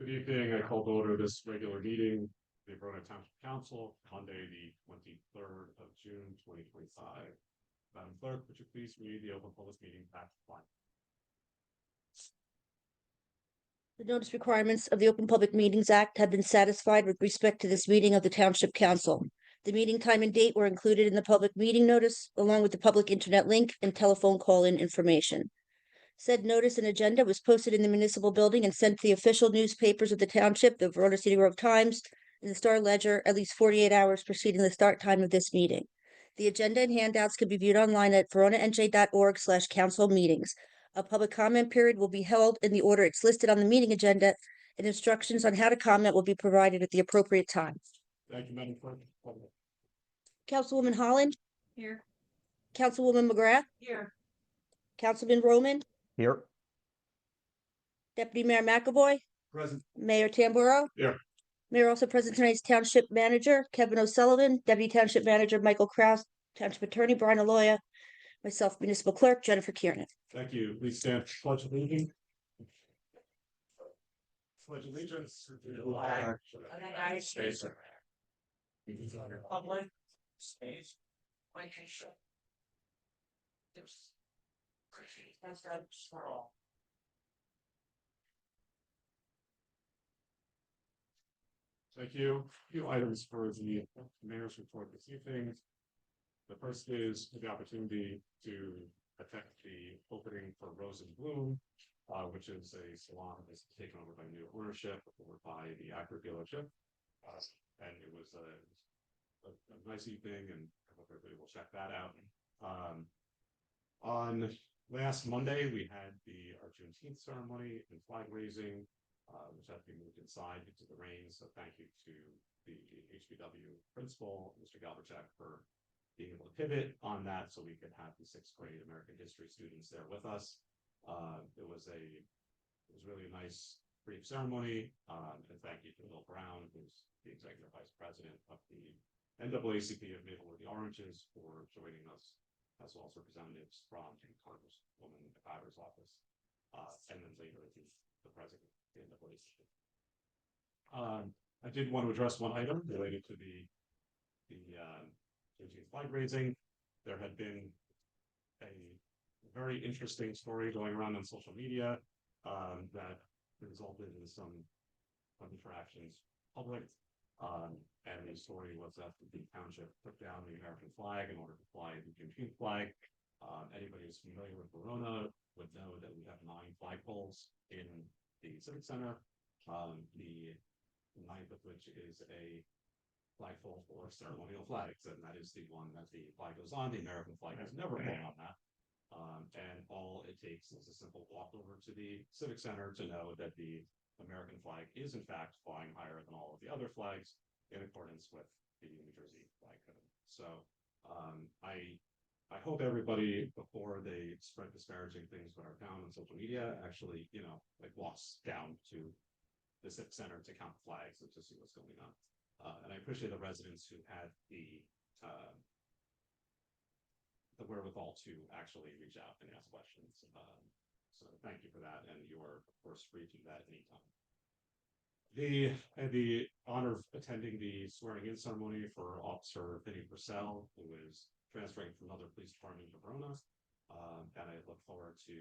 Good evening. I call to order this regular meeting, the Verona Township Council, Monday, the 23rd of June, 2025. Madam Clerk, would you please read the open public meeting act line? The notice requirements of the Open Public Meetings Act have been satisfied with respect to this meeting of the Township Council. The meeting time and date were included in the public meeting notice, along with the public internet link and telephone call-in information. Said notice and agenda was posted in the municipal building and sent to the official newspapers of the township, the Verona City Grove Times, and the Star Ledger at least 48 hours preceding the start time of this meeting. The agenda and handouts can be viewed online at veronanj.org/council meetings. A public comment period will be held in the order it's listed on the meeting agenda, and instructions on how to comment will be provided at the appropriate time. Thank you, Madam Clerk. Councilwoman Holland? Here. Councilwoman McGrath? Here. Councilman Roman? Here. Deputy Mayor McAvoy? Present. Mayor Tamburo? Here. Mayor also present tonight's Township Manager, Kevin O'Sullivan, Deputy Township Manager, Michael Kraus, Township Attorney, Brian Aloya, myself, Municipal Clerk, Jennifer Kiernan. Thank you. Please stand for pledge allegiance. Pledge allegiance to the flag of the United States of America. Republic, space, my nation. That's for all. Thank you. A few items for the mayor's report this evening. The first is the opportunity to attend the opening for Rose and Bloom, which is a salon that's taken over by new ownership or by the Acura dealership. And it was a nice evening, and I hope everybody will check that out. On last Monday, we had our Juneteenth ceremony and flag raising, which had to be moved inside due to the rain. So thank you to the HBW principal, Mr. Galbercheck, for being able to pivot on that so we could have the 6th grade American history students there with us. It was really a nice brief ceremony, and thank you to Bill Brown, who's the executive vice president of the NAACP of Maplewood Oranges, for joining us, as well as representatives from Congresswoman McIver's office, and then later the president of the NAACP. I did want to address one item related to the flag raising. There had been a very interesting story going around on social media that resulted in some interactions public. And the story was that the township took down the American flag in order to fly the Juneteenth flag. Anybody who's familiar with Verona would know that we have 9 flagpoles in the Civic Center. The 9th of which is a flagpole for ceremonial flags, and that is the one that the flag goes on. The American flag has never been on that. And all it takes is a simple walk over to the Civic Center to know that the American flag is in fact flying higher than all of the other flags in accordance with the New Jersey flag code. So I hope everybody, before they spread disparaging things about our town on social media, actually, walks down to the Civic Center to count flags and to see what's going on. And I appreciate the residents who had the wherewithal to actually reach out and ask questions. So thank you for that, and you are of course free to do that anytime. I had the honor of attending the swearing-in ceremony for Officer Vinny Purcell, who is transferring from another police department to Verona, and I look forward to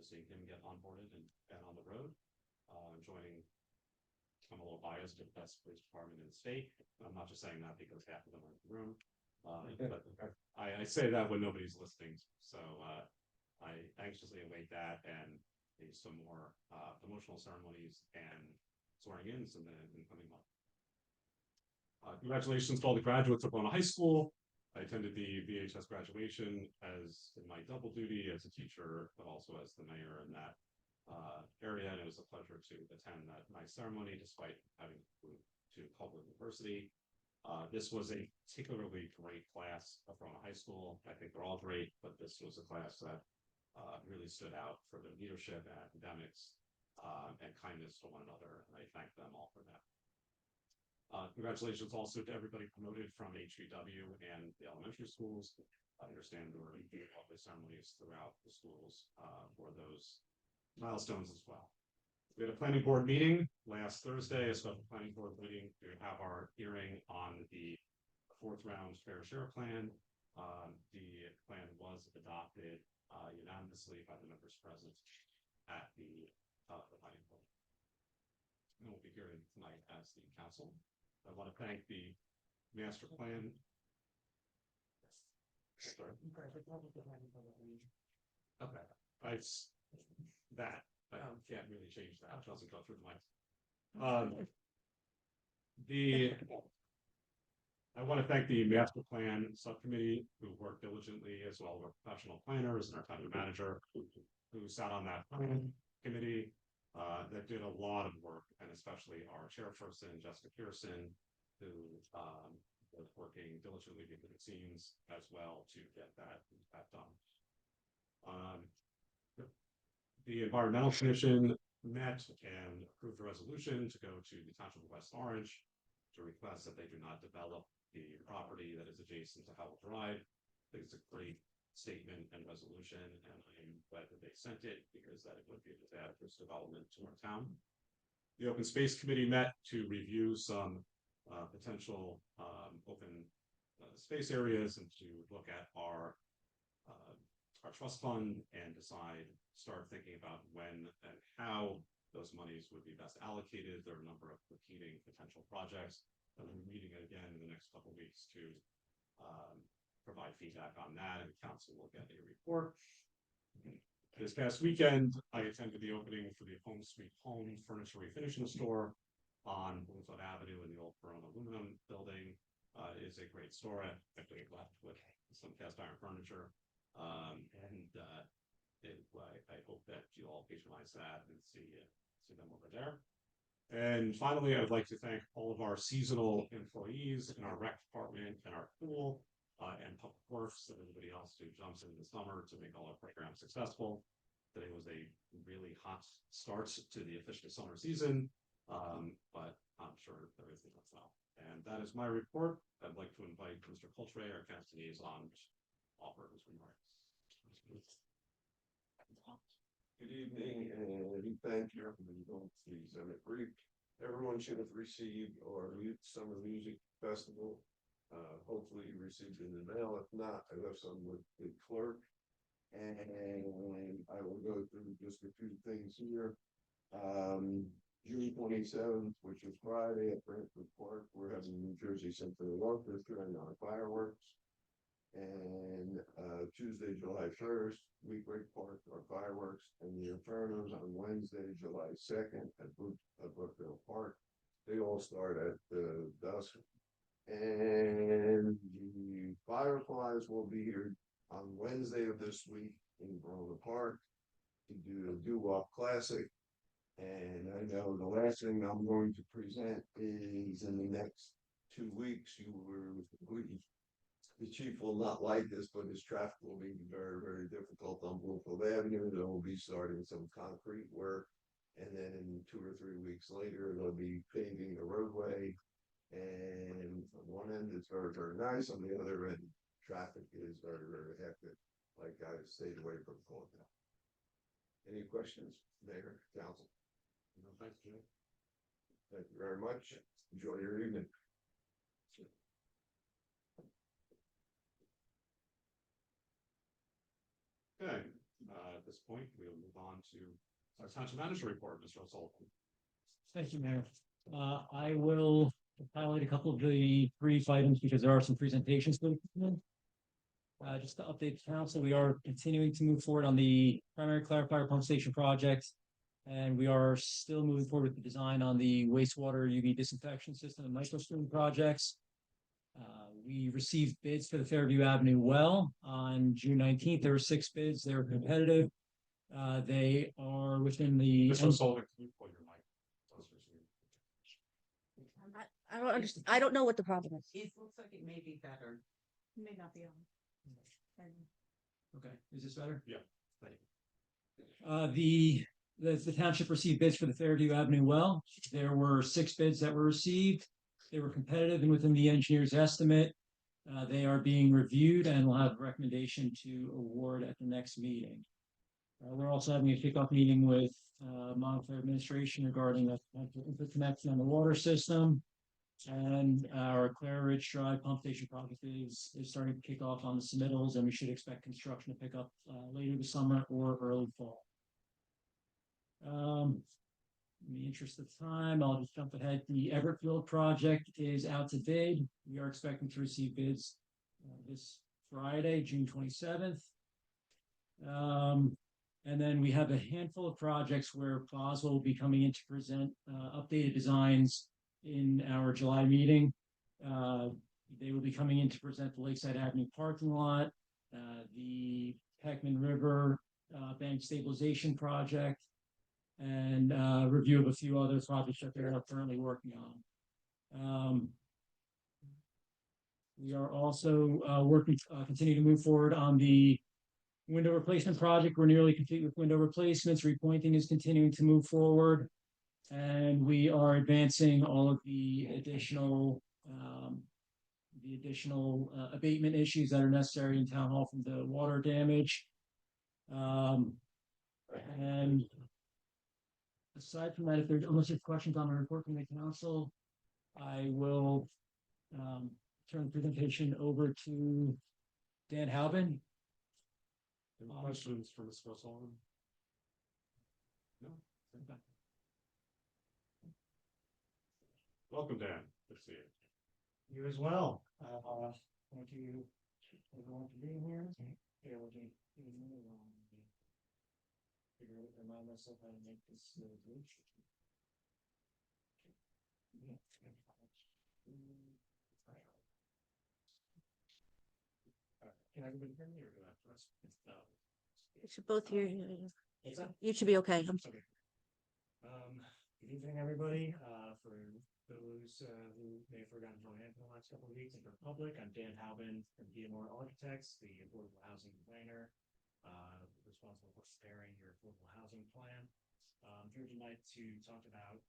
seeing him get onboarded and on the road. I'm a little biased to the best police department in the state. I'm not just saying that because half of them are in the room, but I say that when nobody's listening. So I anxiously await that and some more promotional ceremonies and swearing-ins in the coming month. Congratulations to all the graduates of Verona High School. I attended the VHS graduation as in my double duty as a teacher, but also as the mayor in that area, and it was a pleasure to attend that nice ceremony despite having to move to Culver University. This was a particularly great class of Verona High School. I think they're all great, but this was a class that really stood out for their leadership and academics and kindness to one another, and I thank them all for that. Congratulations also to everybody promoted from HBW and the elementary schools. I understand there were lovely ceremonies throughout the schools for those milestones as well. We had a planning board meeting last Thursday, a special planning board meeting to have our hearing on the fourth round fair share plan. The plan was adopted unanimously by the members present at the planning board. And we'll be hearing tonight as the council. I want to thank the master plan. Sorry. Okay, that I can't really change that. It doesn't go through the mic. I want to thank the master plan subcommittee who worked diligently, as well as our professional planners and our town manager who sat on that plan committee that did a lot of work, and especially our chairperson Jessica Pearson, who was working diligently behind the scenes as well to get that done. The environmental commission met and approved a resolution to go to the Township of West Orange to request that they do not develop the property that is adjacent to Howell Drive. I think it's a great statement and resolution, and I'm glad that they sent it, because that would be a disastrous development to our town. The Open Space Committee met to review some potential open space areas and to look at our trust fund and start thinking about when and how those monies would be best allocated. There are a number of competing potential projects, and we're meeting again in the next couple of weeks to provide feedback on that, and the council will get a report. This past weekend, I attended the opening for the Home Sweet Home Furniture Refinishing Store on Bloomfield Avenue in the old Verona aluminum building. It is a great store. I actually left with some cast iron furniture. I hope that you all patronize that and see them over there. And finally, I'd like to thank all of our seasonal employees in our rec department and our pool and public works, and everybody else who jumps in the summer to make all our programs successful. Today was a really hot start to the official summer season, but I'm sure everything went well. And that is my report. I'd like to invite Mr. Coltre, our council liaison, to offer his remarks. Good evening, and thank you. Please, I'm brief. Everyone should have received our summer music festival. Hopefully you received it in the mail. If not, I left some with the clerk, and I will go through just a few things here. June 27th, which is Friday at Brentwood Park, we're having New Jersey Symphony Orchestra and our fireworks. And Tuesday, July 1st, Wheat Park, our fireworks, and the Infernos on Wednesday, July 2nd at Brookville Park. They all start at dusk. And the Fireflies will be here on Wednesday of this week in Verona Park to do a doo-wop classic. And I know the last thing I'm going to present is in the next 2 weeks. The chief will not like this, but his traffic will be very, very difficult on Bloomfield Avenue. They will be starting some concrete work. And then in 2 or 3 weeks later, they'll be paving the roadway. And on one end, it's very, very nice. On the other end, traffic is very, very hectic. Like I stayed away from going down. Any questions, Mayor, Council? No, thanks, Jim. Thank you very much. Enjoy your evening. Okay, at this point, we'll move on to our township manager report, Mr. O'Sullivan. Thank you, Mayor. I will highlight a couple of the brief items because there are some presentations. Just to update the council, we are continuing to move forward on the primary clarifier pump station project, and we are still moving forward with the design on the wastewater UV disinfection system and microstream projects. We received bids for the Fairview Avenue well on June 19th. There were 6 bids. They were competitive. They are within the. Mr. O'Sullivan, can you pull your mic closer to you? I don't understand. I don't know what the problem is. It looks like it may be better. It may not be on. Okay, is this better? Yeah, thank you. The township received bids for the Fairview Avenue well. There were 6 bids that were received. They were competitive and within the engineer's estimate. They are being reviewed and will have a recommendation to award at the next meeting. We're also having a kickoff meeting with Montclair administration regarding a potential interconnection on the water system. And our Clare Ridge Drive pump station project is starting to kick off on the submittals, and we should expect construction to pick up later this summer or early fall. In the interest of time, I'll just jump ahead. The Everett project is out to bid. We are expecting to receive bids this Friday, June 27th. And then we have a handful of projects where Boswell will be coming in to present updated designs in our July meeting. They will be coming in to present the Lakeside Avenue parking lot, the Peckman River bank stabilization project, and review of a few other projects that they're currently working on. We are also working, continue to move forward on the window replacement project. We're nearly complete with window replacements. Repointing is continuing to move forward. And we are advancing all of the additional abatement issues that are necessary in Town Hall from the water damage. And aside from that, unless there's questions on the report from the council, I will turn the presentation over to Dan Halbin. Any questions for Ms. Sullivan? No? Okay. Welcome, Dan. Good to see you. You as well. Thank you everyone for being here. Figure out, remind myself how to make this bridge. Can everybody hear me or do I press? It should both hear you. What's up? You should be okay. Okay. Good evening, everybody. For those who may have forgotten who I am for the last couple of weeks, and for the public, I'm Dan Halbin from DMR Architects, the affordable housing planner, responsible for preparing your affordable housing plan. I'm here tonight to talk about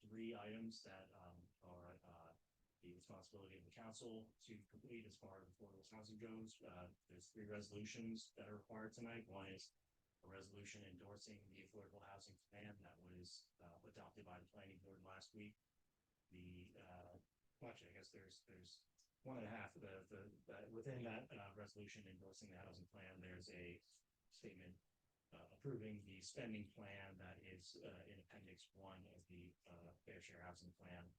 3 items that are the responsibility of the council to complete as far as affordable housing goes. There's 3 resolutions that are required tonight. One is a resolution endorsing the affordable housing plan that was adopted by the planning board last week. Actually, I guess there's 1.5. Within that resolution endorsing the housing plan, there's a statement approving the spending plan that is in Appendix 1 of the Fair Share Housing Plan.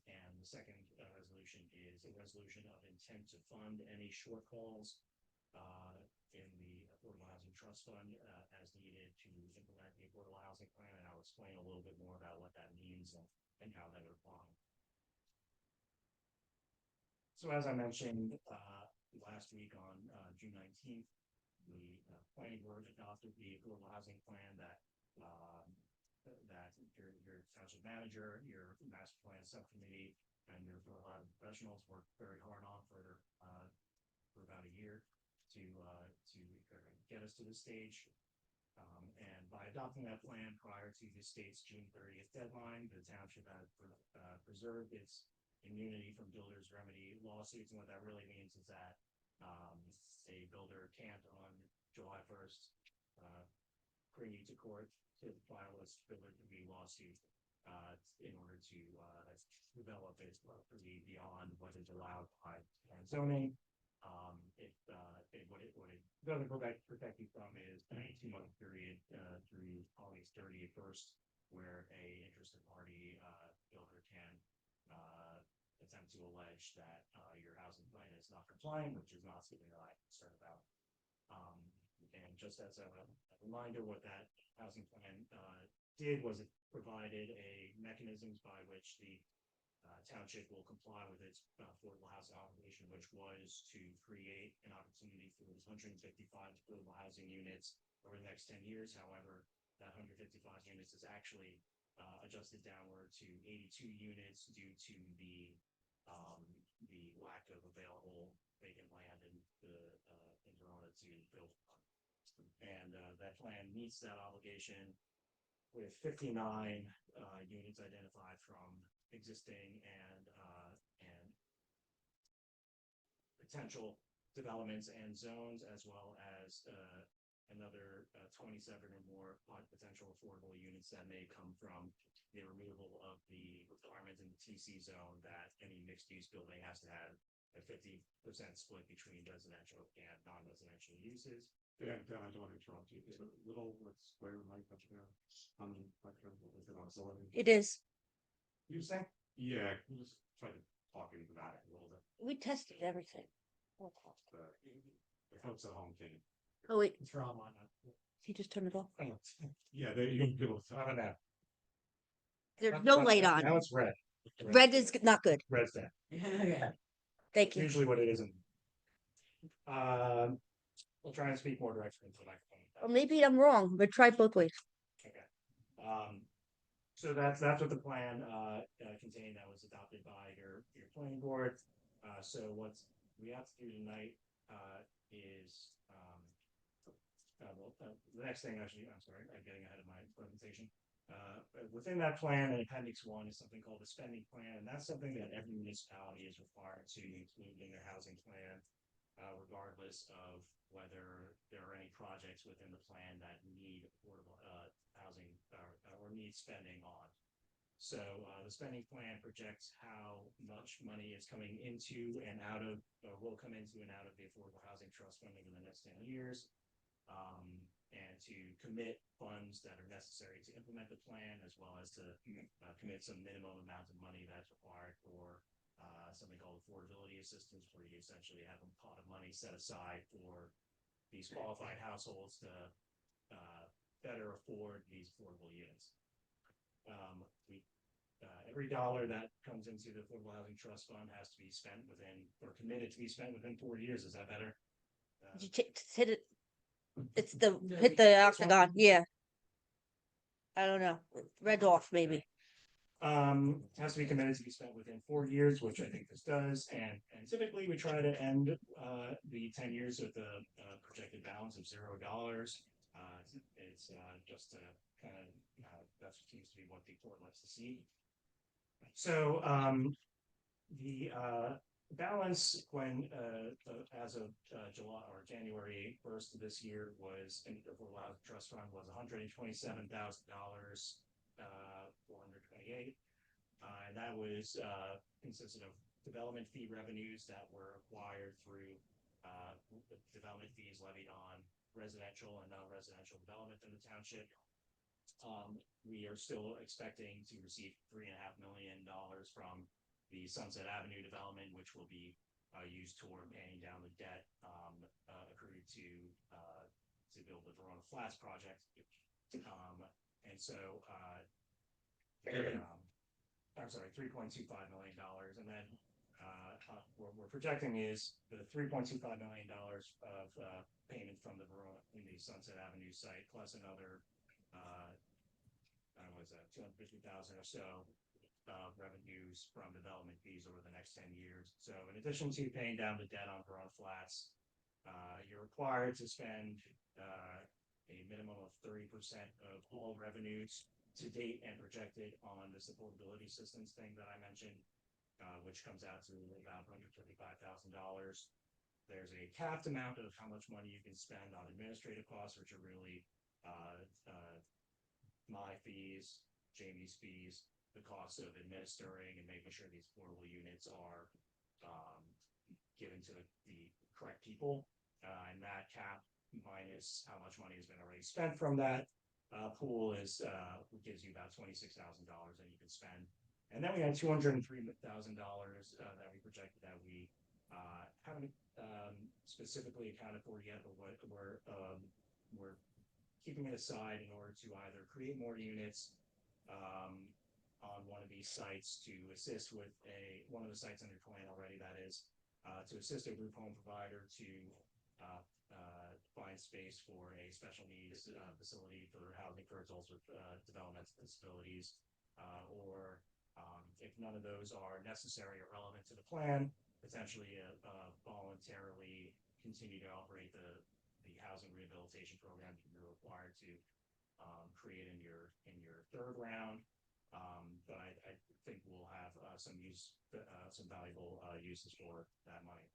And the second resolution is a resolution of intent to fund any shortfalls in the Affordable Housing Trust Fund as needed to implement the Affordable Housing Plan. And I'll explain a little bit more about what that means and how that would apply. So as I mentioned last week on June 19th, the planning board adopted the Affordable Housing Plan that your township manager, your master plan subcommittee, and your professionals worked very hard on for about a year to get us to this stage. And by adopting that plan prior to the state's June 30th deadline, the township had preserved its immunity from builder's remedy lawsuits. And what that really means is that a builder can't on July 1st bring you to court to file a builder to be lawsuit in order to develop its property beyond what is allowed by zoning. What it doesn't protect you from is a 2-month period through August 31st, where a interested party builder can attempt to allege that your housing plan is not compliant, which is not something that I'm concerned about. And just as a reminder, what that housing plan did was it provided a mechanisms by which the township will comply with its affordable housing obligation, which was to create an opportunity for 155 affordable housing units over the next 10 years. However, that 155 units is actually adjusted downward to 82 units due to the lack of available vacant land in Verona to build. And that plan meets that obligation with 59 units identified from existing and potential developments and zones, as well as another 27 or more potential affordable units that may come from the removal of the requirement in the TC zone that any mixed-use building has to have a 50% split between residential and non-residential uses. Dan, I don't want to interrupt you. Is it a little, let's square mic up there? Is it on facility? It is. You say? Yeah, can you just try to talk into that a little bit. We tested everything. The folks at home can. Oh, wait, It's wrong on he just turned it off. Yeah, they, you can give us. I don't know. There's no light on. Now it's red. Red is not good. Red's there. Thank you. Usually what it isn't. We'll try and speak more directly into the microphone. Or maybe I'm wrong, but try both ways. Okay. So that's what the plan contained that was adopted by your planning board. So what we have to do tonight is the next thing actually, I'm sorry, I'm getting ahead of my presentation. Within that plan, in Appendix 1 is something called the spending plan, and that's something that every municipality is required to include in their housing plan, regardless of whether there are any projects within the plan that need affordable housing or need spending on. So the spending plan projects how much money is coming into and out of, or will come into and out of the Affordable Housing Trust Fund over the next 10 years. And to commit funds that are necessary to implement the plan, as well as to commit some minimum amount of money that's required for something called affordability assistance, where you essentially have a pot of money set aside for these qualified households to better afford these affordable units. Every dollar that comes into the Affordable Housing Trust Fund has to be spent within, or committed to be spent within 4 years. Is that better? Did you hit it? It's hit the octagon. Yeah. I don't know. Red off, maybe. Has to be committed to be spent within 4 years, which I think this does, and typically we try to end the 10 years with a projected balance of $0. It's just to kind of that seems to be what the court likes to see. So the balance when as of July or January 1st of this year was in the Affordable Housing Trust Fund was $127,000, 428, and that was consisted of development fee revenues that were acquired through development fees levied on residential and non-residential development in the township. We are still expecting to receive $3.5 million from the Sunset Avenue development, which will be used toward paying down the debt accrued to build the Verona Flats project. And so I'm sorry, $3.25 million, and then what we're projecting is the $3.25 million of payment from the Verona in the Sunset Avenue site, plus another what was that, 250,000 or so revenues from development fees over the next 10 years. So in addition to paying down the debt on Verona Flats, you're required to spend a minimum of 30% of all revenues to date and projected on this affordability assistance thing that I mentioned, which comes out to about $135,000. There's a capped amount of how much money you can spend on administrative costs, which are really my fees, Jamie's fees, the cost of administering and making sure these affordable units are given to the correct people, and that cap minus how much money has been already spent from that pool is gives you about $26,000 that you can spend. And then we had $203,000 that we projected that we haven't specifically accounted for yet, but what we're keeping it aside in order to either create more units on one of these sites to assist with one of the sites under plan already, that is to assist a group home provider to find space for a special needs facility for housing for adults with developmental disabilities, or if none of those are necessary or relevant to the plan, potentially voluntarily continue to operate the housing rehabilitation program that you're required to create in your third round. But I think we'll have some valuable uses for that money.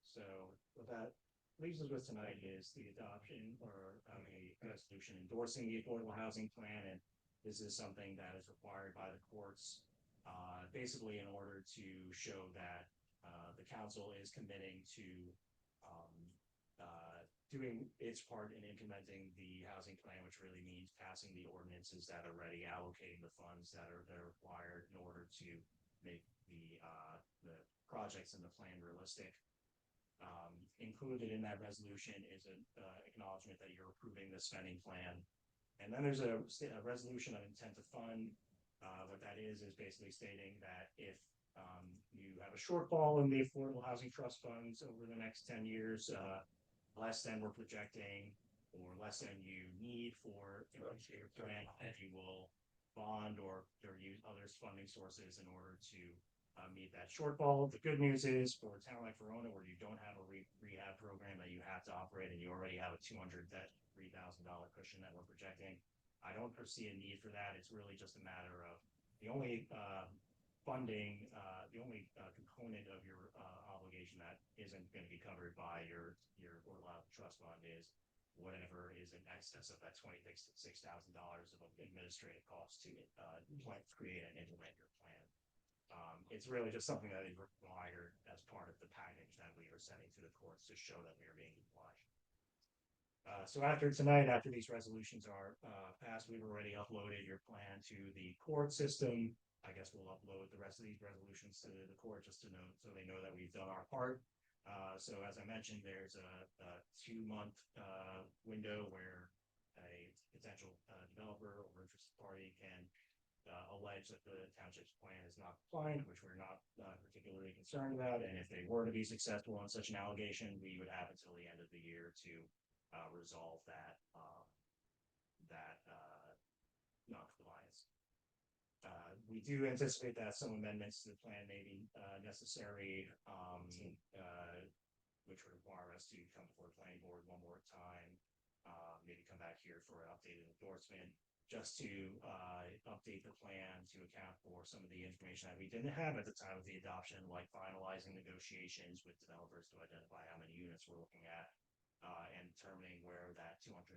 So with that leaves us with tonight is the adoption or a resolution endorsing the affordable housing plan, and this is something that is required by the courts. Basically in order to show that the council is committing to doing its part in implementing the housing plan, which really means passing the ordinances that are ready, allocating the funds that are required in order to make the projects in the plan realistic. Included in that resolution is an acknowledgement that you're approving the spending plan. And then there's a resolution of intent to fund. What that is basically stating that if you have a shortfall in the affordable housing trust funds over the next 10 years, less than we're projecting or less than you need for your grant, that you will bond or use other funding sources in order to meet that shortfall. The good news is for a town like Verona, where you don't have a rehab program that you have to operate, and you already have a $203,000 cushion that we're projecting, I don't foresee a need for that. It's really just a matter of the only funding, the only component of your obligation that isn't going to be covered by your allowed trust fund is whatever is in excess of that $26,000 of administrative costs to create and implement your plan. It's really just something that is required as part of the package that we are sending to the courts to show that we are being compliant. So after tonight, after these resolutions are passed, we've already uploaded your plan to the court system. I guess we'll upload the rest of these resolutions to the court just to know, so they know that we've done our part. So as I mentioned, there's a 2-month window where a potential developer or interested party can allege that the township's plan is not compliant, which we're not particularly concerned about. And if they were to be successful on such an allegation, we would have until the end of the year to resolve that non-compliance. We do anticipate that some amendments to the plan may be necessary, which would require us to come before the planning board one more time, maybe come back here for an updated endorsement, just to update the plan to account for some of the information that we didn't have at the time of the adoption, like finalizing negotiations with developers to identify how many units we're looking at, and determining where that $203,000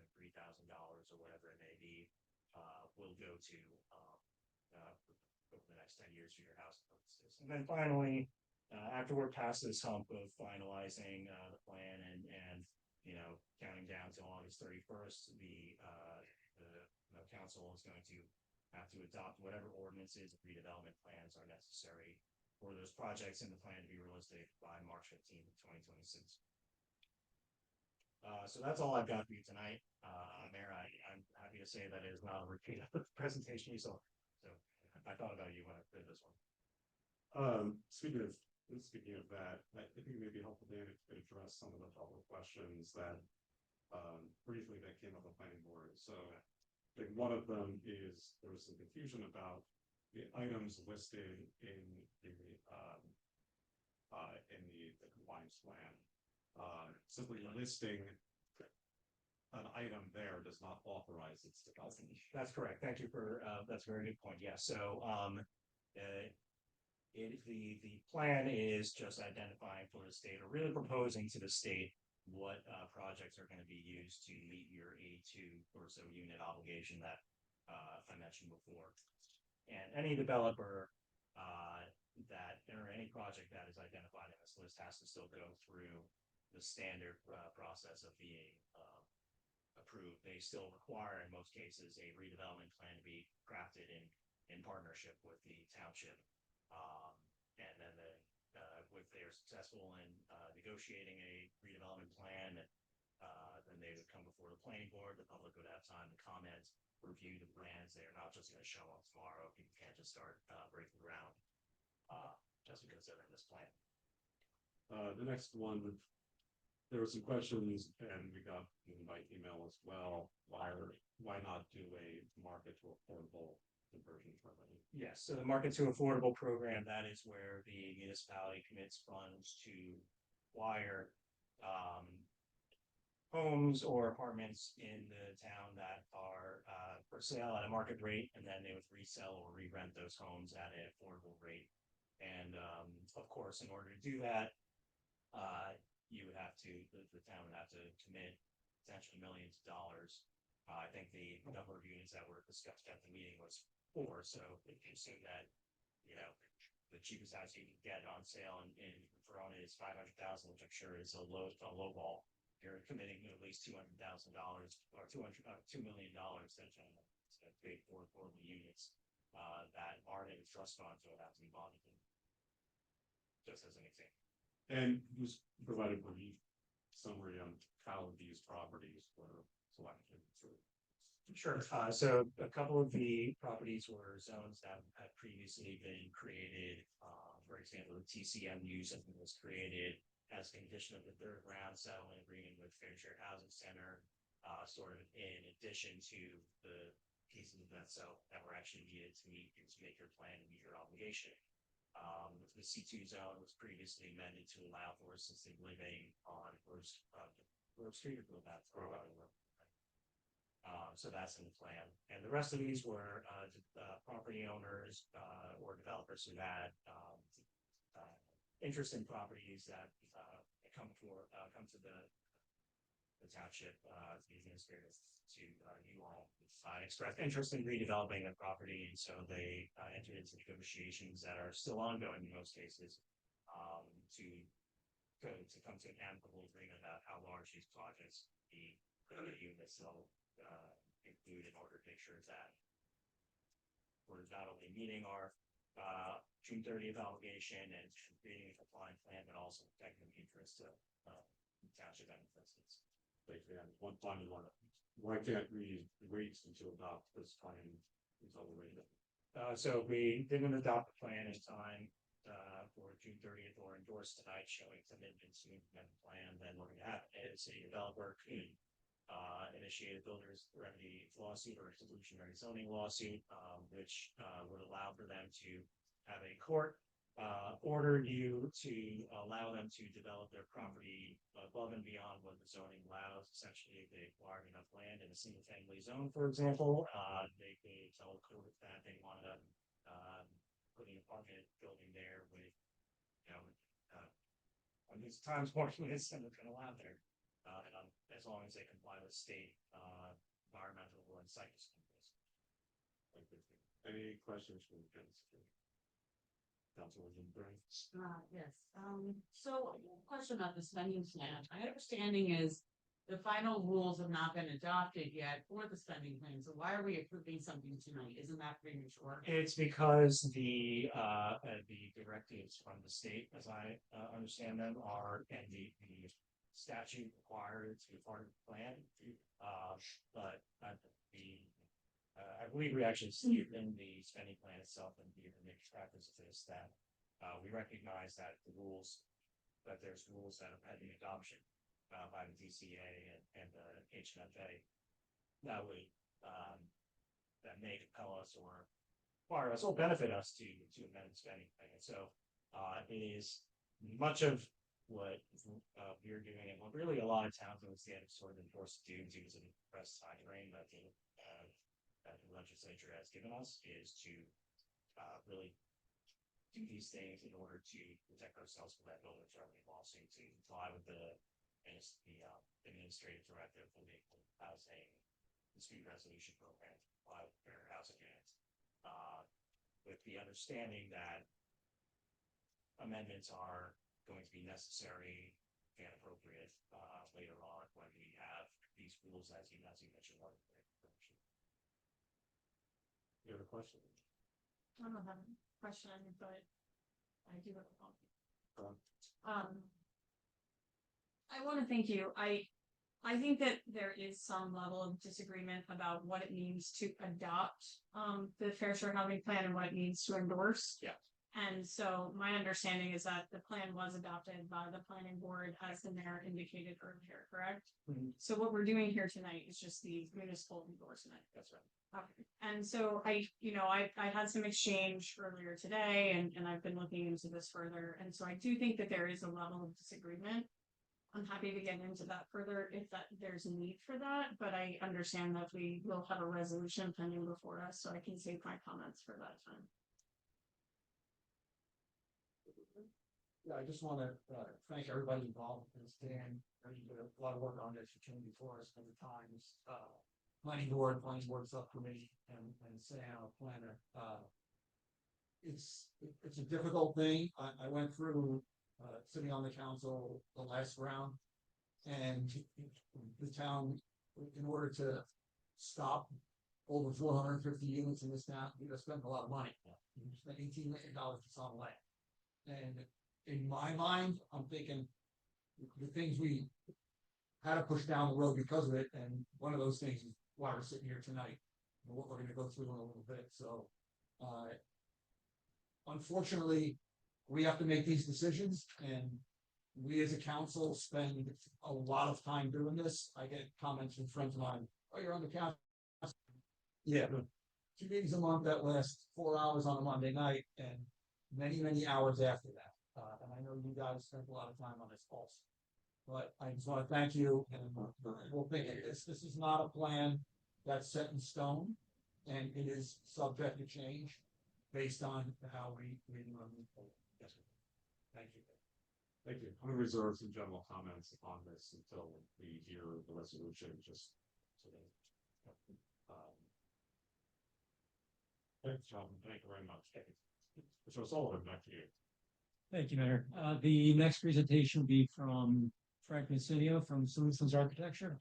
or whatever it may be will go to over the next 10 years for your house purposes. And then finally, after we're past this hump of finalizing the plan and counting down to August 31st, the council is going to have to adopt whatever ordinances and redevelopment plans are necessary for those projects in the plan to be realistic by March 15th, 2026. So that's all I've got for you tonight. Mayor, I'm happy to say that it is not a repeat of the presentation you saw. So I thought about you when I did this one. Speaking of that, I think it may be helpful, Dan, if you could address some of the public questions that briefly that came up on planning board. So I think one of them is there was some confusion about the items listed in the compliance plan. Simply listing an item there does not authorize its development. That's correct. Thank you for that's a very good point. Yeah. So the plan is just identifying for the state, or really proposing to the state, what projects are going to be used to meet your 82 or so unit obligation that I mentioned before. And any developer or any project that is identified in this list has to still go through the standard process of being approved. They still require, in most cases, a redevelopment plan to be crafted in partnership with the township. And then if they are successful in negotiating a redevelopment plan, then they would come before the planning board. The public would have time to comment, review the plans. They are not just going to show up tomorrow. People can't just start breaking ground just because they're in this plan. The next one, there were some questions, and we got by email as well. Why not do a market to affordable conversion program? Yes, so the market to affordable program, that is where the municipality commits funds to acquire homes or apartments in the town that are for sale at a market rate, and then they would resell or re-rent those homes at an affordable rate. And of course, in order to do that, you would have to, the town would have to commit potentially millions of dollars. I think the number of units that were discussed at the meeting was 4, so if you assume that, you know, the cheapest house you can get on sale in Verona is 500,000, which I'm sure is a low ball. You're committing at least $200,000 or $2 million to pay for the units that aren't in trust funds or have to be bonded. Just as an example. And who's provided a brief summary on how these properties were selected? Sure. So a couple of the properties were zones that had previously been created. For example, the TCMU something was created as a condition of the third round settlement agreement with Fair Share Housing Center, sort of in addition to the pieces of that that were actually needed to make your plan and meet your obligation. The C2 zone was previously amended to allow for assisted living on Grove Street or Grove Avenue. So that's in the plan. And the rest of these were property owners or developers who had interest in properties that come to the township, the administrators to you all expressed interest in redeveloping the property, and so they entered into negotiations that are still ongoing in most cases to come to an amicable agreement about how large these projects be units they'll include in order to make sure that we're not only meeting our June 30th obligation and creating a compliant plan, but also protecting the interests of the township and residents. One final one. Why can't we wait until adopt this plan until we're ready? So if we didn't adopt the plan in time for June 30th or endorse tonight showing commitments to implement the plan, then what would happen is a developer could initiate a builder's remedy lawsuit or exclusionary zoning lawsuit, which would allow for them to have a court order you to allow them to develop their property above and beyond what the zoning allows. Essentially, if they acquired enough land in a single family zone, for example, they could tell the court that they wanted to put an apartment building there with, you know, on these times more units than they're going to allow there. And as long as they comply with state environmental and site standards. Any questions from the council? Councilwoman Byrne? Yes, so question about the spending plan. My understanding is the final rules have not been adopted yet for the spending plan, so why are we approving something tonight? Isn't that premature? It's because the directives from the state, as I understand them, are and the statute required to be part of the plan. But I believe we actually see it in the spending plan itself and the mixed practice of this that we recognize that there's rules that are pending adoption by the DCA and the HMFA that would that may compel us or require us or benefit us to amend the spending plan. And so it is much of what we're doing and what really a lot of towns in the state have sort of been forced to do due to the compressed time frame that the legislature has given us is to really do these things in order to protect ourselves from that builder's remedy lawsuit, to comply with the administrative directive for the housing dispute resolution program, to comply with the Fair Housing Act, with the understanding that amendments are going to be necessary and appropriate later on when we have these rules as you mentioned. You have a question? I don't have a question, but I do have a comment. I want to thank you. I think that there is some level of disagreement about what it means to adopt the Fair Share Housing Plan and what it means to endorse. Yeah. And so my understanding is that the plan was adopted by the planning board as the mayor indicated earlier, correct? Mm-hmm. So what we're doing here tonight is just the municipal endorsement. That's right. Okay. And so I had some exchange earlier today and I've been looking into this further. And so I do think that there is a level of disagreement. I'm happy to get into that further if there's a need for that, but I understand that we will have a resolution pending before us, so I can save my comments for that time. Yeah, I just want to thank everybody involved in this. Dan, you did a lot of work on this. You came before us many times. Planning board's up for me and Sam, planner. It's a difficult thing. I went through sitting on the council the last round, and the town, in order to stop over 450 units in this town, we just spent a lot of money. We spent $18 million just on land. And in my mind, I'm thinking the things we had to push down the road because of it, and one of those things is why we're sitting here tonight, and what we're gonna go through in a little bit, so. Unfortunately, we have to make these decisions, and we as a council spend a lot of time doing this. I get comments from friends of mine, oh, you're on the council. Yeah, 2 meetings a month that last 4 hours on a Monday night, and many hours after that. And I know you guys spent a lot of time on this also. But I just want to thank you, and we'll think of this. This is not a plan that's set in stone, and it is subject to change based on how we move forward. Yes, sir. Thank you. Thank you. I'm gonna reserve some general comments on this until we hear the resolution, just so that. Thanks, John. Thank you very much. Mr. O'Sullivan, back to you. Thank you, Mayor. The next presentation will be from Frank Mancinio from Solutions Architecture.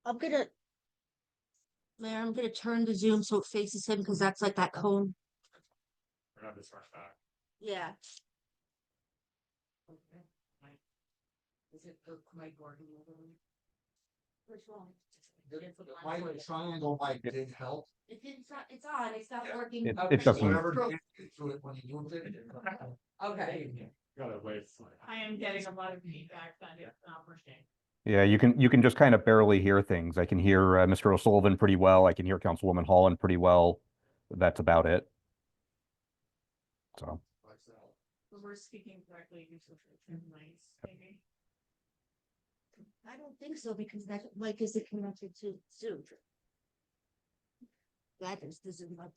Mayor, I'm gonna turn the Zoom so it faces him, because that's like that cone. We're gonna have this rush back. Yeah. Is it the mic working? Which one? The triangle mic did help. It's on, it's not working. It doesn't. Whatever did through it when you moved it. Okay. Gotta wait. I am getting a lot of feedback that it's not working. Yeah, you can just kind of barely hear things. I can hear Mr. O'Sullivan pretty well. I can hear Councilwoman Holland pretty well. That's about it. So. But we're speaking correctly, you should turn mics, maybe. I don't think so, because that mic isn't connected to Zoom. That is the Zoom mic.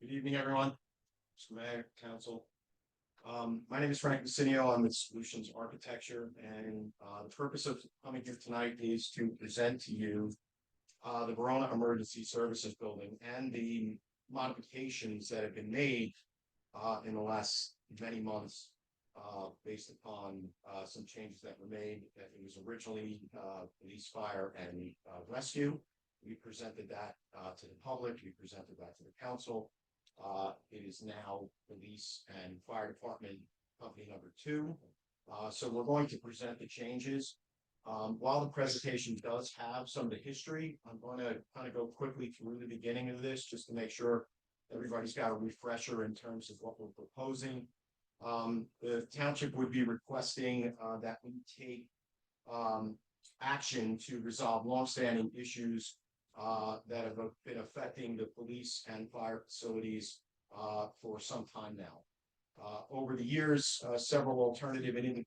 Good evening, everyone. Mr. Mayor, Council. My name is Frank Mancinio. I'm with Solutions Architecture, and the purpose of coming here tonight is to present to you the Verona Emergency Services Building and the modifications that have been made in the last many months based upon some changes that were made. It was originally police, fire, and rescue. We presented that to the public. We presented that to the council. It is now police and fire department company number 2. So we're going to present the changes. While the presentation does have some of the history, I'm going to kind of go quickly through the beginning of this just to make sure everybody's got a refresher in terms of what we're proposing. The township would be requesting that we take action to resolve longstanding issues that have been affecting the police and fire facilities for some time now. Over the years, several alternative and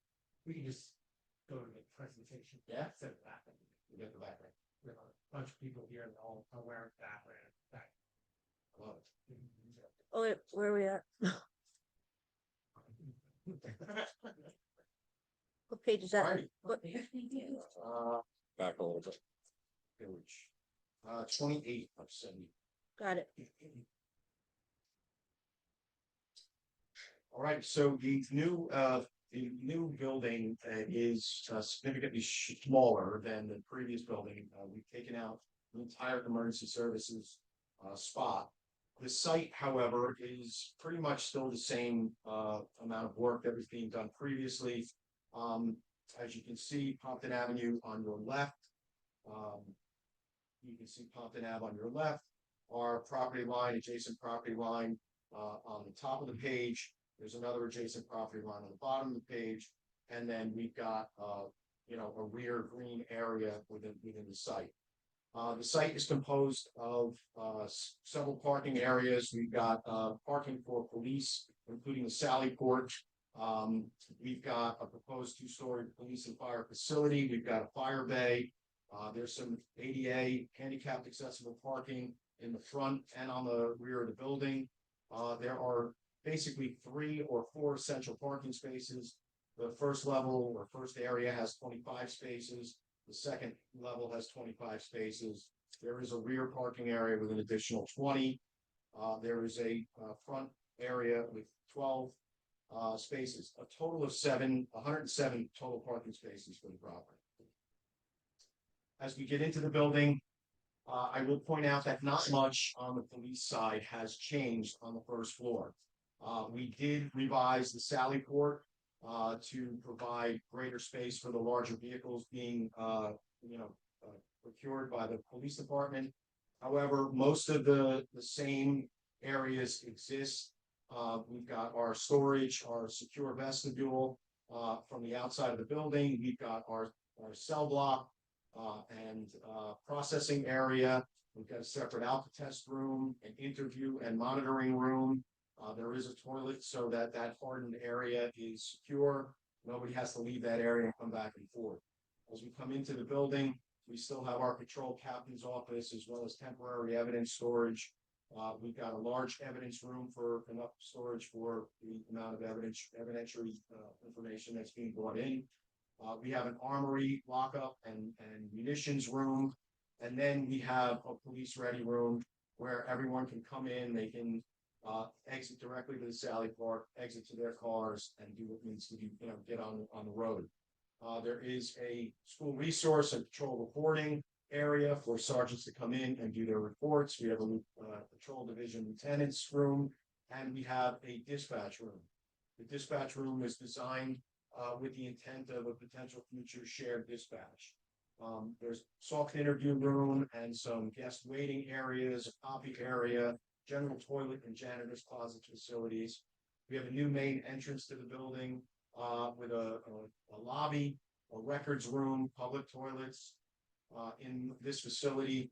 We can just go to the presentation. Yeah. Set it back. we get the background. We have a bunch of people here that all are wearing back. I love it. Oh, wait, where are we at? What page is that? Alrighty. What? Back a little bit. Page 28 of 70. Got it. All right, so the new building is significantly smaller than the previous building. We've taken out the entire emergency services spot. The site, however, is pretty much still the same amount of work that was being done previously. As you can see, Pompton Avenue on your left. You can see Pompton Ave on your left. Our property line, adjacent property line on the top of the page. There's another adjacent property line on the bottom of the page. And then we've got, a rear green area within the site. The site is composed of several parking areas. We've got parking for police, including the Sally Port. We've got a proposed 2-story police and fire facility. We've got a fire bay. There's some ADA handicapped accessible parking in the front and on the rear of the building. There are basically 3 or 4 essential parking spaces. The first level or first area has 25 spaces. The second level has 25 spaces. There is a rear parking area with an additional 20. There is a front area with 12 spaces, a total of 107 total parking spaces for the property. As we get into the building, I will point out that not much on the police side has changed on the first floor. We did revise the sally port to provide greater space for the larger vehicles being, procured by the police department. However, most of the same areas exist. We've got our storage, our secure vestibule from the outside of the building. We've got our cell block and processing area. We've got a separate alpha test room, an interview and monitoring room. There is a toilet so that hardened area is secure. Nobody has to leave that area and come back and forth. As we come into the building, we still have our patrol captain's office as well as temporary evidence storage. We've got a large evidence room for enough storage for the amount of evidentiary information that's being brought in. We have an armory lockup and munitions room. And then we have a police ready room where everyone can come in, they can exit directly to the sally port, exit to their cars and do what needs to be, get on the road. There is a school resource and patrol reporting area for sergeants to come in and do their reports. We have a patrol division lieutenant's room, and we have a dispatch room. The dispatch room is designed with the intent of a potential future shared dispatch. There's soft interview room and some guest waiting areas, a copy area, general toilet and janitor's closet facilities. We have a new main entrance to the building with a lobby, a records room, public toilets. In this facility,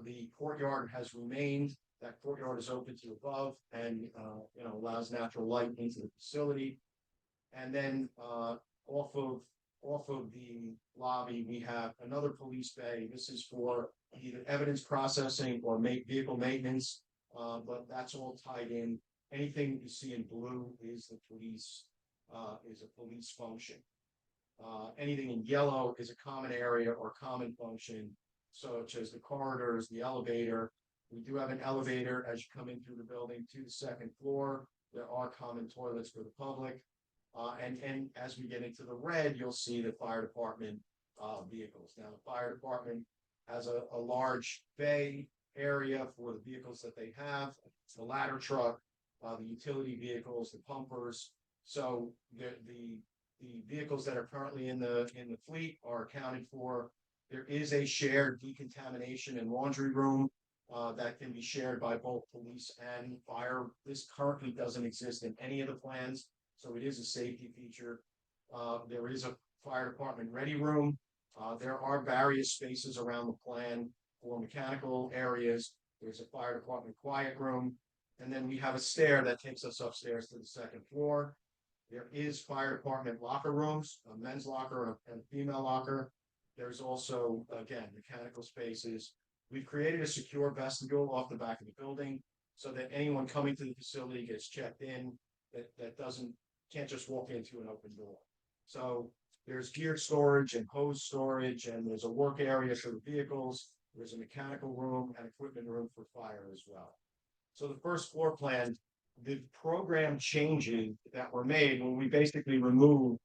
the courtyard has remained. That courtyard is open to above and allows natural light into the facility. And then off of the lobby, we have another police bay. This is for either evidence processing or vehicle maintenance, but that's all tied in. Anything that you see in blue is the police, is a police function. Anything in yellow is a common area or common function, such as the corridors, the elevator. We do have an elevator as you come in through the building to the second floor. There are common toilets for the public. And as we get into the red, you'll see the fire department vehicles. Now, the fire department has a large bay area for the vehicles that they have, the ladder truck, the utility vehicles, the pumpers. So the vehicles that are currently in the fleet are accounted for. There is a shared decontamination and laundry room that can be shared by both police and fire. This currently doesn't exist in any of the plans, so it is a safety feature. There is a fire department ready room. There are various spaces around the plan for mechanical areas. There's a fire department quiet room. And then we have a stair that takes us upstairs to the second floor. There is fire department locker rooms, a men's locker and a female locker. There's also, again, mechanical spaces. We've created a secure vestibule off the back of the building so that anyone coming to the facility gets checked in that can't just walk into an open door. So there's gear storage and hose storage, and there's a work area for the vehicles. There's a mechanical room and equipment room for fire as well. So the first floor plan, the program changes that were made when we basically removed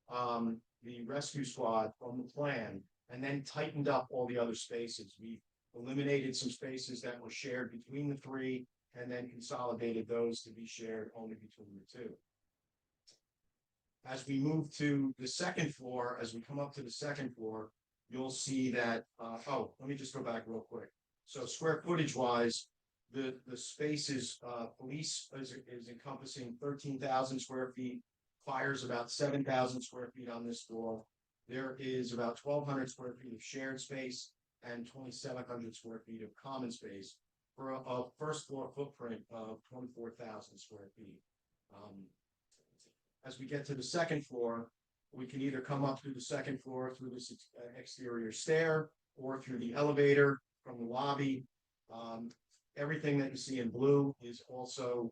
the rescue squad from the plan and then tightened up all the other spaces. We eliminated some spaces that were shared between the three and then consolidated those to be shared only between the two. As we move to the second floor, as we come up to the second floor, you'll see that, let me just go back real quick. So square footage wise, the space is, police is encompassing 13,000 square feet, fires about 7,000 square feet on this floor. There is about 1,200 square feet of shared space and 2,700 square feet of common space for a first floor footprint of 24,000 square feet. As we get to the second floor, we can either come up through the second floor through this exterior stair, or through the elevator from the lobby. Everything that you see in blue is also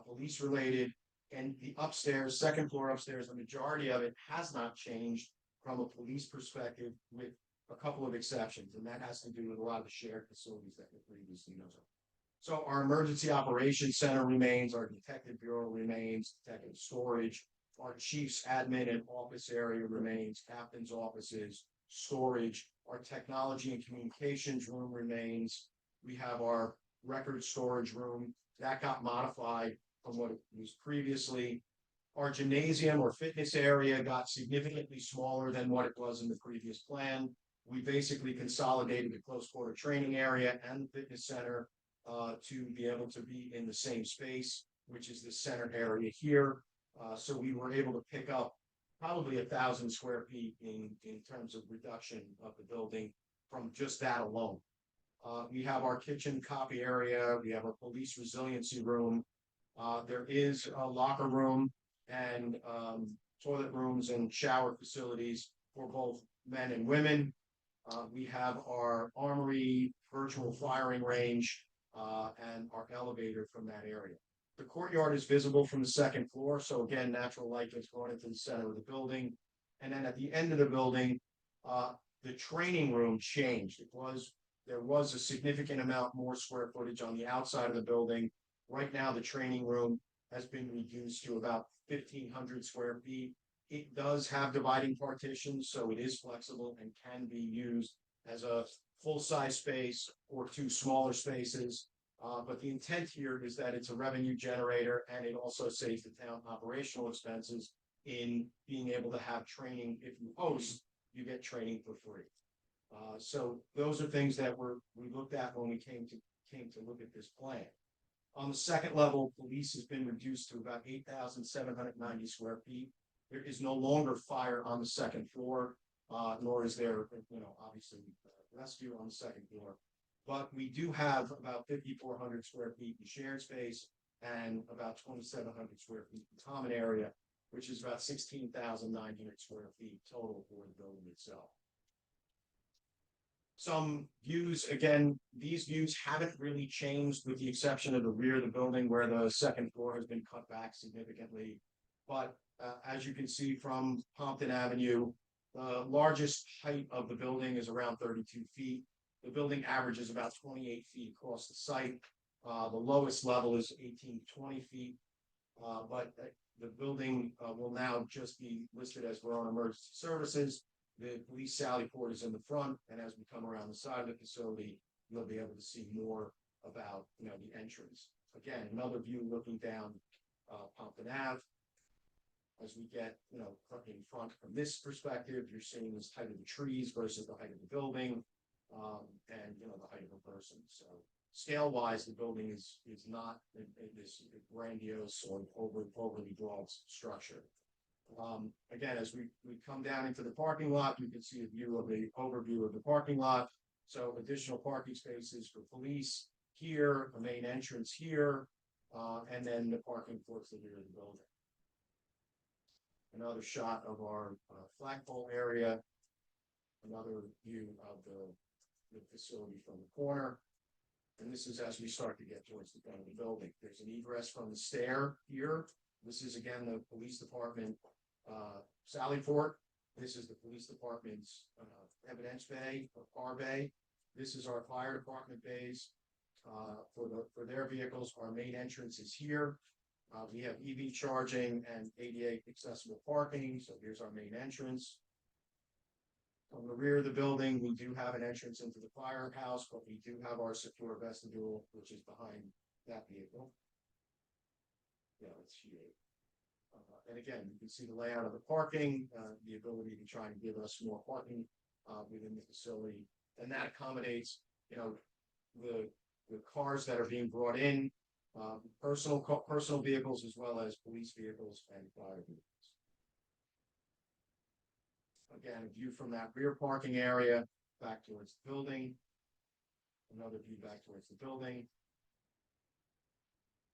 police related. And the upstairs, second floor upstairs, the majority of it has not changed from a police perspective, with a couple of exceptions, and that has to do with a lot of the shared facilities that were previously known. So our emergency operations center remains, our detective bureau remains, detective storage, our chief's admin and office area remains, captain's offices, storage, our technology and communications room remains. We have our record storage room that got modified from what it was previously. Our gymnasium or fitness area got significantly smaller than what it was in the previous plan. We basically consolidated the close quarter training area and the fitness center to be able to be in the same space, which is the center area here. So we were able to pick up probably 1,000 square feet in terms of reduction of the building from just that alone. We have our kitchen copy area. We have our police resiliency room. There is a locker room and toilet rooms and shower facilities for both men and women. We have our armory, virtual firing range, and our elevator from that area. The courtyard is visible from the second floor, so again, natural light gets going into the center of the building. And then at the end of the building, the training room changed. There was a significant amount more square footage on the outside of the building. Right now, the training room has been reduced to about 1,500 square feet. It does have dividing partitions, so it is flexible and can be used as a full-size space or two smaller spaces. But the intent here is that it's a revenue generator, and it also saves the town operational expenses in being able to have training. If you host, you get training for free. So those are things that we looked at when we came to look at this plan. On the second level, police has been reduced to about 8,790 square feet. There is no longer fire on the second floor, nor is there, obviously rescue on the second floor. But we do have about 5,400 square feet in shared space and about 2,700 square feet in common area, which is about 16,900 square feet total for the building itself. Some views, again, these views haven't really changed with the exception of the rear of the building where the second floor has been cut back significantly. But as you can see from Pompton Avenue, the largest height of the building is around 32 feet. The building averages about 28 feet across the site. The lowest level is 18 to 20 feet. But the building will now just be listed as Verona Emergency Services. The police sally port is in the front, and as we come around the side of the facility, you'll be able to see more about the entrance. Again, another view looking down Pompton Ave. As we get in front from this perspective, you're seeing this height of the trees versus the height of the building, and the height of a person. So scale wise, the building is not this grandiose or overly broad structure. Again, as we come down into the parking lot, you can see a view of the overview of the parking lot. So additional parking spaces for police here, a main entrance here, and then the parking towards the rear of the building. Another shot of our flagpole area. Another view of the facility from the corner. And this is as we start to get towards the front of the building. There's an egress from the stair here. This is again the police department sally port. This is the police department's evidence bay or car bay. This is our fire department bays for their vehicles. Our main entrance is here. We have EV charging and ADA accessible parking. So here's our main entrance. From the rear of the building, we do have an entrance into the firehouse, but we do have our secure vestibule, which is behind that vehicle. Yeah, it's here. And again, you can see the layout of the parking, the ability to try and give us more parking within the facility. And that accommodates, the cars that are being brought in, personal vehicles, as well as police vehicles and fire vehicles. Again, a view from that rear parking area back towards the building. Another view back towards the building.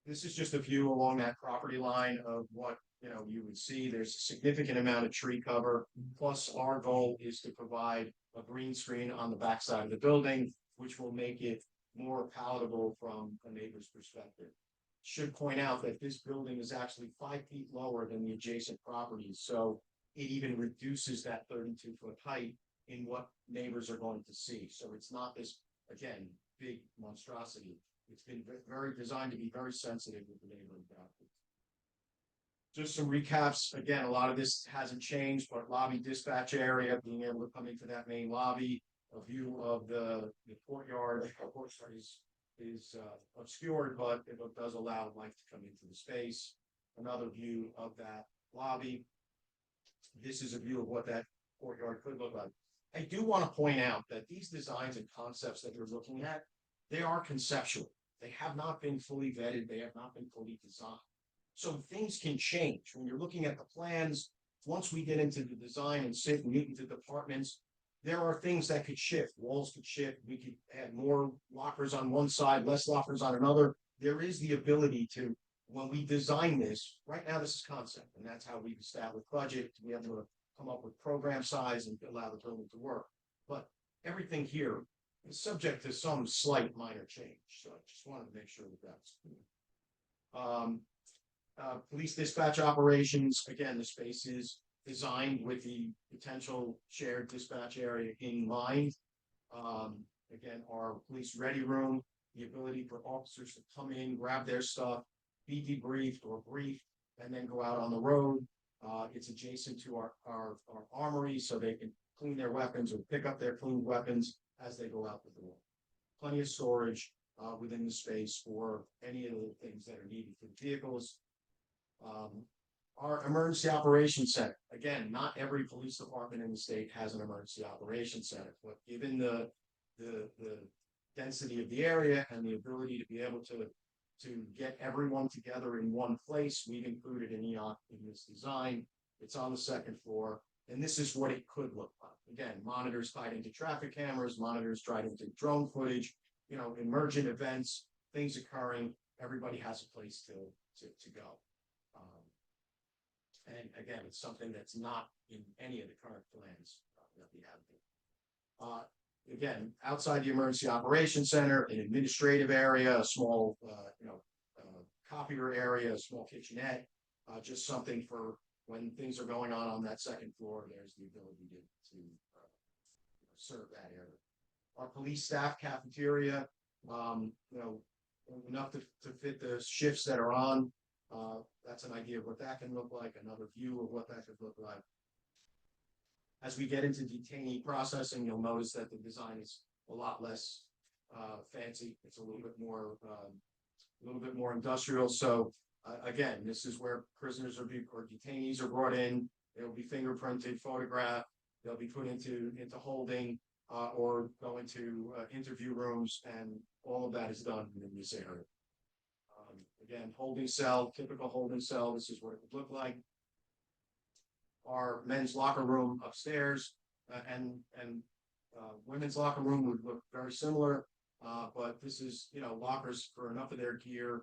This is just a view along that property line of what you would see there's a significant amount of tree cover. Plus, our goal is to provide a green screen on the backside of the building, which will make it more palatable from a neighbor's perspective. Should point out that this building is actually 5 feet lower than the adjacent properties, so it even reduces that 32-foot height in what neighbors are going to see. So it's not this, again, big monstrosity. It's been very designed to be very sensitive with the neighborhood property. Just some recaps. Again, a lot of this hasn't changed, but lobby dispatch area, being able to come into that main lobby, a view of the courtyard, of course, is obscured, but it does allow light to come into the space. Another view of that lobby. This is a view of what that courtyard could look like. I do want to point out that these designs and concepts that you're looking at, they are conceptual. They have not been fully vetted. They have not been fully designed. So things can change when you're looking at the plans. Once we get into the design and sit and meet with the departments, there are things that could shift. Walls could shift. We could add more lockers on one side, less lockers on another. There is the ability to, when we design this, right now this is concept, and that's how we've established budget to be able to come up with program size and allow the building to work. But everything here is subject to some slight minor change. So I just wanted to make sure that that's police dispatch operations. Again, the space is designed with the potential shared dispatch area in mind. Again, our police ready room, the ability for officers to come in, grab their stuff, be debriefed or briefed, and then go out on the road. It's adjacent to our armory, so they can clean their weapons or pick up their cleaned weapons as they go out the door. Plenty of storage within the space for any of the things that are needed for the vehicles. Our emergency operations center, again, not every police department in the state has an emergency operations center, but given the density of the area and the ability to be able to get everyone together in one place, we've included an EOC in this design. It's on the second floor, and this is what it could look like. Again, monitors tied into traffic cameras, monitors tied into drone footage, emergent events, things occurring. Everybody has a place to go. And again, it's something that's not in any of the current plans that we have. Again, outside the emergency operations center, an administrative area, a small, copier area, a small kitchenette, just something for when things are going on that second floor. There's the ability to serve that area. Our police staff cafeteria, enough to fit the shifts that are on. That's an idea of what that can look like, another view of what that could look like. As we get into detainee processing, you'll notice that the design is a lot less fancy. It's a little bit more industrial. So again, this is where prisoners or detainees are brought in. They'll be fingerprinted, photographed. They'll be put into holding or go into interview rooms, and all of that is done in this area. Again, holding cell, typical holding cell. This is what it would look like. Our men's locker room upstairs and women's locker room would look very similar, but this is lockers for enough of their gear,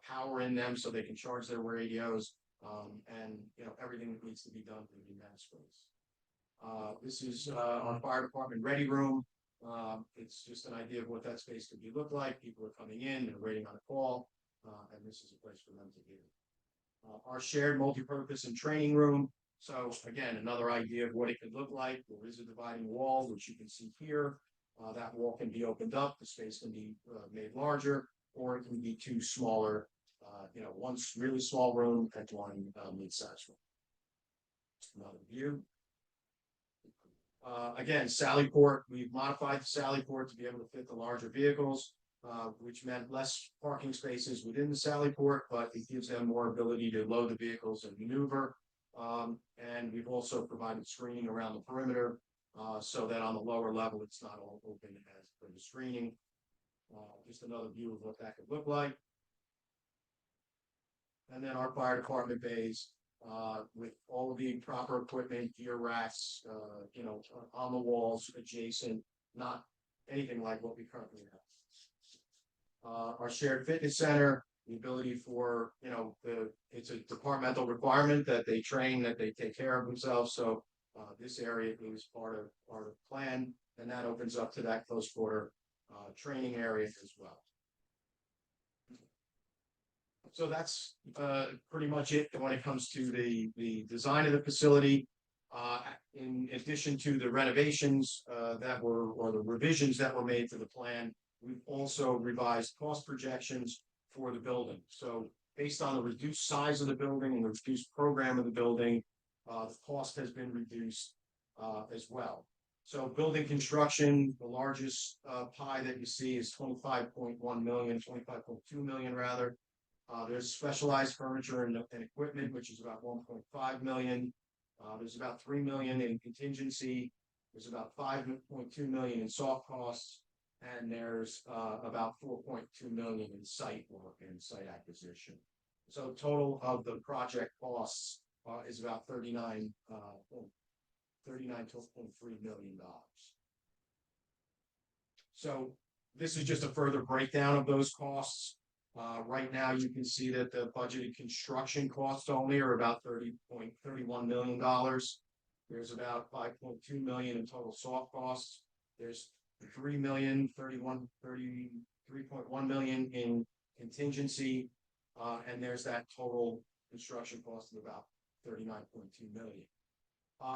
power in them so they can charge their radios, and everything that needs to be done in that space. This is our fire department ready room. It's just an idea of what that space could look like. People are coming in, they're waiting on a call, and this is a place for them to be. Our shared multi-purpose and training room. So again, another idea of what it could look like. There is a dividing wall, which you can see here. That wall can be opened up. The space can be made larger, or it can be two smaller, one really small room and one mid-size room. Another view. Again, Sally Port. We've modified the Sally Port to be able to fit the larger vehicles, which meant less parking spaces within the Sally Port, but it gives them more ability to load the vehicles and maneuver. And we've also provided screening around the perimeter, so that on the lower level, it's not all open as for the screening. Just another view of what that could look like. And then our fire department bays, with all of the proper equipment, gear racks, on the walls, adjacent, not anything like what we currently have. Our shared fitness center, the ability for, it's a departmental requirement that they train, that they take care of themselves, so this area is part of the plan, and that opens up to that close quarter training area as well. So that's pretty much it when it comes to the design of the facility. In addition to the renovations or the revisions that were made to the plan, we've also revised cost projections for the building. So based on the reduced size of the building and the reduced program of the building, the cost has been reduced as well. So building construction, the largest pie that you see is 25.1 million, 25.2 million rather. There's specialized furniture and equipment, which is about 1.5 million. There's about 3 million in contingency. There's about 5.2 million in soft costs, and there's about 4.2 million in site work and site acquisition. So total of the project costs is about $39.3 million. So this is just a further breakdown of those costs. Right now, you can see that the budgeted construction costs only are about $30.31 million. There's about 5.2 million in total soft costs. There's 33.1 million in contingency, and there's that total construction cost of about 39.2 million.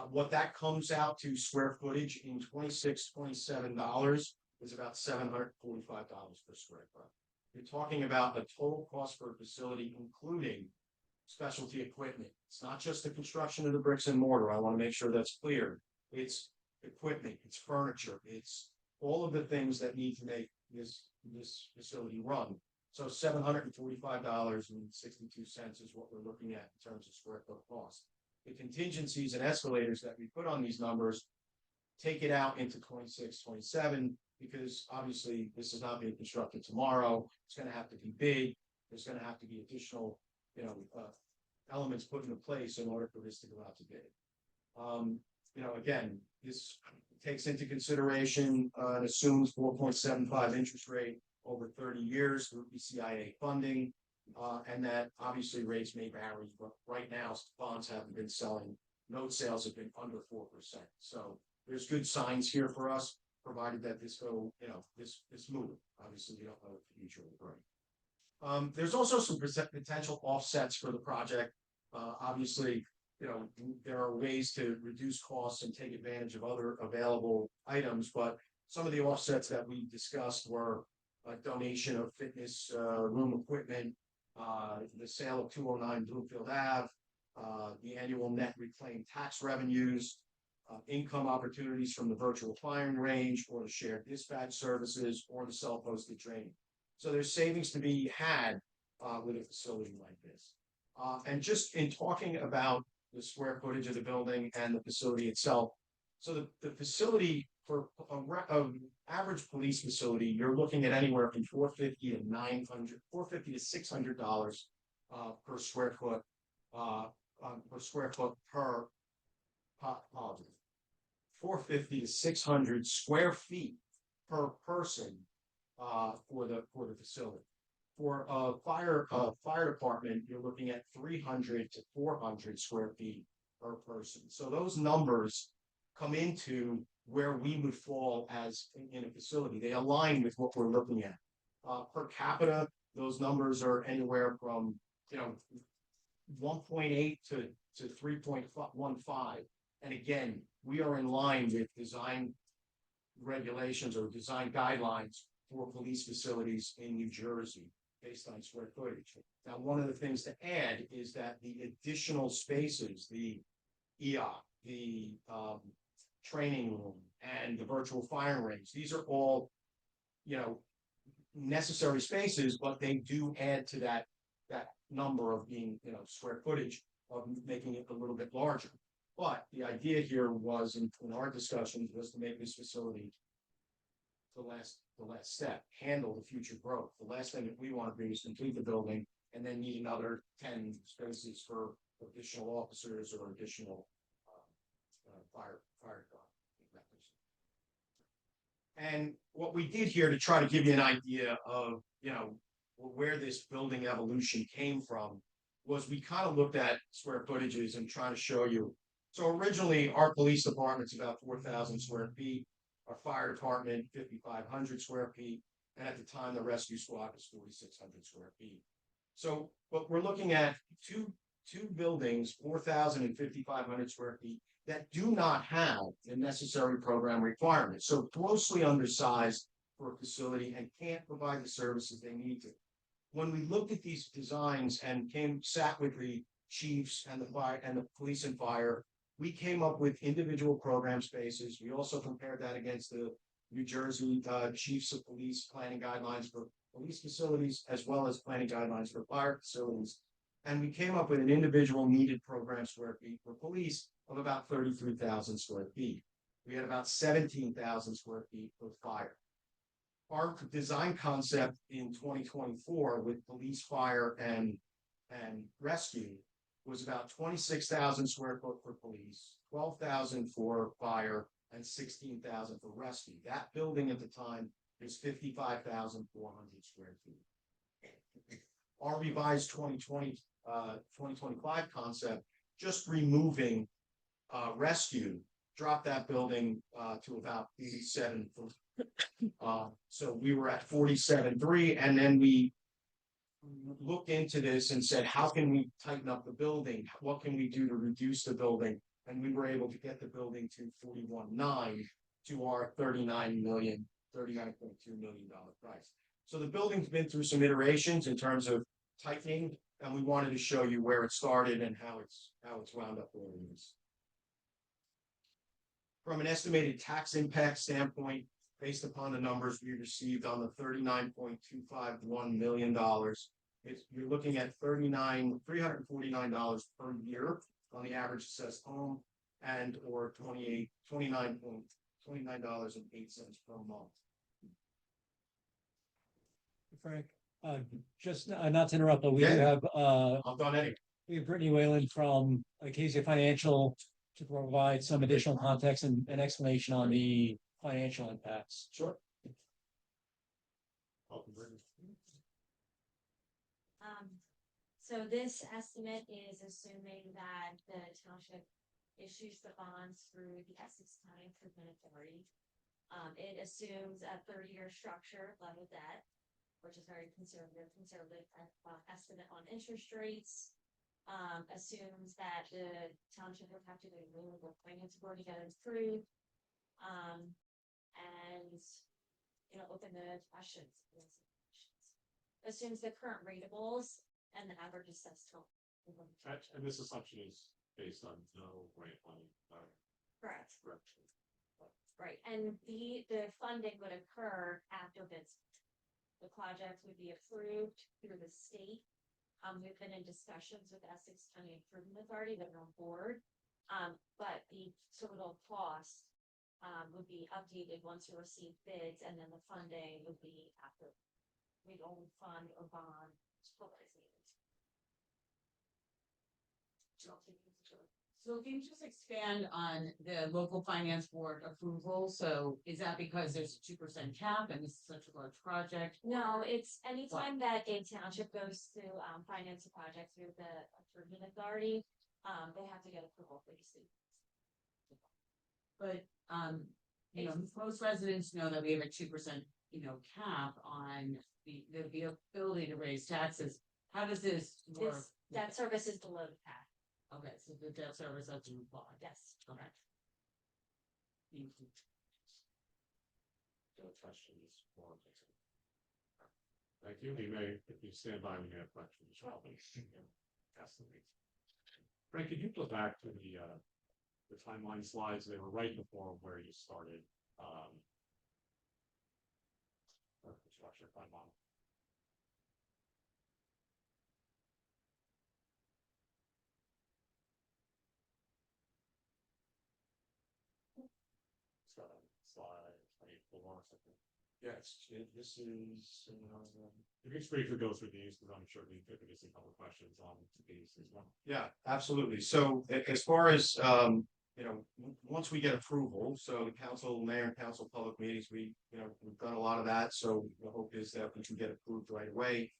What that comes out to square footage in $26-27 is about $745 per square foot. You're talking about the total cost for a facility, including specialty equipment. It's not just the construction of the bricks and mortar. I want to make sure that's clear. It's equipment, it's furniture, it's all of the things that need to make this facility run. So $745.62 is what we're looking at in terms of square foot cost. The contingencies and escalators that we put on these numbers take it out into 26, 27, because obviously this is not being constructed tomorrow. It's going to have to be big. There's going to have to be additional, elements put into place in order for this to go out to bid. Again, this takes into consideration and assumes 4.75 interest rate over 30 years through PCIA funding, and that obviously rates may vary, but right now bonds haven't been selling. Note sales have been under 4%. So there's good signs here for us, provided that this move. Obviously, we don't know what the future will bring. There's also some potential offsets for the project. Obviously, there are ways to reduce costs and take advantage of other available items, but some of the offsets that we discussed were a donation of fitness room equipment, the sale of 209 Bloomfield Ave, the annual net reclaimed tax revenues, income opportunities from the virtual firing range, or the shared dispatch services, or the self-hosted training. So there's savings to be had with a facility like this. And just in talking about the square footage of the building and the facility itself, so the facility for an average police facility, you're looking at anywhere from $450 to $600 per square foot per 450 to 600 square feet per person for the facility. For a fire department, you're looking at 300 to 400 square feet per person. So those numbers come into where we would fall as in a facility. They align with what we're looking at. Per capita, those numbers are anywhere from 1.8 to 3.15. And again, we are in line with design regulations or design guidelines for police facilities in New Jersey based on square footage. Now, one of the things to add is that the additional spaces, the EOC, the training room, and the virtual firing range, these are all, necessary spaces, but they do add to that number of being, square footage of making it a little bit larger. But the idea here was, in our discussions, was to make this facility the last step, handle the future growth. The last thing that we want to do is complete the building and then need another 10 spaces for additional officers or additional fire weapons. And what we did here to try to give you an idea of, where this building evolution came from was we kind of looked at square footages and trying to show you. So originally, our police department's about 4,000 square feet, our fire department 5,500 square feet, and at the time, the rescue squad was 4,600 square feet. So, but we're looking at two buildings, 4,000 and 5,500 square feet, that do not have the necessary program requirements. So grossly undersized for a facility and can't provide the services they need to. When we looked at these designs and sat with the chiefs and the fire and the police and fire, we came up with individual program spaces. We also compared that against the New Jersey Chiefs of Police planning guidelines for police facilities, as well as planning guidelines for fire facilities. And we came up with an individual needed program square feet for police of about 33,000 square feet. We had about 17,000 square feet for fire. Our design concept in 2024 with police, fire, and rescue was about 26,000 square foot for police, 12,000 for fire, and 16,000 for rescue. That building at the time is 55,400 square feet. Our revised 2025 concept, just removing rescue, dropped that building to about 87. So we were at 47.3, and then we looked into this and said, how can we tighten up the building? What can we do to reduce the building? And we were able to get the building to 41.9 to our $39.2 million price. So the building's been through some iterations in terms of tightening, and we wanted to show you where it started and how it's wound up where it is. From an estimated tax impact standpoint, based upon the numbers we received on the $39.251 million, you're looking at $349 per year on the average assessed home, and or $29.08 per month. Frank, just not to interrupt, but we do Yeah. have I'm done anyway. we have Brittany Whalen from Acacia Financial to provide some additional context and explanation on the financial impacts. Sure. So this estimate is assuming that the township issues the bonds through the Essex County Improvement Authority. It assumes a 30-year structure level debt, which is very conservative estimate on interest rates. Assumes that the township would have to do a renewable finance board to get it approved. And open the questions. Assumes the current ratables and the average assessed home. And this assumption is based on no grant money. Correct. Right, and the funding would occur after this. The project would be approved through the state. We've been in discussions with Essex County Improvement Authority that are on board. But the total cost would be updated once we receive bids, and then the funding would be after. We'd only fund or bond as needed. So can you just expand on the local finance board approval? So is that because there's a 2% cap and this is such a large project? No, it's anytime that a township goes to finance a project through the improvement authority, they have to get approval for the state. But most residents know that we have a 2% cap on the ability to raise taxes. How does this work? That service is below the cap. Okay, so the debt service doesn't apply. Yes. Okay. Thank you. Questions? Thank you. You may, if you stand by, we may have questions. Frank, could you go back to the timeline slides? They were right before where you started. Construction timeline. Slide 24 or something. Yes, this is. If you briefly go through these, because I'm sure we could get a couple of questions on these as well. Yeah, absolutely. So as far as, once we get approval, so the council, mayor and council public meetings, we've done a lot of that. So the hope is that we can get approved right away.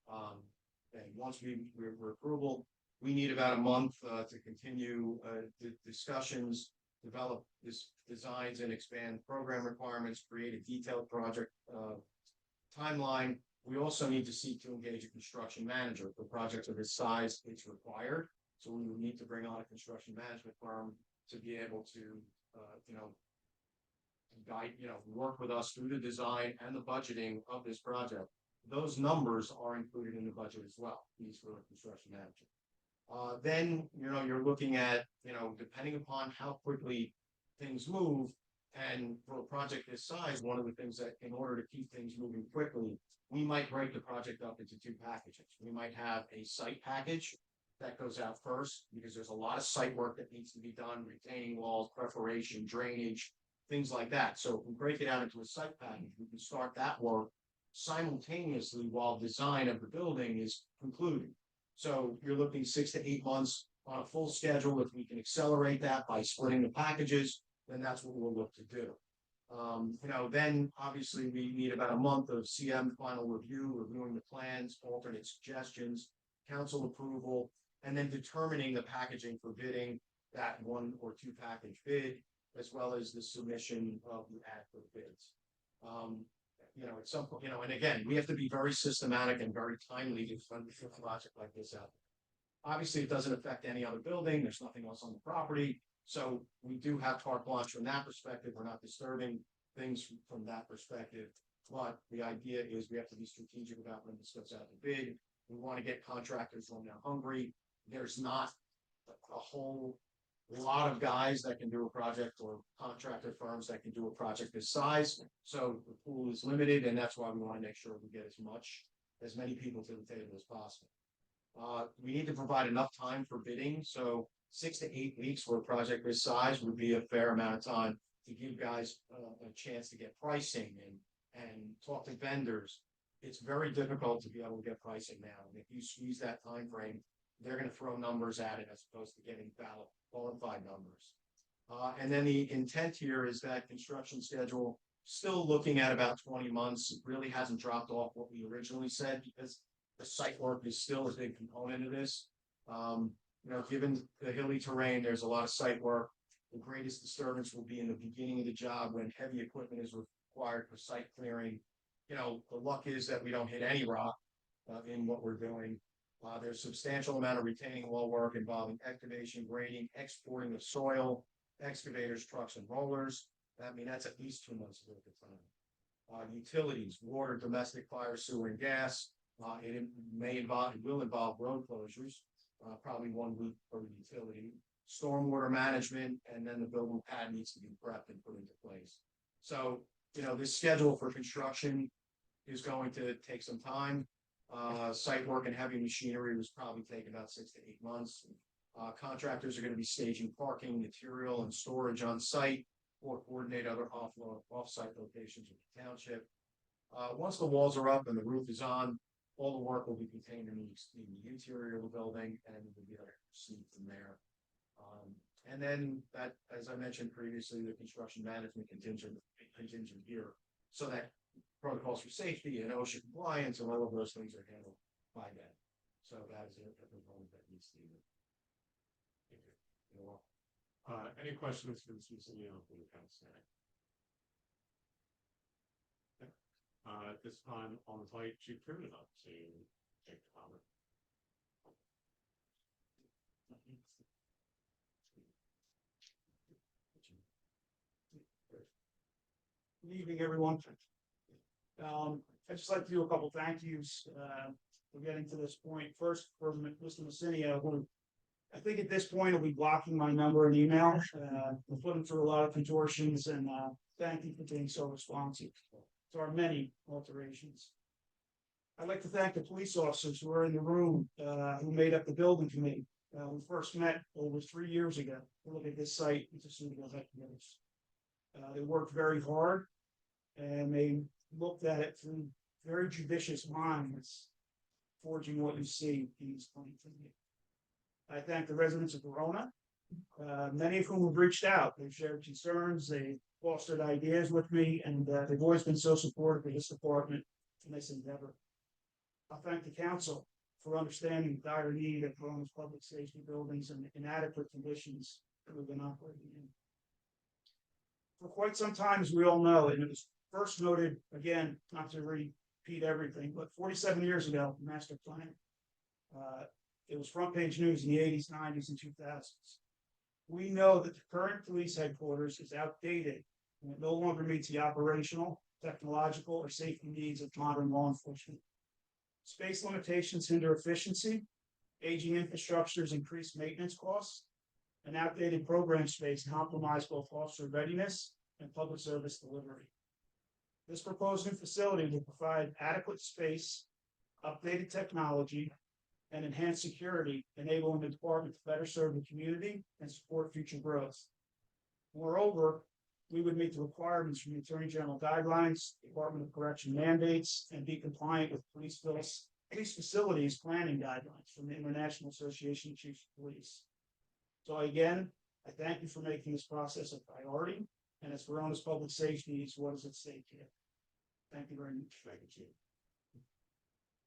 And once we're approval, we need about a month to continue the discussions, develop this designs and expand program requirements, create a detailed project timeline. We also need to seek to engage a construction manager for projects of this size. It's required, so we would need to bring on a construction management firm to be able to, guide, work with us through the design and the budgeting of this project. Those numbers are included in the budget as well, these for a construction manager. Then, you're looking at, depending upon how quickly things move, and for a project this size, one of the things that, in order to keep things moving quickly, we might break the project up into two packages. We might have a site package that goes out first, because there's a lot of site work that needs to be done, retaining walls, preparation, drainage, things like that. So if we break it out into a site package, we can start that work simultaneously while design of the building is concluded. So you're looking 6 to 8 months on a full schedule. If we can accelerate that by splitting the packages, then that's what we'll look to do. Then obviously we need about a month of CM final review, reviewing the plans, alternate suggestions, council approval, and then determining the packaging for bidding, that 1 or 2 package bid, as well as the submission of the ad for bids. At some point, and again, we have to be very systematic and very timely to fund a project like this out. Obviously, it doesn't affect any other building. There's nothing else on the property. So we do have carte blanche from that perspective. We're not disturbing things from that perspective. But the idea is we have to be strategic about when this goes out to bid. We want to get contractors when they're hungry. There's not a whole lot of guys that can do a project, or contractor firms that can do a project this size. So the pool is limited, and that's why we want to make sure we get as many people to the table as possible. We need to provide enough time for bidding. So 6 to 8 weeks for a project this size would be a fair amount of time to give guys a chance to get pricing and talk to vendors. It's very difficult to be able to get pricing now. And if you squeeze that time frame, they're going to throw numbers at it as opposed to getting valid qualified numbers. And then the intent here is that construction schedule, still looking at about 20 months. It really hasn't dropped off what we originally said, because the site work is still a big component of this. Given the hilly terrain, there's a lot of site work. The greatest disturbance will be in the beginning of the job when heavy equipment is required for site clearing. The luck is that we don't hit any rock in what we're doing. There's substantial amount of retaining wall work involving excavation, grading, exporting of soil, excavators, trucks, and rollers. That's at least 2 months worth of time. Utilities, water, domestic fire, sewer, and gas. It will involve road closures, probably 1 week for utility, stormwater management, and then the building pad needs to be prepped and put into place. So, this schedule for construction is going to take some time. Site work and heavy machinery was probably taking about 6 to 8 months. Contractors are going to be staging parking, material, and storage on site, or coordinate other off-site locations with the township. Once the walls are up and the roof is on, all the work will be contained in the interior of the building, and we'll be able to proceed from there. And then that, as I mentioned previously, the construction management contingent here, so that protocols for safety and OSHA compliance and all of those things are handled by that. So that is a component that needs to be. Any questions for Mr. Lucinio from the council? Okay. At this time, I'll invite Chief Criminal up to take the comment. Good evening, everyone. I'd just like to do a couple thank yous for getting to this point. First, for Mr. Lucinio, who I think at this point will be blocking my number and email. We're putting through a lot of contortions, and thank you for being so responsive to our many alterations. I'd like to thank the police officers who are in the room, who made up the building committee. We first met over 3 years ago to look at this site with the suitable headquarters. They worked very hard, and they looked at it through very judicious minds, forging what you see in this plan. I thank the residents of Verona, many of whom have reached out. They've shared concerns, they fostered ideas with me, and they've always been so supportive of this department in this endeavor. I thank the council for understanding the dire need of Verona's public safety buildings and the inadequate conditions that we've been operating in. For quite some time, as we all know, and it was first noted, again, not to repeat everything, but 47 years ago, master plan. It was front page news in the 80s, 90s, and 2000s. We know that the current police headquarters is outdated and it no longer meets the operational, technological, or safety needs of modern law enforcement. Space limitations hinder efficiency, aging infrastructures increase maintenance costs, and outdated program space compromise both officer readiness and public service delivery. This proposed new facility will provide adequate space, updated technology, and enhanced security, enabling the department to better serve the community and support future growth. Moreover, we would meet the requirements from the Attorney General guidelines, Department of Correction mandates, and be compliant with police facilities planning guidelines from the International Association of Chiefs of Police. So again, I thank you for making this process a priority, and as Verona's public safety is what is at stake here. Thank you very much. Thank you, Chief.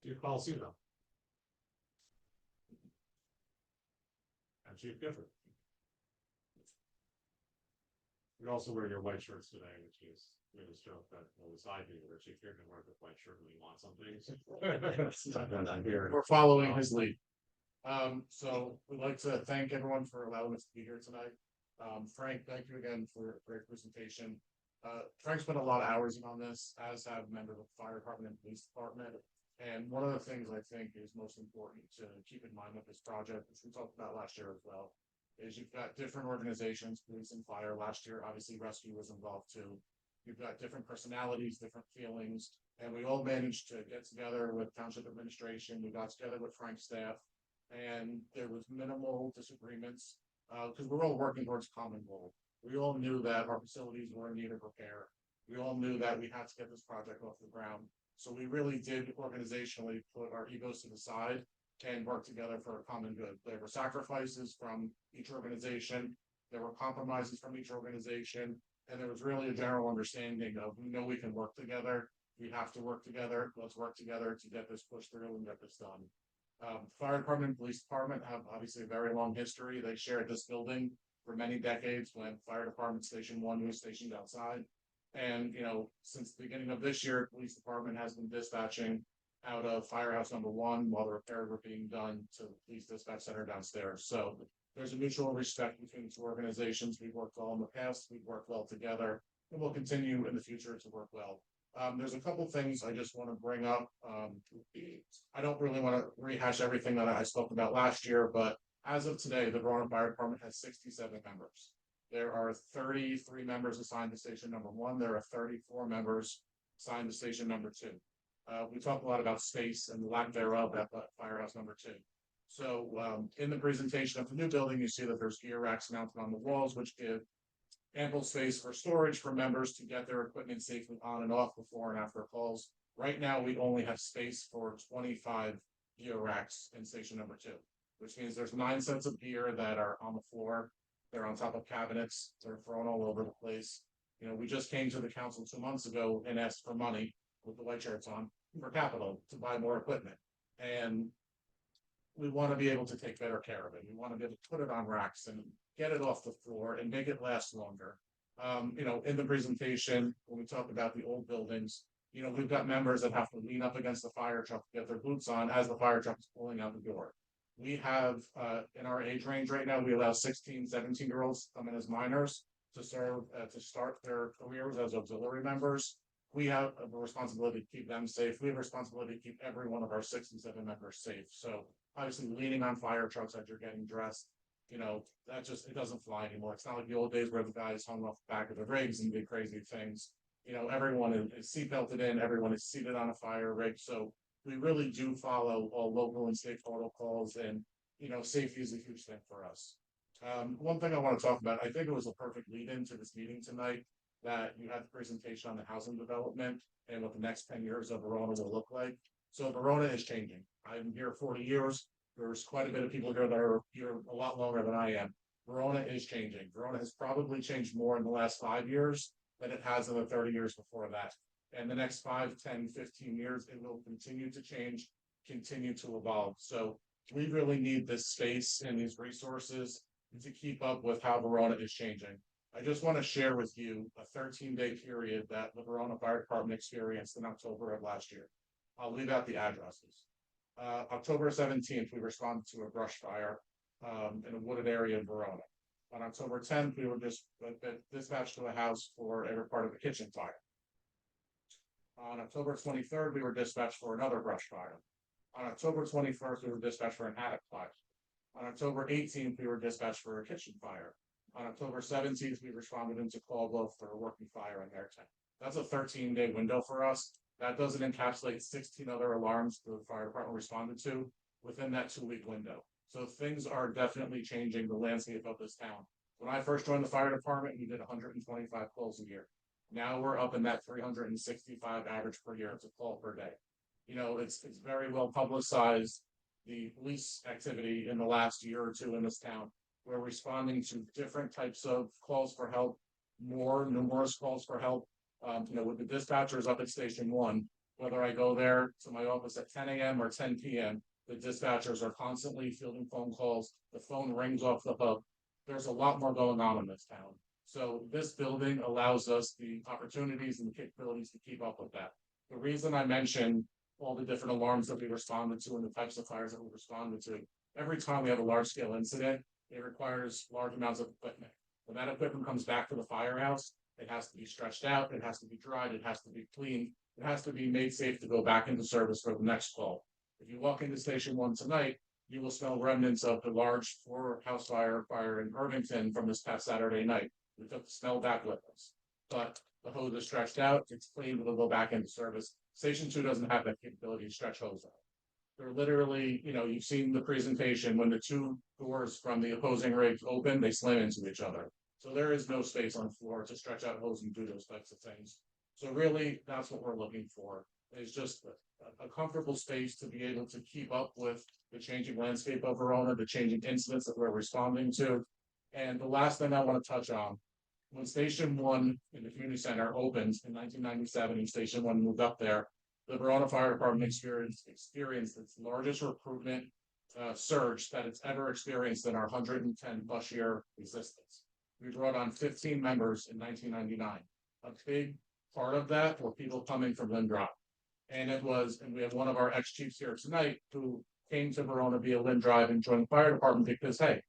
Chief Policino. And Chief Gifford. You also wear your white shirts today, which is really joke that always I do, where Chief Gifford wears a white shirt when he wants something. We're following his lead. So we'd like to thank everyone for allowing us to be here tonight. Frank, thank you again for a great presentation. Frank spent a lot of hours in on this, as have members of the fire department and police department. And one of the things I think is most important to keep in mind with this project, which we talked about last year as well, is you've got different organizations, police and fire. Last year, obviously rescue was involved too. You've got different personalities, different feelings, and we all managed to get together with township administration. We got together with Frank's staff, and there was minimal disagreements because we're all working towards a common goal. We all knew that our facilities were in need of repair. We all knew that we had to get this project off the ground. So we really did organizationally put our egos to the side and work together for a common good. There were sacrifices from each organization. There were compromises from each organization. And there was really a general understanding of, we know we can work together. We have to work together. Let's work together to get this pushed through and get this done. Fire department and police department have obviously a very long history. They shared this building for many decades when fire department station 1 was stationed outside. And, you know, since the beginning of this year, police department has been dispatching out of firehouse number 1 while the repairs were being done to the police dispatch center downstairs. So there's a mutual respect between the two organizations. We've worked well in the past, we've worked well together, and we'll continue in the future to work well. There's a couple things I just want to bring up. I don't really want to rehash everything that I spoke about last year, but as of today, the Verona Fire Department has 67 members. There are 33 members assigned to station number 1. There are 34 members assigned to station number 2. We talked a lot about space and the lack thereof at firehouse number 2. So in the presentation of the new building, you see that there's gear racks mounted on the walls, which give ample space for storage for members to get their equipment safely on and off before and after calls. Right now, we only have space for 25 gear racks in station number 2, which means there's 9 sets of gear that are on the floor. They're on top of cabinets. They're thrown all over the place. You know, we just came to the council 2 months ago and asked for money with the white shirts on for capital to buy more equipment. And we want to be able to take better care of it. We want to be able to put it on racks and get it off the floor and make it last longer. You know, in the presentation, when we talk about the old buildings, you know, we've got members that have to lean up against the fire truck to get their boots on as the fire truck is pulling out the door. We have, in our age range right now, we allow 16, 17-year-olds come in as minors to serve, to start their careers as auxiliary members. We have a responsibility to keep them safe. We have a responsibility to keep every one of our 67 members safe. So obviously leaning on fire trucks as you're getting dressed, you know, that just, it doesn't fly anymore. It's not like the old days where the guys hung off the back of the rigs and did crazy things. You know, everyone is seat belted in, everyone is seated on a fire rig. So we really do follow all local and state protocols, and, you know, safety is a huge thing for us. One thing I want to talk about, I think it was a perfect lead into this meeting tonight, that you had the presentation on the housing development and what the next 10 years of Verona will look like. So Verona is changing. I'm here 40 years. There's quite a bit of people here that are here a lot longer than I am. Verona is changing. Verona has probably changed more in the last 5 years than it has in the 30 years before that. And the next 5, 10, 15 years, it will continue to change continue to evolve. So we really need this space and these resources to keep up with how Verona is changing. I just want to share with you a 13-day period that the Verona Fire Department experienced in October of last year. I'll leave out the addresses. October 17th, we responded to a brush fire in a wooded area in Verona. On October 10th, we were just dispatched to a house for a part of a kitchen fire. On October 23rd, we were dispatched for another brush fire. On October 21st, we were dispatched for an attic fire. On October 18th, we were dispatched for a kitchen fire. On October 17th, we responded into Caldwell for a working fire in their tent. That's a 13-day window for us. That doesn't encapsulate 16 other alarms the fire department responded to within that 2-week window. So things are definitely changing the landscape of this town. When I first joined the fire department, we did 125 calls a year. Now we're up in that 365 average per year. It's a call per day. You know, it's very well publicized. The police activity in the last year or two in this town, we're responding to different types of calls for help, more numerous calls for help. You know, with the dispatchers up at Station 1, whether I go there to my office at 10 a.m. or 10 p.m., the dispatchers are constantly fielding phone calls. The phone rings off the hook. There's a lot more going on in this town. So this building allows us the opportunities and the capabilities to keep up with that. The reason I mentioned all the different alarms that we responded to and the types of fires that we responded to, every time we have a large scale incident, it requires large amounts of equipment. When that equipment comes back to the firehouse, it has to be stretched out, it has to be dried, it has to be cleaned, it has to be made safe to go back into service for the next call. If you walk into Station 1 tonight, you will smell remnants of the large 4-house fire in Irvington from this past Saturday night. We took the smell back with us, but the hose is stretched out, it's cleaned, it'll go back into service. Station 2 doesn't have that capability to stretch hose out. They're literally, you know, you've seen the presentation, when the two doors from the opposing rigs open, they slam into each other. So there is no space on the floor to stretch out hose and do those types of things. So really, that's what we're looking for, is just a comfortable space to be able to keep up with the changing landscape of Verona, the changing incidents that we're responding to. And the last thing I want to touch on, when Station 1 in the community center opened in 1997 and Station 1 moved up there, the Verona Fire Department experienced its largest recruitment surge that it's ever experienced in our 110 plus year existence. We brought on 15 members in 1999. A big part of that were people coming from Lindrop. And we have one of our ex-chiefs here tonight who came to Verona via Lindrive and joined the fire department because, hey,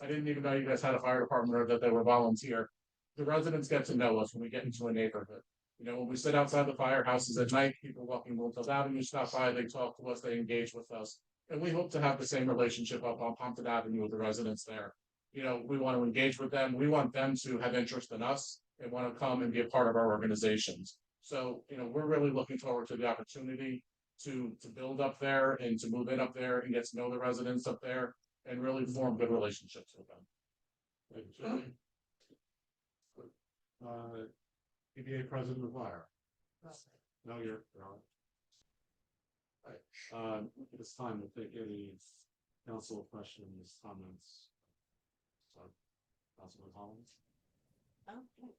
I didn't even know you guys had a fire department or that they were volunteer. The residents get to know us when we get into a neighborhood. You know, when we sit outside the firehouses at night, people walking Wilfield Avenue stop by, they talk to us, they engage with us. And we hope to have the same relationship up on Pompton Avenue with the residents there. You know, we want to engage with them. We want them to have interest in us and want to come and be a part of our organizations. So, you know, we're really looking forward to the opportunity to build up there and to move in up there and get to know the residents up there and really form good relationships with them. PBA President of Fire. No, you're on. Right. It's time to take any council questions, comments. So, Councilman Collins. Okay.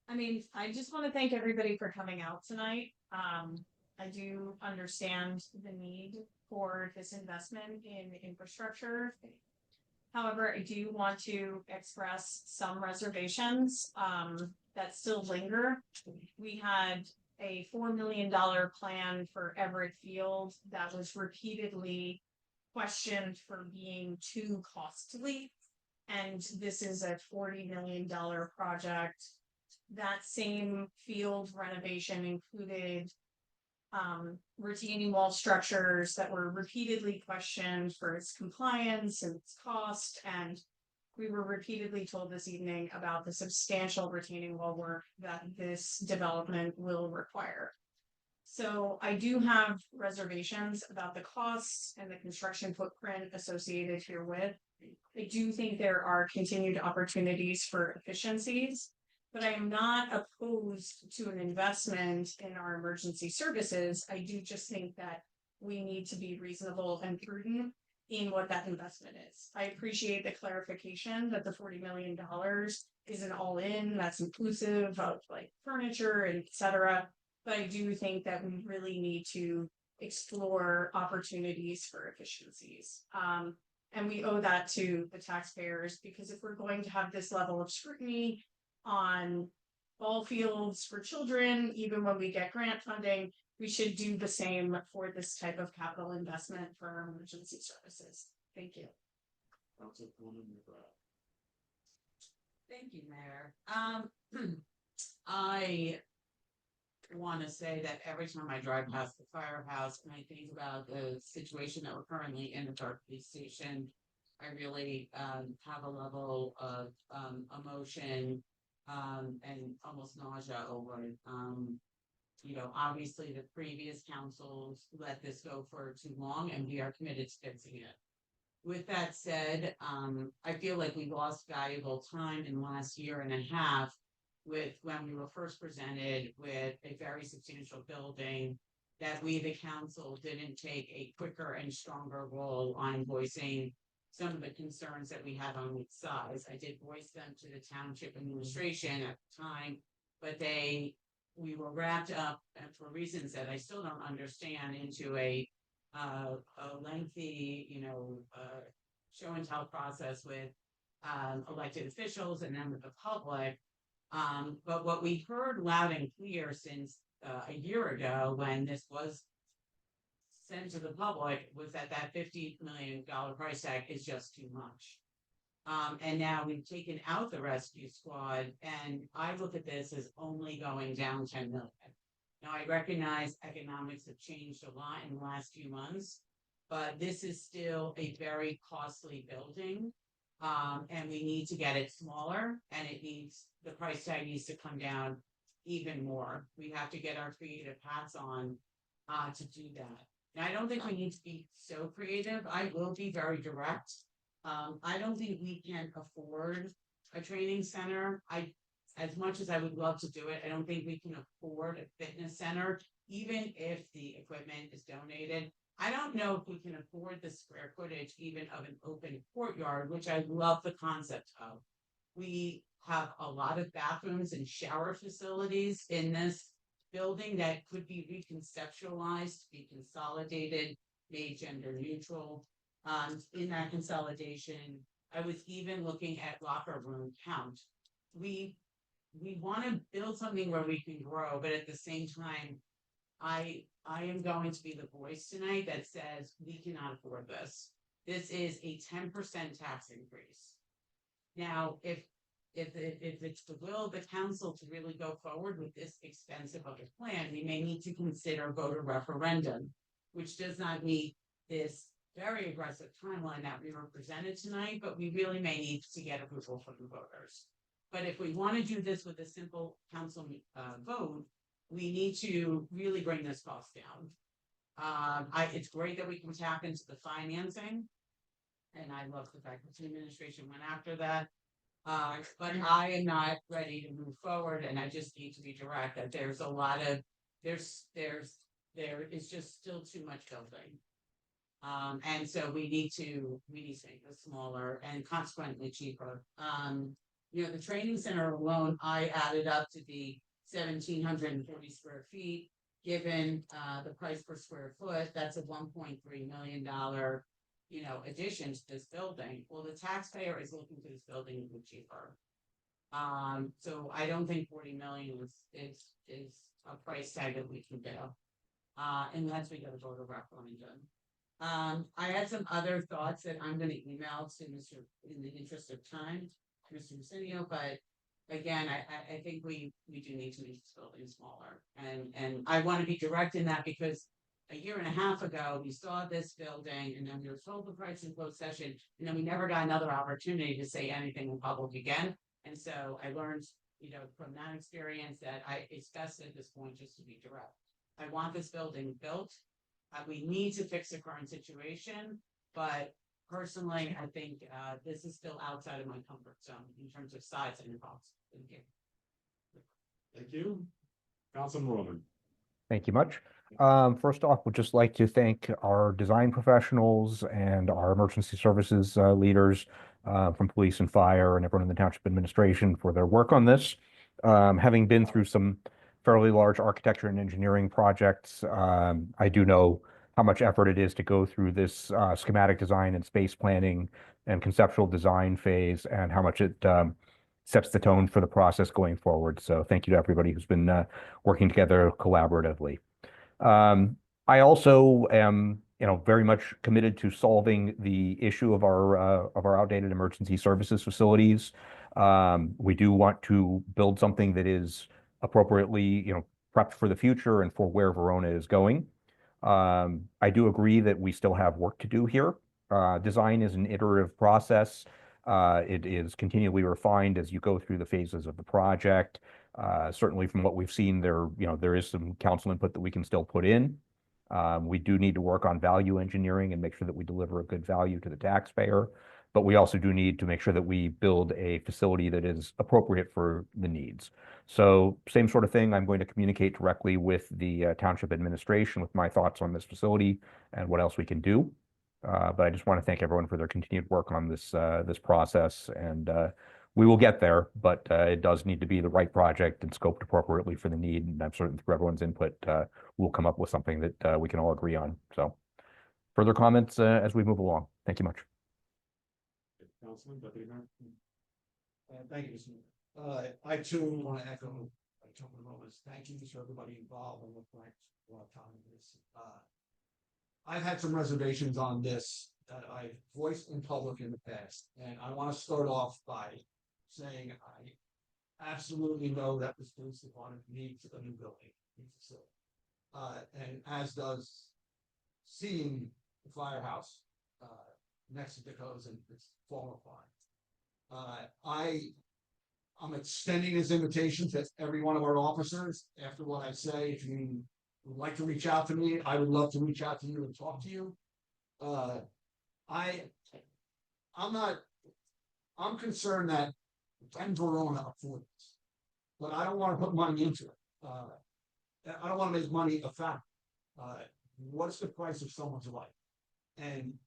I mean, I just want to thank everybody for coming out tonight. I do understand the need for this investment in infrastructure. However, I do want to express some reservations that still linger. We had a $4 million plan for Everett Field that was repeatedly questioned for being too costly. And this is a $40 million project. That same field renovation included retaining wall structures that were repeatedly questioned for its compliance and its cost. And we were repeatedly told this evening about the substantial retaining wall work that this development will require. So I do have reservations about the costs and the construction footprint associated herewith. I do think there are continued opportunities for efficiencies, but I am not opposed to an investment in our emergency services. I do just think that we need to be reasonable and prudent in what that investment is. I appreciate the clarification that the $40 million is an all-in, that's inclusive of like furniture and et cetera. But I do think that we really need to explore opportunities for efficiencies. And we owe that to the taxpayers, because if we're going to have this level of scrutiny on ball fields for children, even when we get grant funding, we should do the same for this type of capital investment for our emergency services. Thank you. Councilwoman McGrath. Thank you, Mayor. I want to say that every time I drive past the firehouse and I think about the situation that we're currently in at our police station, I really have a level of emotion and almost nausea over it. You know, obviously the previous councils let this go for too long, and we are committed to fixing it. With that said, I feel like we lost valuable time in the last year and a half with when we were first presented with a very substantial building that we, the council, didn't take a quicker and stronger role on voicing some of the concerns that we had on its size. I did voice them to the township administration at the time, but we were wrapped up, and for reasons that I still don't understand, into a lengthy, show and tell process with elected officials and then with the public. But what we heard loud and clear since a year ago, when this was sent to the public, was that $50 million price tag is just too much. And now we've taken out the rescue squad, and I look at this as only going down 10 million. Now, I recognize economics have changed a lot in the last few months, but this is still a very costly building. And we need to get it smaller, and the price tag needs to come down even more. We have to get our creative hats on to do that. Now, I don't think we need to be so creative. I will be very direct. I don't think we can afford a training center. As much as I would love to do it, I don't think we can afford a fitness center, even if the equipment is donated. I don't know if we can afford the square footage even of an open courtyard, which I love the concept of. We have a lot of bathrooms and shower facilities in this building that could be reconceptualized, to be consolidated, made gender neutral. In that consolidation, I was even looking at locker room count. We want to build something where we can grow, but at the same time, I am going to be the voice tonight that says we cannot afford this. This is a 10% tax increase. Now, if it's the will of the council to really go forward with this expensive of a plan, we may need to consider voter referendum, which does not meet this very aggressive timeline that we were presented tonight, but we really may need to get approval from the voters. But if we want to do this with a simple council vote, we need to really bring this cost down. It's great that we can tap into the financing, and I love the fact that the administration went after that. But I am not ready to move forward, and I just need to be direct that there's a lot of there is just still too much building. And so we need to make this smaller and consequently cheaper. The training center alone, I added up to be 1,740 square feet. Given the price per square foot, that's a $1.3 million addition to this building. Well, the taxpayer is looking to this building to be cheaper. So I don't think 40 million is a price tag that we can get. Unless we get a voter referendum. I had some other thoughts that I'm going to email to Mr. in the interest of time, Mr. Mucinio, but again, I think we do need to make this building smaller. And I want to be direct in that, because a year and a half ago, we saw this building and then we were told the price in closed session, and then we never got another opportunity to say anything in public again. And so I learned, from that experience that it's best at this point just to be direct. I want this building built. We need to fix the current situation, but personally, I think this is still outside of my comfort zone in terms of size and cost. Thank you. Thank you. Councilwoman. Thank you much. First off, would just like to thank our design professionals and our emergency services leaders from police and fire and everyone in the township administration for their work on this. Having been through some fairly large architecture and engineering projects. I do know how much effort it is to go through this schematic design and space planning and conceptual design phase, and how much it sets the tone for the process going forward. So thank you to everybody who's been working together collaboratively. I also am, very much committed to solving the issue of our outdated emergency services facilities. We do want to build something that is appropriately, prepped for the future and for where Verona is going. I do agree that we still have work to do here. Design is an iterative process. It is continually refined as you go through the phases of the project. Certainly from what we've seen there, there is some council input that we can still put in. We do need to work on value engineering and make sure that we deliver a good value to the taxpayer. But we also do need to make sure that we build a facility that is appropriate for the needs. So same sort of thing, I'm going to communicate directly with the township administration with my thoughts on this facility and what else we can do. But I just want to thank everyone for their continued work on this process, and we will get there, but it does need to be the right project and scoped appropriately for the need. And I'm certain through everyone's input, we'll come up with something that we can all agree on. So further comments as we move along. Thank you much. Councilman, Deputy Mayor. Thank you, Mr. Mayor. I too want to echo Councilman Roma's thank yous for everybody involved and look like a lot of time in this. I've had some reservations on this that I've voiced in public in the past, and I want to start off by saying I absolutely know that this police department needs a new building, needs a facility. And as does seeing the firehouse next to Dakota and it's falling apart. I'm extending this invitation to every one of our officers. After what I say, if you would like to reach out to me, I would love to reach out to you and talk to you. I'm concerned that I'm Verona afford this, but I don't want to put money into it. I don't want to make money a factor. What's the price of someone's life? And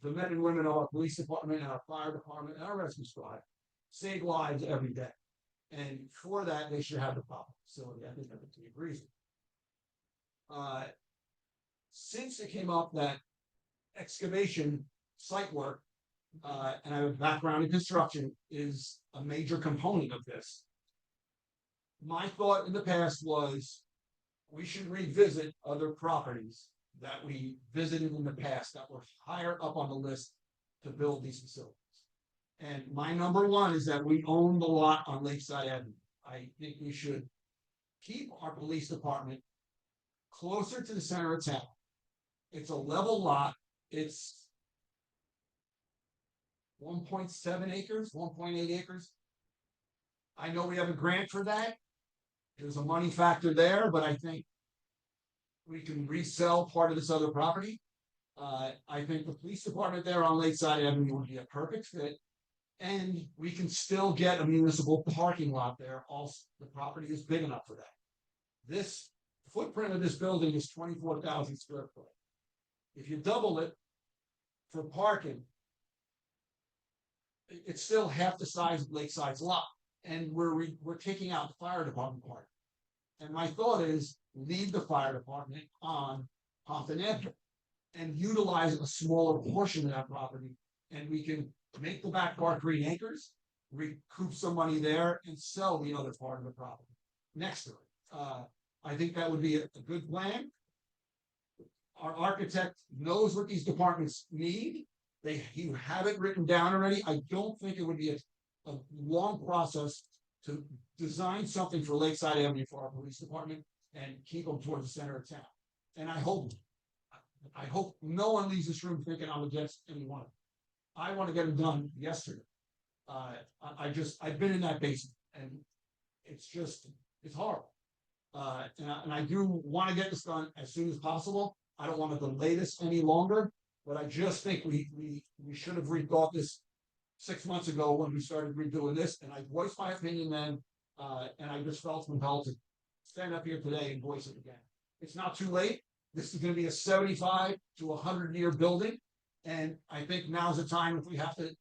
the men and women of our police department and our fire department and our rescue squad save lives every day. And for that, they should have the proper facility. I think everybody agrees with. Since it came up that excavation site work, and I have a background in construction, is a major component of this. My thought in the past was we should revisit other properties that we visited in the past that were higher up on the list to build these facilities. And my number one is that we own the lot on Lakeside Avenue. I think we should keep our police department closer to the center of town. It's a level lot. It's 1.7 acres, 1.8 acres. I know we have a grant for that. There's a money factor there, but I think we can resell part of this other property. I think the police department there on Lakeside Avenue would be a perfect fit. And we can still get a municipal parking lot there. Also, the property is big enough for that. This footprint of this building is 24,000 square foot. If you double it for parking, it's still half the size of Lakeside's lot. And we're taking out the fire department part. And my thought is leave the fire department on Pompton Avenue and utilize a smaller portion of that property. And we can make the back part green acres, recoup some money there, and sell the other part of the property next to it. I think that would be a good plan. Our architect knows what these departments need. You have it written down already. I don't think it would be a long process to design something for Lakeside Avenue for our police department and keep them towards the center of town. And I hope no one leaves this room thinking I'm against any one of them. I want to get them done yesterday. I've been in that basement and it's horrible. And I do want to get this done as soon as possible. I don't want to delay this any longer, but I just think we should have rethought this 6 months ago when we started redoing this. And I voiced my opinion then, and I just felt compelled to stand up here today and voice it again. It's not too late. This is going to be a 75 to 100-year building. And I think now's the time, if we have to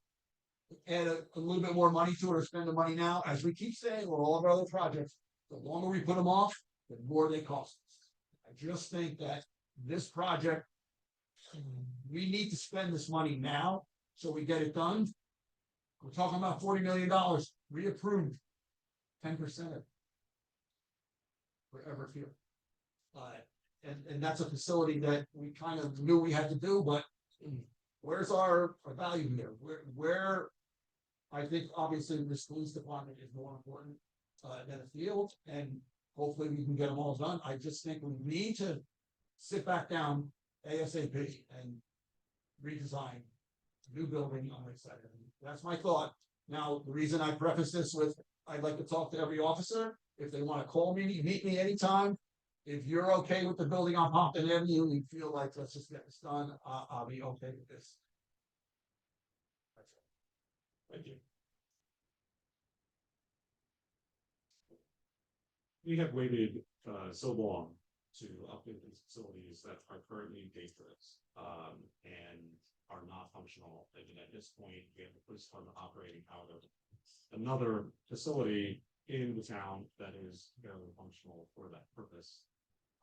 add a little bit more money to it or spend the money now, as we keep saying with all of our other projects, The longer we put them off, the more they cost us. I just think that this project, we need to spend this money now, so we get it done. We're talking about $40 million, reapproved, 10% of it. For Everfield. And that's a facility that we kind of knew we had to do, but where's our value here? Where I think obviously this police department is more important than a field, and hopefully we can get them all done. I just think we need to sit back down ASAP and redesign a new building on my side. That's my thought. Now, the reason I preface this with, I'd like to talk to every officer. If they want to call me, meet me anytime. If you're okay with the building on Pompton Avenue, you feel like let's just get this done, I'll be okay with this. That's it. Thank you. We have waited so long to update these facilities that are currently dangerous and are not functional. And at this point, we have the police department operating out of another facility in the town that is fairly functional for that purpose.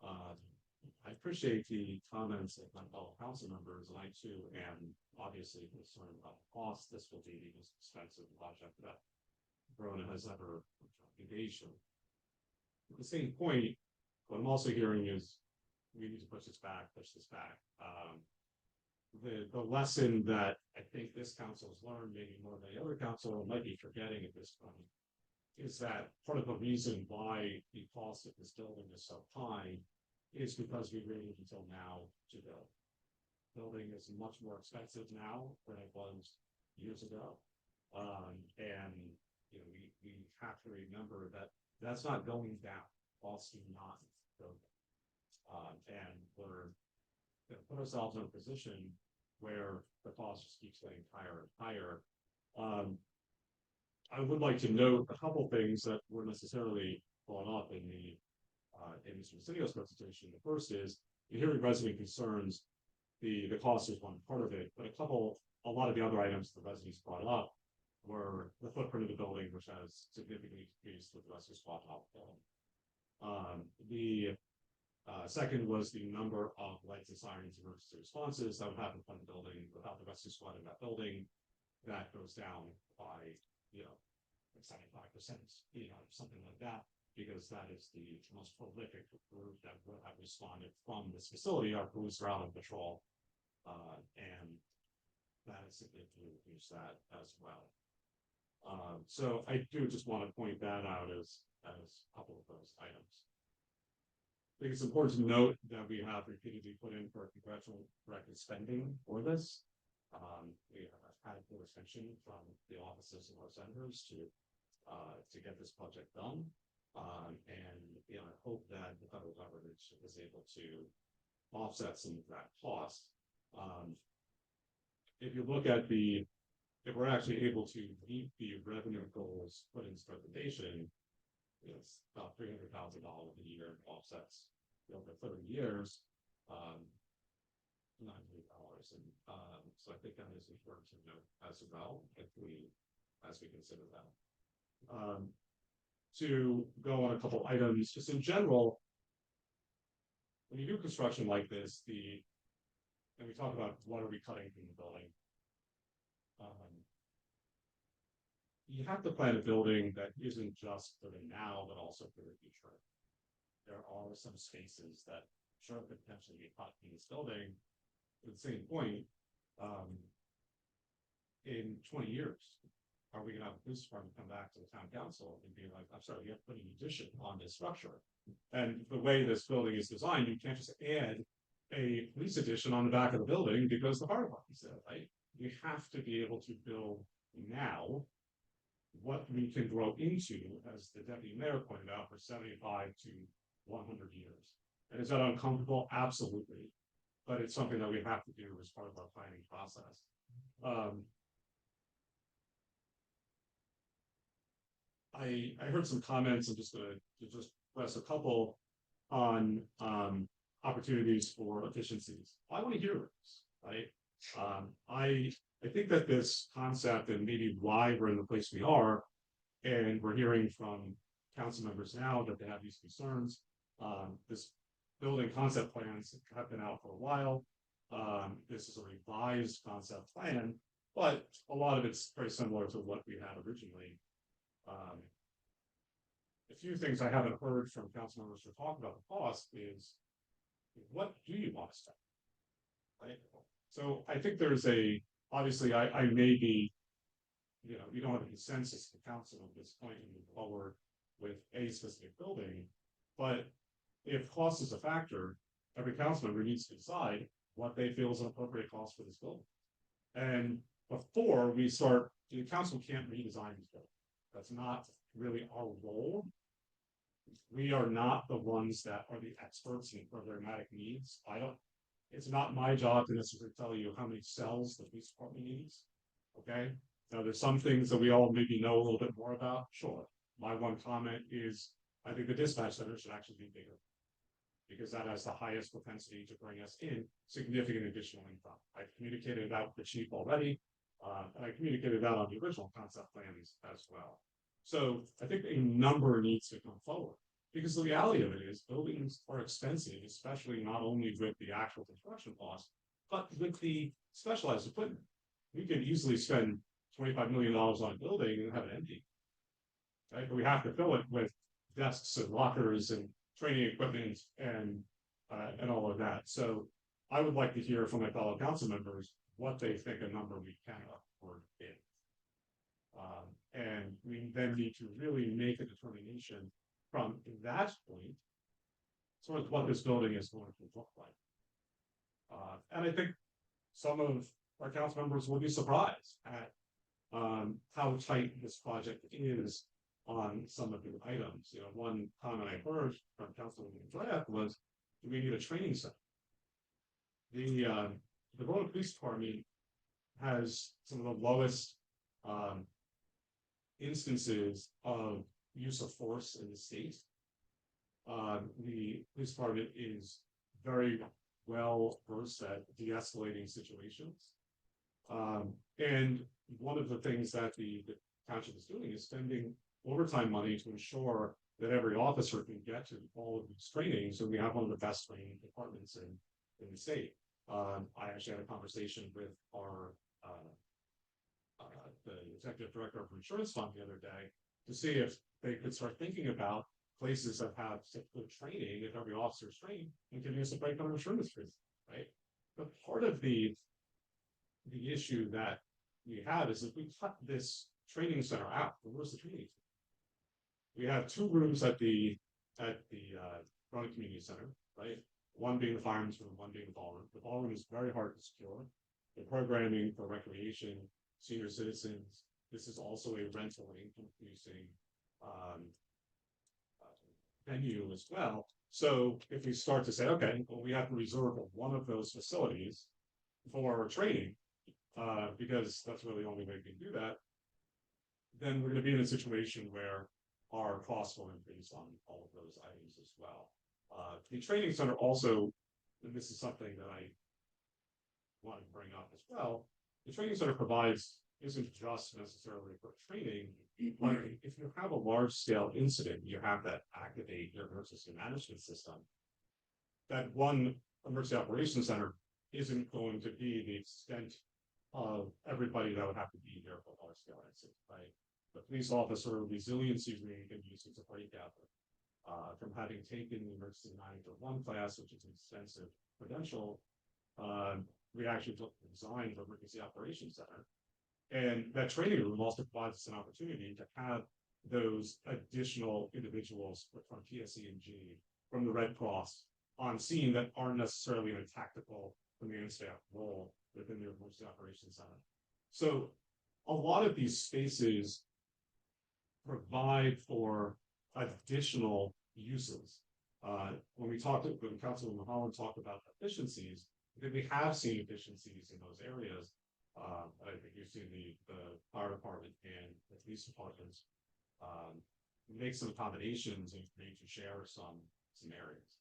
I appreciate the comments of my fellow council members, and I too am obviously concerned about the cost. This will be the most expensive project that Verona has ever engaged in. At the same point, what I'm also hearing is we need to push this back. The lesson that I think this council has learned, maybe more than the other council might be forgetting at this point, is that part of the reason why the cost of this building is so high is because we waited until now to build. Building is much more expensive now than it was years ago. And you know, we have to remember that that's not going down. Costs do not go down. And we're going to put ourselves in a position where the cost just keeps getting higher and higher. I would like to note a couple things that were necessarily brought up in the in Mr. Cinio's presentation. The first is you're hearing resident concerns. The cost is one part of it, but a lot of the other items the residents brought up were the footprint of the building, which has significantly decreased with the rescue squad top building. The second was the number of lights and sirens emergency responses that would happen in front of the building without the rescue squad in that building. That goes down by, 75%, something like that, because that is the most prolific group that would have responded from this facility. Our police are out on patrol, and that is significantly reduced that as well. So I do just want to point that out as a couple of those items. I think it's important to note that we have repeatedly put in for congressional directed spending for this. We have had full attention from the offices of our senators to get this project done. And I hope that the federal government is able to offset some of that cost. If you look at if we're actually able to meet the revenue goals put in this presentation, it's about $300,000 a year offsets over 30 years, $9 million. And so I think that is important to note as well as we consider that. To go on a couple items, just in general, when you do construction like this, and we talk about what are we cutting from the building, you have to plan a building that isn't just for the now, but also for the future. There are some spaces that sure could potentially be cut in this building. At the same point, in 20 years, are we going to have a police department come back to the town council and be like, I'm sorry, you have to put an addition on this structure? And the way this building is designed, you can't just add a police addition on the back of the building because the fire department's there, right? You have to be able to build now what we can grow into, as the deputy mayor pointed out, for 75 to 100 years. And is that uncomfortable? Absolutely. But it's something that we have to do as part of our planning process. I heard some comments. I'm just going to just press a couple on opportunities for efficiencies. I want to hear this, right? I think that this concept and maybe why we're in the place we are, and we're hearing from council members now that they have these concerns. This building concept plans have been out for a while. This is a revised concept plan, but a lot of it's very similar to what we had originally. A few things I haven't heard from council members to talk about the cost is, what do you want to spend? Right? So I think there's obviously I may be, you don't have a consensus in the council at this point and move forward with a specific building, but if cost is a factor, every council member needs to decide what they feel is an appropriate cost for this building. And before we start, the council can't redesign this building. That's not really our role. We are not the ones that are the experts in programmatic needs. It's not my job to necessarily tell you how many cells the police department needs. Okay. Now there's some things that we all maybe know a little bit more about. Sure. My one comment is I think the dispatch center should actually be bigger, because that has the highest propensity to bring us in significant additional income. I've communicated that with the chief already, and I communicated that on the original concept plans as well. So I think a number needs to come forward, because the reality of it is buildings are expensive, especially not only with the actual construction cost, but with the specialized equipment. We could easily spend $25 million on a building and have it empty. Right? But we have to fill it with desks and lockers and training equipment and all of that. So I would like to hear from my fellow council members what they think a number we can afford is. And we then need to really make a determination from that point, sort of what this building is going to look like. And I think some of our council members will be surprised at how tight this project is on some of the items. One comment I heard from Councilman Draft was, do we need a training center? The Verona Police Department has some of the lowest instances of use of force in the state. The police department is very well versed at de-escalating situations. And one of the things that the township is doing is spending overtime money to ensure that every officer can get to all of these trainings, and we have one of the best training departments in the state. I actually had a conversation with the executive director of insurance fund the other day to see if they could start thinking about places that have good training, if every officer is trained, and giving us a break on insurance fees, right? But part of the issue that we have is if we cut this training center out, where's the training? We have two rooms at the Verona Community Center, right? One being the fireman's room, one being the ballroom. The ballroom is very hard to secure. The programming for recreation, senior citizens. This is also a rental income producing venue as well. So if we start to say, okay, well, we have to reserve one of those facilities for training, because that's really the only way we can do that, then we're going to be in a situation where our costs will increase on all of those items as well. The training center also, and this is something that I want to bring up as well, the training center isn't just necessarily for training, but if you have a large scale incident, you have that activate your emergency management system. That one emergency operations center isn't going to be the extent of everybody that would have to be here for a large scale incident, right? The police officer resiliency ring can use as a breakout from having taken the emergency 9-1 class, which is an extensive credential. We actually took the design of emergency operations center, and that training room also provides us an opportunity to have those additional individuals from PSE&G, from the Red Cross on scene that aren't necessarily in a tactical command staff role within the emergency operations center. So a lot of these spaces provide for additional uses. When Councilman Mulholland talked about efficiencies, then we have seen efficiencies in those areas. I think you've seen the fire department and the police departments make some accommodations and need to share some areas.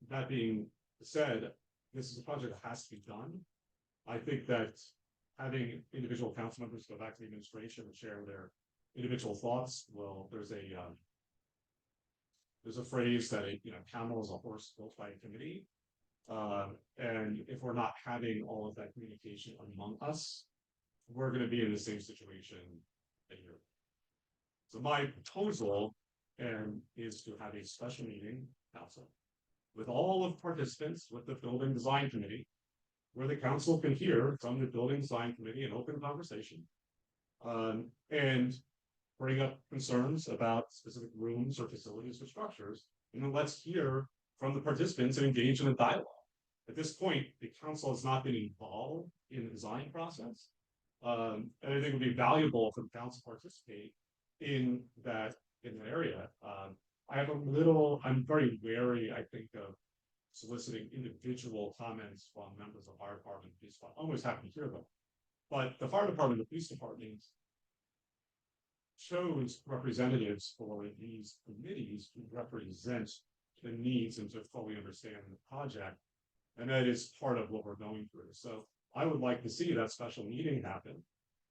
That being said, this is a project that has to be done. I think that having individual council members go back to the administration and share their individual thoughts. Well, there's a phrase that camel is a horse built by a committee. And if we're not having all of that communication among us, we're going to be in the same situation a year. So my proposal is to have a special meeting council with all of participants with the building design committee, where the council can hear from the building design committee an open conversation. And bring up concerns about specific rooms or facilities or structures, and then let's hear from the participants and engage in a dialogue. At this point, the council has not been involved in the design process. And I think it would be valuable for the council to participate in that area. I'm very wary, I think, of soliciting individual comments from members of fire department, police department. I'm always happy to hear them. But the fire department, the police department chose representatives for these committees to represent the needs and to fully understand the project. And that is part of what we're going through. So I would like to see that special meeting happen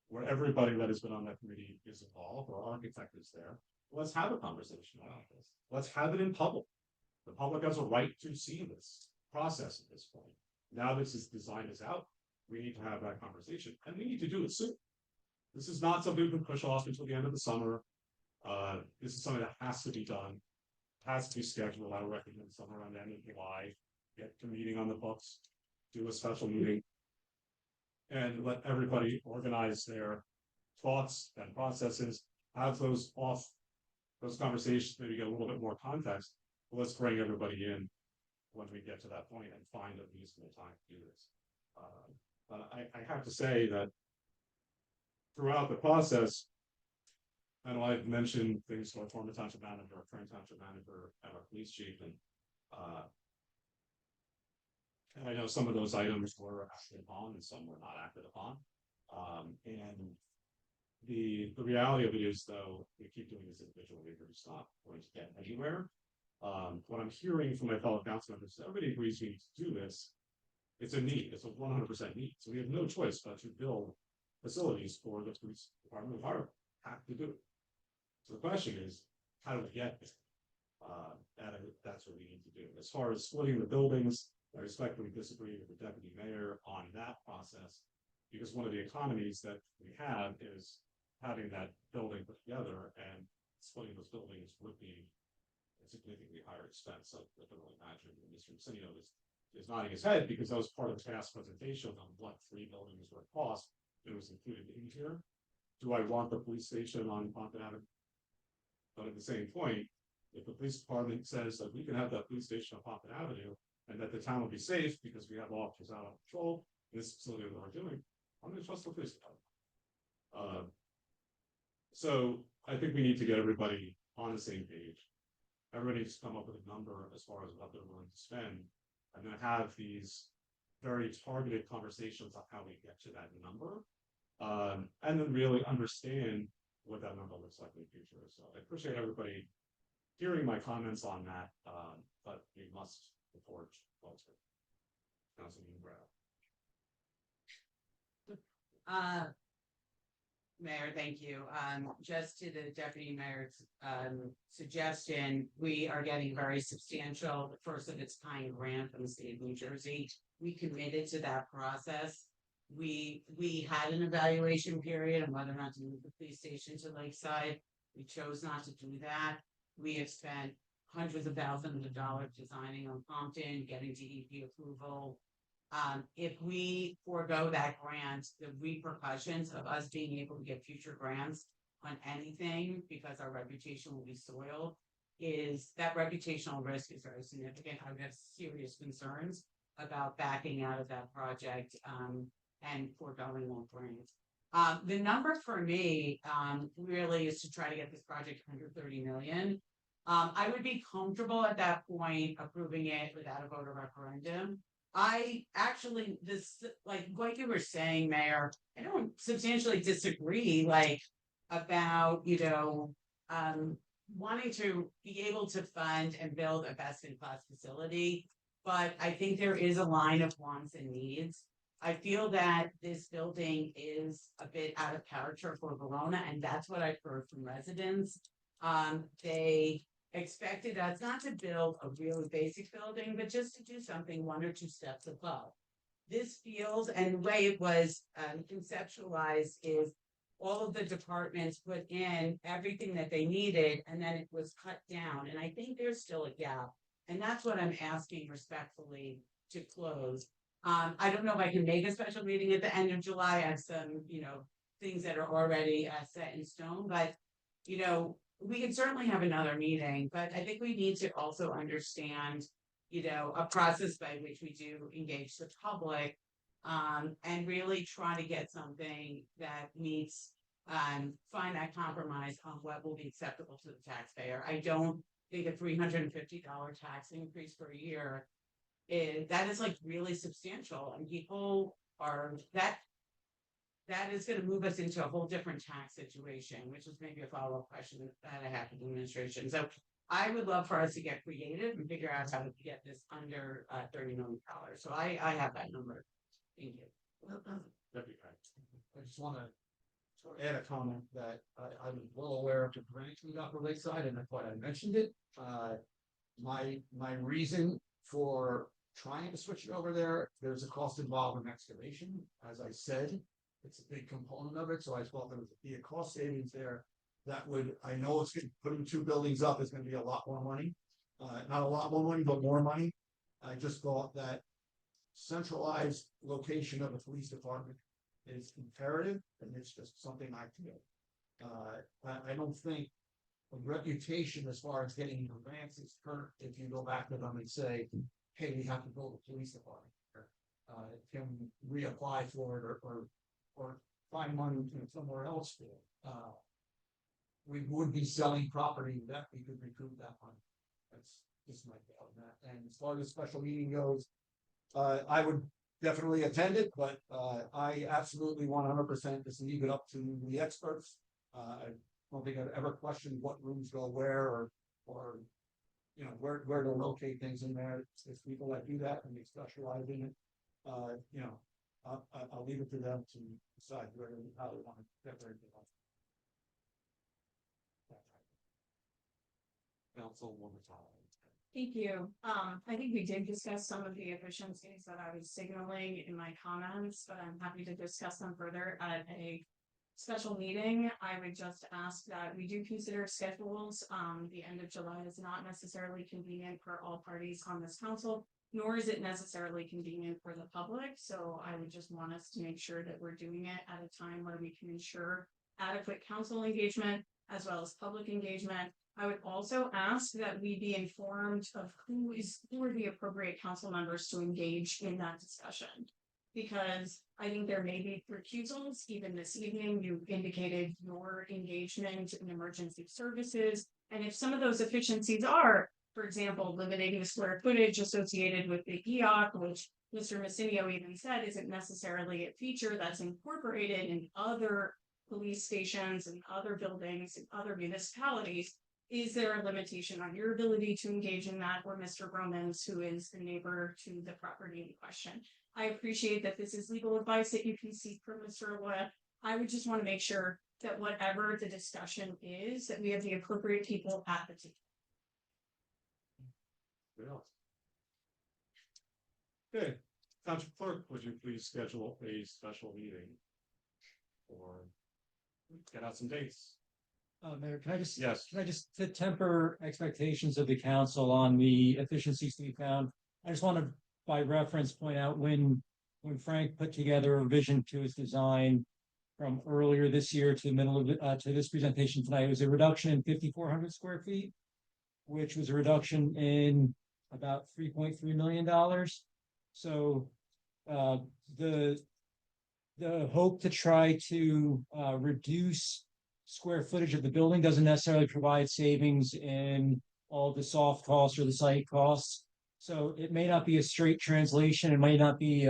where everybody that has been on that committee is involved, or architect is there. Let's have a conversation about this. Let's have it in public. The public has a right to see this process at this point. Now this design is out, we need to have that conversation, and we need to do it soon. This is not something we can push off until the end of the summer. This is something that has to be done, has to be scheduled. I would recommend somewhere around the end of July, get the meeting on the books, do a special meeting, and let everybody organize their thoughts and processes, have those conversations, maybe get a little bit more context. But let's bring everybody in when we get to that point and find a reasonable time to do this. But I have to say that throughout the process, I know I've mentioned things to our former township manager, our current township manager, and our police chief, and I know some of those items were acted upon and some were not acted upon. And the reality of it is, though, we keep doing this individually, we're just not going to get anywhere. What I'm hearing from my fellow council members, everybody agrees we need to do this. It's a need, it's a 100% need. So we have no choice but to build facilities for the police department of fire have to do it. So the question is, how do we get there? That's what we need to do. As far as splitting the buildings, I respectfully disagree with the deputy mayor on that process, because one of the economies that we have is having that building put together, and splitting those buildings would be a significantly higher expense. So I can only imagine Mr. Arsenio is nodding his head, because that was part of the past presentation on what 3 buildings would cost. It was included in here. Do I want the police station on Pompton Avenue? But at the same point, if the police department says that we can have that police station on Pompton Avenue and that the town will be safe because we have officers out on patrol in this facility that we're doing, I'm going to trust the police department. So I think we need to get everybody on the same page. Everybody needs to come up with a number as far as what they're willing to spend, and then have these very targeted conversations on how we get to that number. And then really understand what that number looks like in the future. So I appreciate everybody hearing my comments on that, but we must report culture. Councilman Brown. Mayor, thank you. Just to the deputy mayor's suggestion, we are getting very substantial, the first of its kind grant from the state of New Jersey. We committed to that process. We had an evaluation period on whether or not to move the police station to Lakeside. We chose not to do that. We have spent hundreds of thousands of dollars designing on Pompton, getting DEP approval. If we forego that grant, the repercussions of us being able to get future grants on anything, because our reputation will be soiled, is that reputational risk is very significant. I would have serious concerns about backing out of that project and foregoing that grant. The number for me really is to try to get this project under 30 million. I would be comfortable at that point approving it without a voter referendum. I actually, like you were saying, Mayor, I don't substantially disagree, about, wanting to be able to fund and build a best-in-class facility. But I think there is a line of wants and needs. I feel that this building is a bit out of character for Verona, and that's what I've heard from residents. They expected us not to build a really basic building, but just to do something 1 or 2 steps above. This feels, and the way it was conceptualized is all of the departments put in everything that they needed, and then it was cut down, and I think there's still a gap. And that's what I'm asking respectfully to close. I don't know if I can make a special meeting at the end of July. I have some, things that are already set in stone, but, we can certainly have another meeting, but I think we need to also understand, a process by which we do engage the public. And really try to get something that meets, find that compromise on what will be acceptable to the taxpayer. I don't think a $350 tax increase per year that is like really substantial, and people are that is going to move us into a whole different tax situation, which is maybe a follow-up question that I have for the administration. So I would love for us to get creative and figure out how to get this under $30 million. So I have that number. Thank you. That'd be great. I just wanna add a comment that I'm well aware of the grant we got for Lakeside, and I thought I mentioned it. My reason for trying to switch it over there, there's a cost involved in excavation. As I said, it's a big component of it, so I thought there would be a cost savings there. That would, I know it's putting 2 buildings up is gonna be a lot more money. Not a lot more money, but more money. I just thought that centralized location of the police department is imperative, and it's just something I feel. I don't think a reputation as far as getting grants is hurt if you go back to them and say, hey, we have to build a police department. Can we reapply for it or find money somewhere else for it? We would be selling property that we could recoup that money. That's just my thought on that. And as far as the special meeting goes, I would definitely attend it, but I absolutely 100% just leave it up to the experts. I don't think I've ever questioned what rooms go where or where to locate things in there. It's people that do that and they specialize in it. I'll leave it to them to decide how they want to decorate it. Council one more time. Thank you. I think we did discuss some of the efficiencies that I was signaling in my comments, but I'm happy to discuss them further at a special meeting. I would just ask that we do consider schedules. The end of July is not necessarily convenient for all parties on this council, nor is it necessarily convenient for the public. So I would just want us to make sure that we're doing it at a time where we can ensure adequate council engagement as well as public engagement. I would also ask that we be informed of who are the appropriate council members to engage in that discussion. Because I think there may be recusals. Even this evening, you indicated your engagement in emergency services. And if some of those efficiencies are, for example, limiting the square footage associated with the EOC, which Mr. Messinio even said isn't necessarily a feature that's incorporated in other police stations and other buildings and other municipalities, is there a limitation on your ability to engage in that, or Mr. Romans, who is the neighbor to the property in question? I appreciate that this is legal advice that you can seek from Mr. Aloya. I would just want to make sure that whatever the discussion is, that we have the appropriate people at the table. Good. Township clerk, would you please schedule a special meeting? Or get out some dates? Mayor, can I just? Yes. Can I just to temper expectations of the council on the efficiencies to be found? I just want to, by reference, point out when Frank put together a revision to his design from earlier this year to the middle of to this presentation tonight, it was a reduction in 5,400 square feet, which was a reduction in about $3.3 million. So the hope to try to reduce square footage of the building doesn't necessarily provide savings in all the soft costs or the site costs. So it may not be a straight translation. It might not be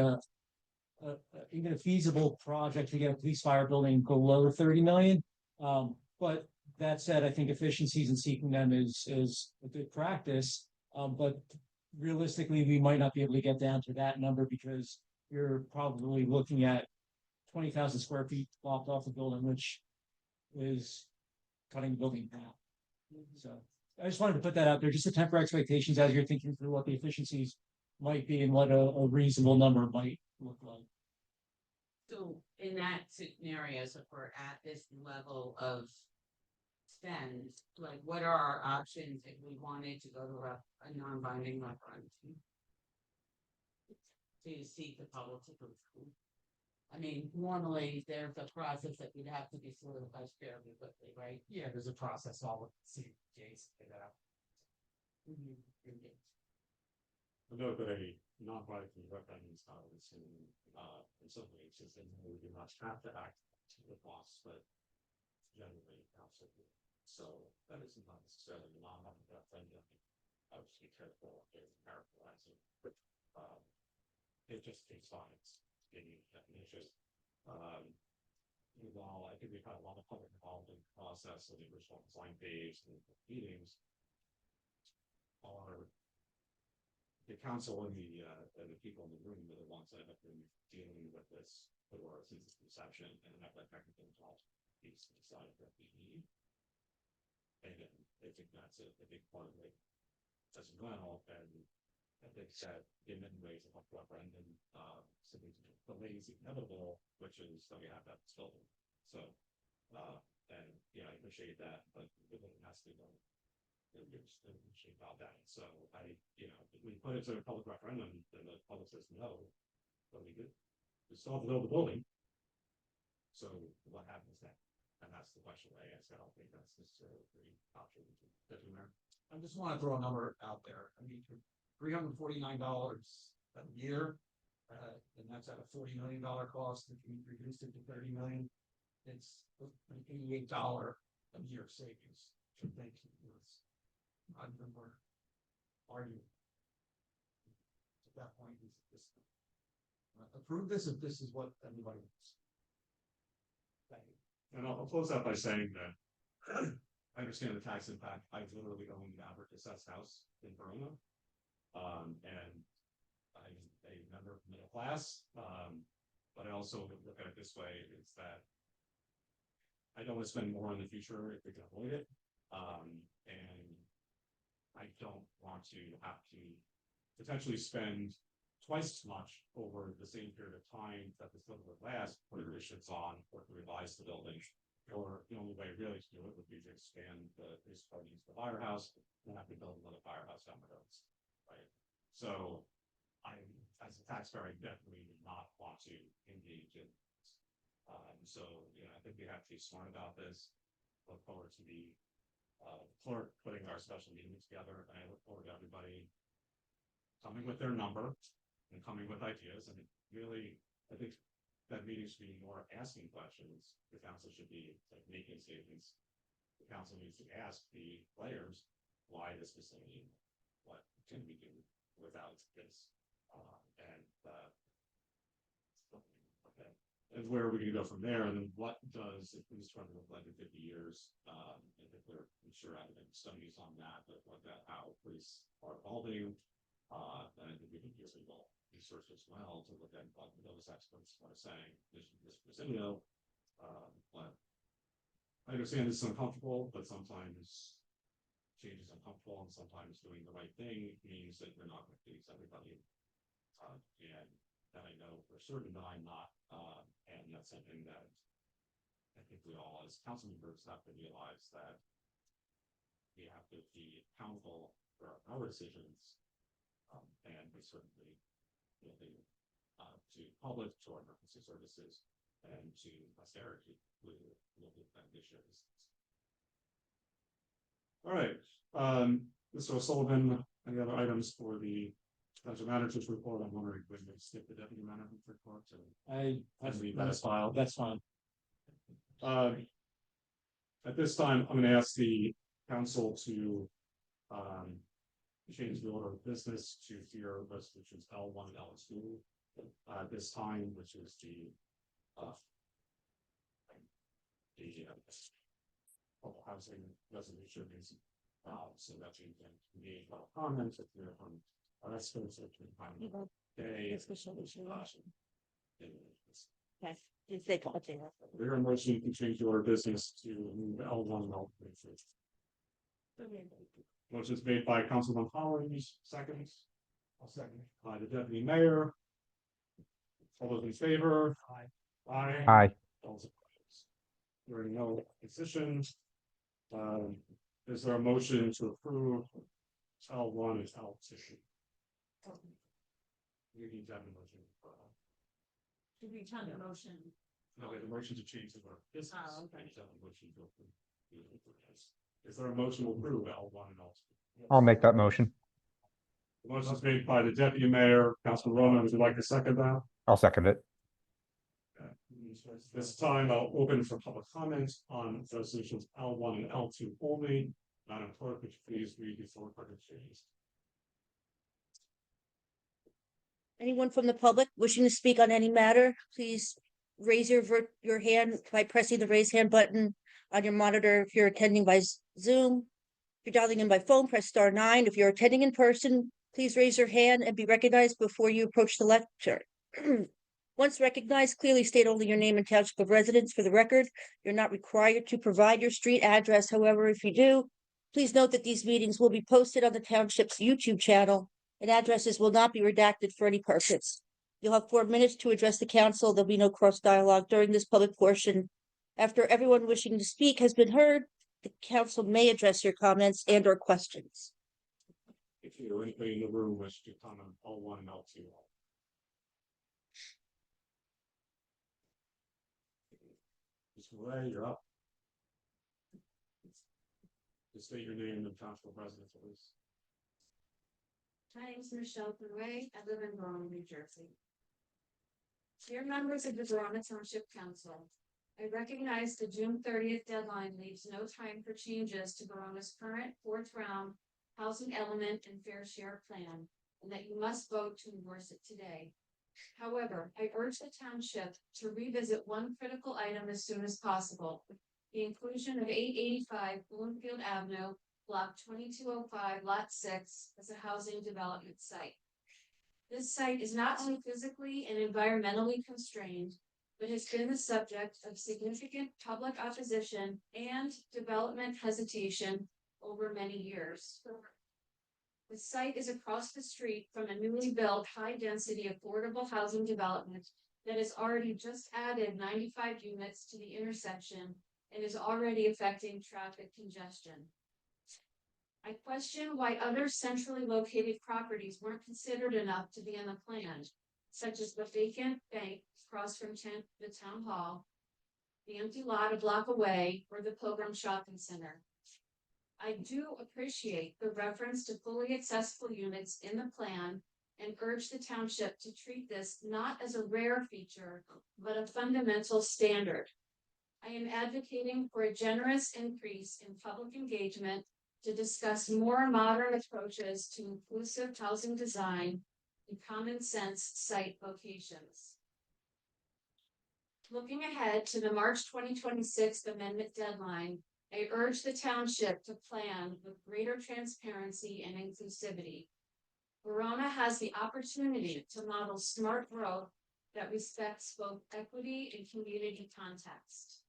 even a feasible project to get a police fire building below 30 million. But that said, I think efficiencies in seeking them is a good practice. But realistically, we might not be able to get down to that number because you're probably looking at 20,000 square feet blocked off the building, which is cutting the building in half. So I just wanted to put that out there, just to temper expectations as you're thinking through what the efficiencies might be and what a reasonable number might look like. So in that scenario, so if we're at this level of spend, like what are our options if we wanted to go to a non-binding referendum? To seek the public approval. I mean, normally there's a process that would have to be solidified fairly quickly, right? Yeah, there's a process, all with CJ's figure that out. I know that a non-binding referendum is not always in some ways, is that we do not have to act to the boss, but generally, absolutely. So that is not necessarily a non-binding referendum. I would just be careful in characterizing. It just takes time. It's getting definition. While I think we've had a lot of public involved in the process of the original design phase and meetings, are the council and the people in the room are the ones that have been dealing with this for since its inception and have that technical involved piece to decide what we need. And I think that's a big part of it as well. And I think that in many ways, a referendum simply delays the inevitable, which is that we have that building. So, and yeah, I appreciate that, but it has to go. About that. So if we put it to a public referendum, then the public says no, what do we do? We still have to build the building. So what happens then? And that's the question I ask. I don't think that's necessarily the option. I just want to throw a number out there. I mean, $349 a year, and that's at a $40 million cost. If we reduce it to 30 million, it's an $88 a year savings. I think it's I remember arguing at that point. Is this approve this if this is what everybody wants? Thank you. And I'll close out by saying that I understand the tax impact. I literally own the average assessed house in Verona. And I'm a member of middle class. But I also look at it this way, is that I don't want to spend more in the future if we can avoid it. And I don't want to have to potentially spend twice as much over the same period of time that this building would last, put additions on, or to revise the building. Or the only way really to do it would be to expand the firehouse and have to build another firehouse down the road. Right. So as a taxpayer, I definitely would not want to engage in this. So I think we have to be smart about this. Look forward to the clerk putting our special meetings together, and I look forward to everybody coming with their number and coming with ideas. And really, I think that meeting should be more asking questions. The council should be like making statements. The council needs to ask the players why this facility, what can we do without this, and where are we going to go from there? And then what does the police department look like in 50 years? And if we're sure I haven't studies on that, but what that how police are evolving. And I think we can use research as well to look at what those experts are saying. This Presidio, but I understand this is uncomfortable, but sometimes change is uncomfortable, and sometimes doing the right thing means that you're not going to please everybody. And that I know for certain that I'm not, and that's something that I think we all as council members have to realize, that we have to be accountable for our decisions, and we certainly will be to public, to our emergency services, and to posterity with local beneficiaries. All right, Mr. O'Sullivan, any other items for the Township Manager's report? I'm wondering when we skip the Deputy Manager's report. That's fine. That's fine. At this time, I'm going to ask the council to change the order of business to hear resolutions L1 and L2 at this time, which is the housing resolution is so that we can engage our comments if you're on our experts. Okay. If they got there. There a motion to change the order of business to move L1 and L2. Motion's made by Councilman Hollins, seconds. I'll second. By the deputy mayor. All those in favor? Aye. Aye. All those opposed? Hearing no decisions. Is there a motion to approve L1 and L2? You need to have a motion. Do we have a motion? No, the motion to change the order of business. Oh, okay. You need to have a motion to approve. Is there a motion to approve L1 and L2? I'll make that motion. The motion is made by the deputy mayor, Councilman Verona. Would you like to second that? I'll second it. This time I'll open for public comments on resolutions L1 and L2 only. Madam Clerk, would you please read the four record changes? Anyone from the public wishing to speak on any matter, please raise your hand by pressing the raise hand button on your monitor if you're attending by Zoom. If you're dialing in by phone, press *9. If you're attending in person, please raise your hand and be recognized before you approach the lecture. Once recognized, clearly state only your name and township of residence for the record. You're not required to provide your street address. However, if you do, please note that these meetings will be posted on the township's YouTube channel and addresses will not be redacted for any purpose. You'll have 4 minutes to address the council. There'll be no cross dialogue during this public portion. After everyone wishing to speak has been heard, the council may address your comments and or questions. If you or anybody in the room wish to comment on L1 and L2. Mr. Ray, you're up. Just state your name and township of residence, please. My name is Michelle Conway. I live in Verona, New Jersey. Dear members of the Verona Township Council, I recognize the June 30th deadline leaves no time for changes to Verona's current 4th round housing element and fair share plan, and that you must vote to endorse it today. However, I urge the township to revisit one critical item as soon as possible: the inclusion of 885 Bloomfield Avenue, Block 2205, Lot 6, as a housing development site. This site is not only physically and environmentally constrained, but has been the subject of significant public opposition and development hesitation over many years. The site is across the street from a newly built high-density affordable housing development that has already just added 95 units to the intersection and is already affecting traffic congestion. I question why other centrally located properties weren't considered enough to be in the plan, such as the vacant bank across from the town hall, the empty lot a block away, or the Pilgrim Shopping Center. I do appreciate the reference to fully accessible units in the plan and urge the township to treat this not as a rare feature, but a fundamental standard. I am advocating for a generous increase in public engagement to discuss more modern approaches to inclusive housing design and common sense site locations. Looking ahead to the March 2026 amendment deadline, I urge the township to plan with greater transparency and inclusivity. Verona has the opportunity to model smart growth that respects both equity and community context.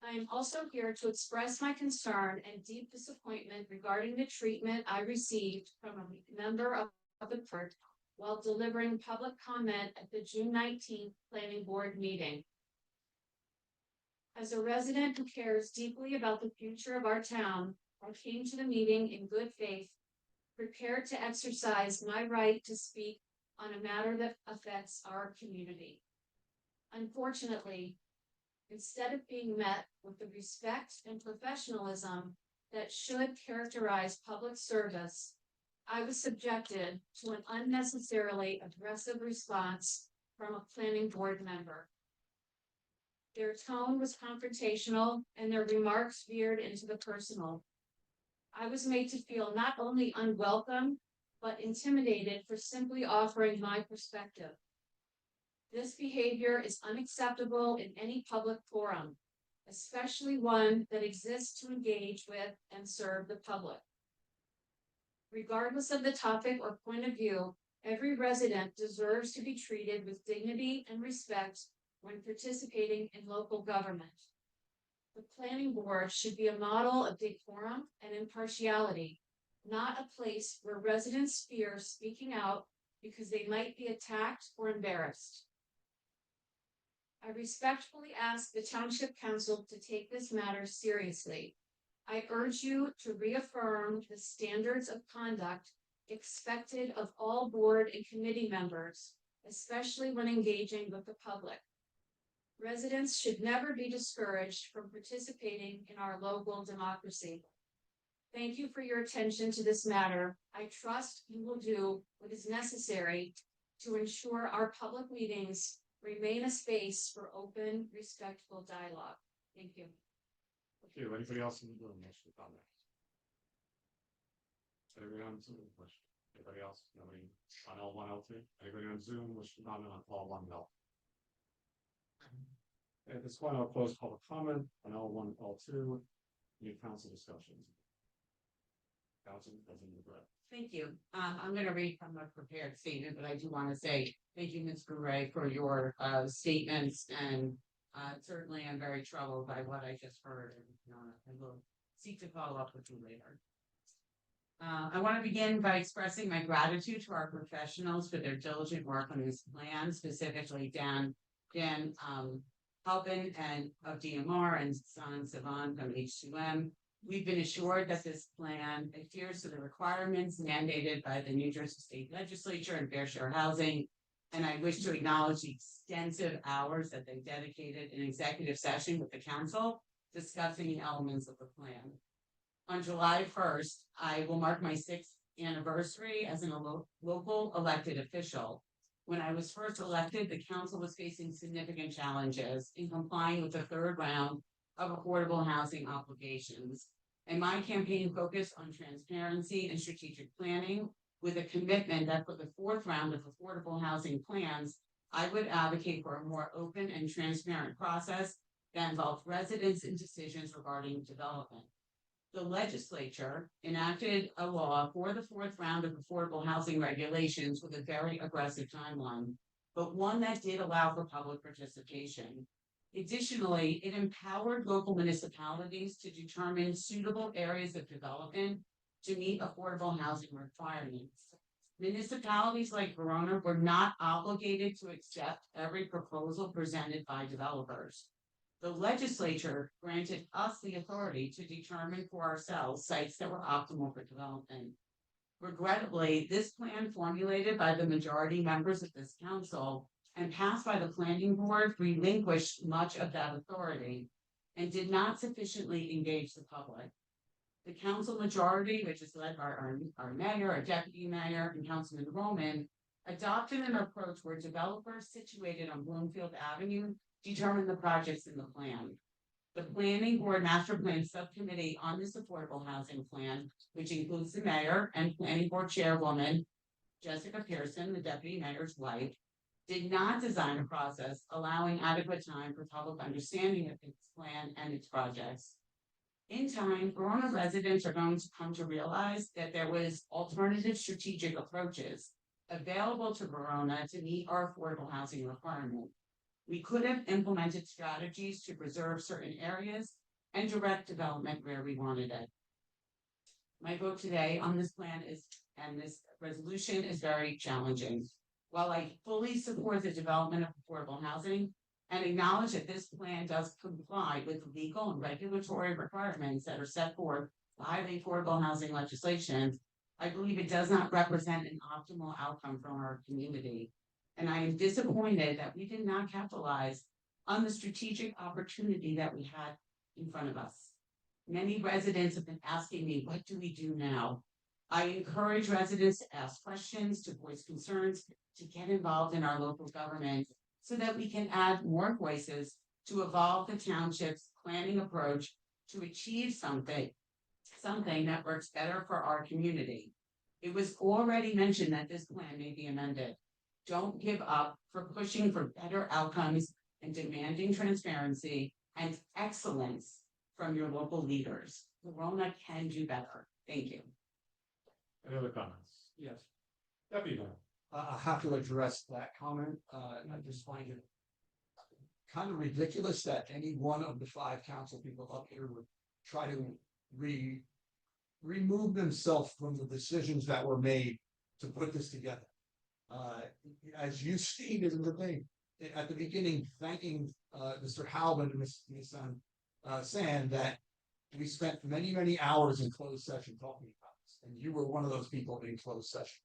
I am also here to express my concern and deep disappointment regarding the treatment I received from a member of the board while delivering public comment at the June 19th Planning Board meeting. As a resident who cares deeply about the future of our town, I came to the meeting in good faith, prepared to exercise my right to speak on a matter that affects our community. Unfortunately, instead of being met with the respect and professionalism that should characterize public service, I was subjected to an unnecessarily aggressive response from a planning board member. Their tone was confrontational and their remarks veered into the personal. I was made to feel not only unwelcome, but intimidated for simply offering my perspective. This behavior is unacceptable in any public forum, especially one that exists to engage with and serve the public. Regardless of the topic or point of view, Every resident deserves to be treated with dignity and respect when participating in local government. The planning board should be a model of decorum and impartiality, not a place where residents fear speaking out because they might be attacked or embarrassed. I respectfully ask the Township Council to take this matter seriously. I urge you to reaffirm the standards of conduct expected of all board and committee members, especially when engaging with the public. Residents should never be discouraged from participating in our local democracy. Thank you for your attention to this matter. I trust you will do what is necessary to ensure our public meetings remain a space for open, respectful dialogue. Thank you. Thank you. Anybody else in the room wish to comment? Anybody on Zoom? Anybody else? Nobody on L1, L2? Anybody on Zoom wish to comment on L1, L2? At this point, I'll close public comment on L1, L2. Any council discussions? Council, President McGrath. Thank you. I'm gonna read from a prepared statement, but I do want to say thank you, Ms. Gouray, for your statements, and certainly I'm very troubled by what I just heard, and I will seek to follow up with you later. I want to begin by expressing my gratitude to our professionals for their diligent work on this plan, specifically Dan Halpin and of DMR and San Savan from H2M. We've been assured that this plan adheres to the requirements mandated by the New Jersey State Legislature and Fair Share Housing. And I wish to acknowledge the extensive hours that they dedicated in executive session with the council discussing the elements of the plan. On July 1st, I will mark my 6th anniversary as a local elected official. When I was first elected, the council was facing significant challenges in complying with the 3rd round of affordable housing obligations. And my campaign focused on transparency and strategic planning with a commitment that for the 4th round of affordable housing plans, I would advocate for a more open and transparent process that involved residents in decisions regarding development. The legislature enacted a law for the 4th round of affordable housing regulations with a very aggressive timeline, but one that did allow for public participation. Additionally, it empowered local municipalities to determine suitable areas of development to meet affordable housing requirements. Municipalities like Verona were not obligated to accept every proposal presented by developers. The legislature granted us the authority to determine for ourselves sites that were optimal for development. Regrettably, this plan formulated by the majority members of this council and passed by the planning board relinquished much of that authority and did not sufficiently engage the public. The council majority, which is led by our mayor, our deputy mayor, and Councilman Roman, adopted an approach where developers situated on Bloomfield Avenue determine the projects in the plan. The planning board master plan subcommittee on this affordable housing plan, which includes the mayor and planning board chairwoman, Jessica Pearson, the deputy mayor's wife, did not design a process allowing adequate time for public understanding of its plan and its projects. In time, Verona residents are going to come to realize that there was alternative strategic approaches available to Verona to meet our affordable housing requirement. We could have implemented strategies to preserve certain areas and direct development where we wanted it. My vote today on this plan and this resolution is very challenging. While I fully support the development of affordable housing and acknowledge that this plan does comply with legal and regulatory requirements that are set forth by the affordable housing legislation, I believe it does not represent an optimal outcome for our community. And I am disappointed that we did not capitalize on the strategic opportunity that we had in front of us. Many residents have been asking me, what do we do now? I encourage residents to ask questions, to voice concerns, to get involved in our local government so that we can add more voices to evolve the township's planning approach to achieve something that works better for our community. It was already mentioned that this plan may be amended. Don't give up for pushing for better outcomes and demanding transparency and excellence from your local leaders. Verona can do better. Thank you. Any other comments? Yes. Deputy Mayor. I have to address that comment. I just find it kind of ridiculous that any one of the 5 council people up here would try to remove themselves from the decisions that were made to put this together. As you stated in the thing, at the beginning, thanking Mr. Halvin and Ms. Sand, that we spent many, many hours in closed session talking about this, and you were one of those people in closed session.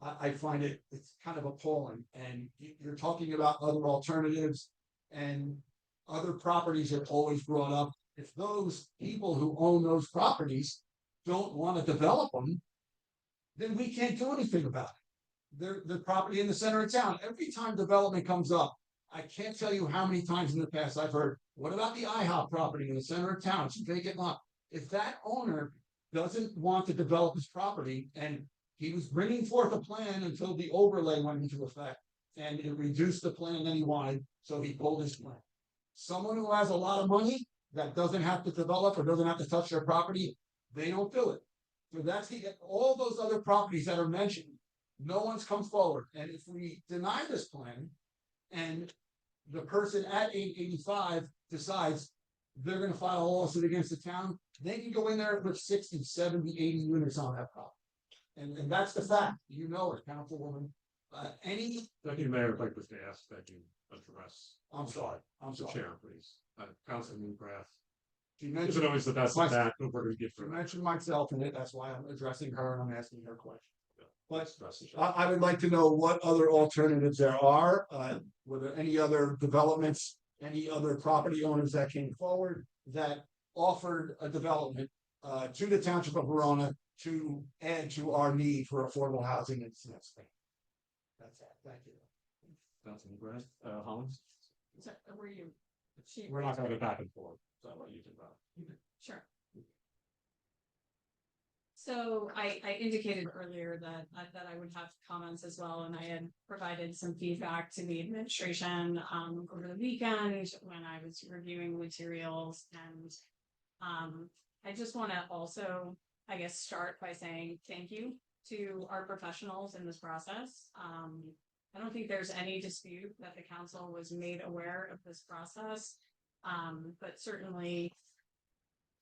I find it's kind of appalling, and you're talking about other alternatives and other properties are always brought up. If those people who own those properties don't want to develop them, then we can't do anything about it. They're property in the center of town. Every time development comes up, I can't tell you how many times in the past I've heard, what about the IHOP property in the center of town? It's a vacant lot. If that owner doesn't want to develop his property, and he was bringing forth a plan until the overlay went into effect, and it reduced the plan that he wanted, so he pulled his plan. Someone who has a lot of money that doesn't have to develop or doesn't have to touch their property, they don't do it. So that's all those other properties that are mentioned, no one's come forward. And if we deny this plan and the person at 885 decides they're going to file a lawsuit against the town, they can go in there and put 60, 70, 80 units on that property. And that's the fact. You know it, Councilwoman. Deputy Mayor, I'd like to ask that you address. I'm sorry. The chair, please. Councilman McGrath. She Is mentioned, it always the best of that? We're going to get she through. mentioned myself in it. That's why I'm addressing her and I'm asking her question. But Address the chair. I would like to know what other alternatives there are. Were there any other developments, any other property owners that came forward that offered a development to the Township of Verona to add to our need for affordable housing in Smith's? That's it. Thank you. Councilman McGrath, Hollins? So, were you? We're not going to go back and forth. So I'll let you do that. Sure. So I indicated earlier that I would have comments as well, and I had provided some feedback to the administration over the weekend when I was reviewing materials, and I just want to also, I guess, start by saying thank you to our professionals in this process. I don't think there's any dispute that the council was made aware of this process, but certainly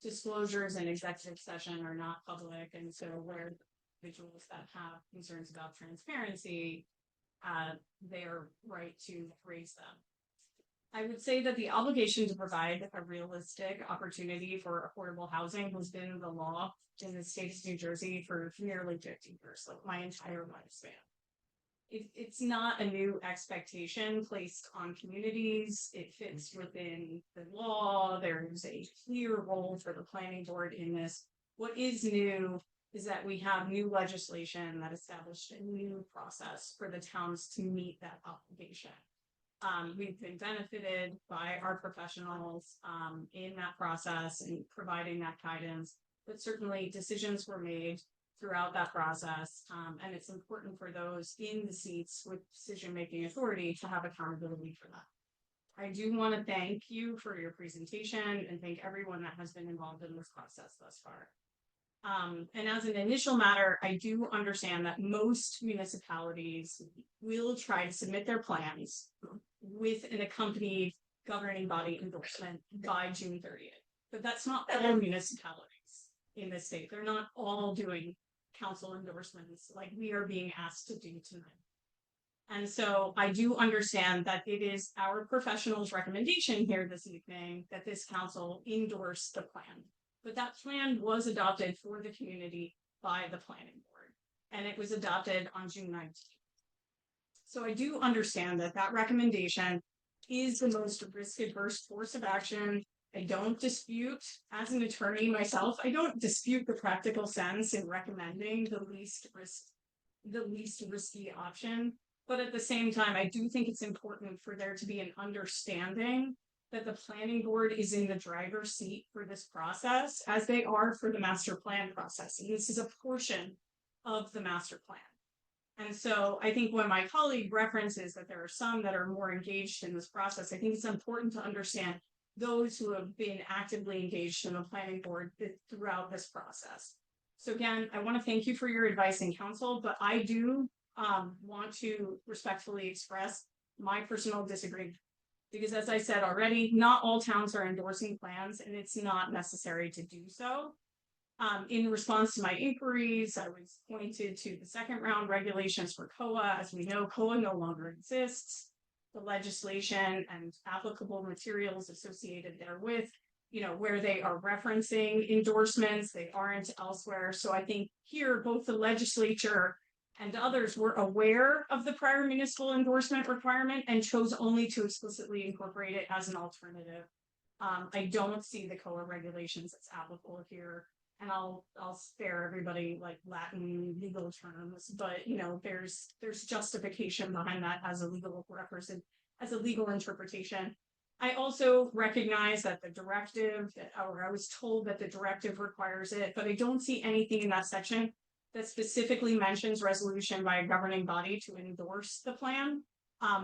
disclosures in executive session are not public, and so where individuals that have concerns about transparency, they are right to raise them. I would say that the obligation to provide a realistic opportunity for affordable housing has been the law in the state of New Jersey for nearly 50 years, like my entire lifespan. It's not a new expectation placed on communities. It fits within the law. There's a clear role for the planning board in this. What is new is that we have new legislation that established a new process for the towns to meet that obligation. We've been benefited by our professionals in that process and providing that guidance, but certainly decisions were made throughout that process, and it's important for those in the seats with decision-making authority to have accountability for that. I do want to thank you for your presentation and thank everyone that has been involved in this process thus far. And as an initial matter, I do understand that most municipalities will try to submit their plans with an accompanied governing body endorsement by June 30th. But that's not all municipalities in the state. They're not all doing council endorsements like we are being asked to do tonight. And so I do understand that it is our professionals' recommendation here this evening that this council endorse the plan. But that plan was adopted for the community by the planning board, and it was adopted on June 19th. So I do understand that that recommendation is the most risk-averse course of action. I don't dispute, as an attorney myself, I don't dispute the practical sense in recommending the least risky option. But at the same time, I do think it's important for there to be an understanding that the planning board is in the driver's seat for this process, as they are for the master plan process. And this is a portion of the master plan. And so I think when my colleague references that there are some that are more engaged in this process, I think it's important to understand those who have been actively engaged in the planning board throughout this process. So again, I want to thank you for your advice and counsel, but I do want to respectfully express my personal disagreement. Because as I said already, not all towns are endorsing plans and it's not necessary to do so. In response to my inquiries, I was pointed to the second round regulations for COA. As we know, COA no longer exists. The legislation and applicable materials associated therewith, you know, where they are referencing endorsements, they aren't elsewhere. So I think here, both the legislature and others were aware of the prior municipal endorsement requirement and chose only to explicitly incorporate it as an alternative. I don't see the COA regulations that's applicable here. And I'll spare everybody like Latin legal terms, but you know, there's justification behind that as a legal as a legal interpretation. I also recognize that the directive, or I was told that the directive requires it, but I don't see anything in that section that specifically mentions resolution by a governing body to endorse the plan.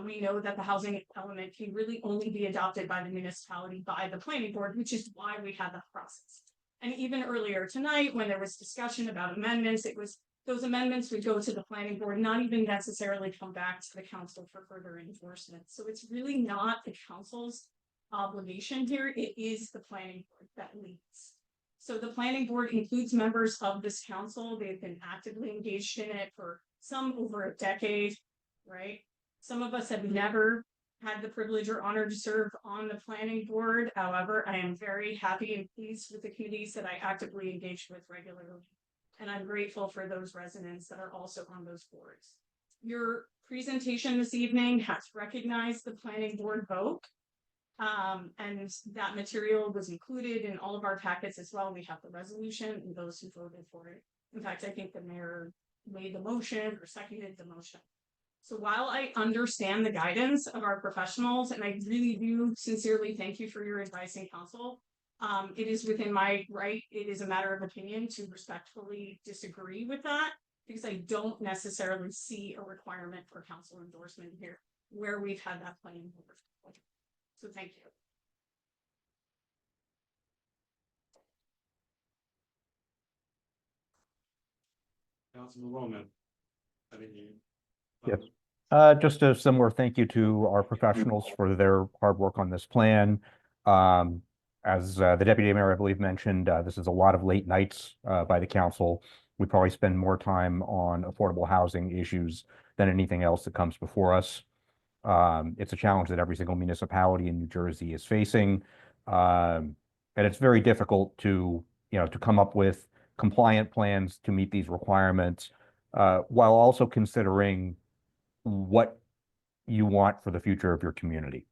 We know that the housing element can really only be adopted by the municipality by the planning board, which is why we had that process. And even earlier tonight, when there was discussion about amendments, it was those amendments would go to the planning board, not even necessarily come back to the council for further enforcement. So it's really not the council's obligation here. It is the planning board that leads. So the planning board includes members of this council. They've been actively engaged in it for some over a decade, right? Some of us have never had the privilege or honor to serve on the planning board. However, I am very happy and pleased with the committees that I actively engage with regularly. And I'm grateful for those residents that are also on those boards. Your presentation this evening has recognized the planning board vote. And that material was included in all of our packets as well. We have the resolution and those who voted for it. In fact, I think the mayor made the motion or seconded the motion. So while I understand the guidance of our professionals, and I really do sincerely thank you for your advice and counsel, it is within my right, it is a matter of opinion to respectfully disagree with that, because I don't necessarily see a requirement for council endorsement here, where we've had that planning board. So thank you. Councilman Roman. I think you. Yes. Just a similar thank you to our professionals for their hard work on this plan. As the deputy mayor, I believe, mentioned, this is a lot of late nights by the council. We probably spend more time on affordable housing issues than anything else that comes before us. It's a challenge that every single municipality in New Jersey is facing. And it's very difficult to come up with compliant plans to meet these requirements, while also considering what you want for the future of your community.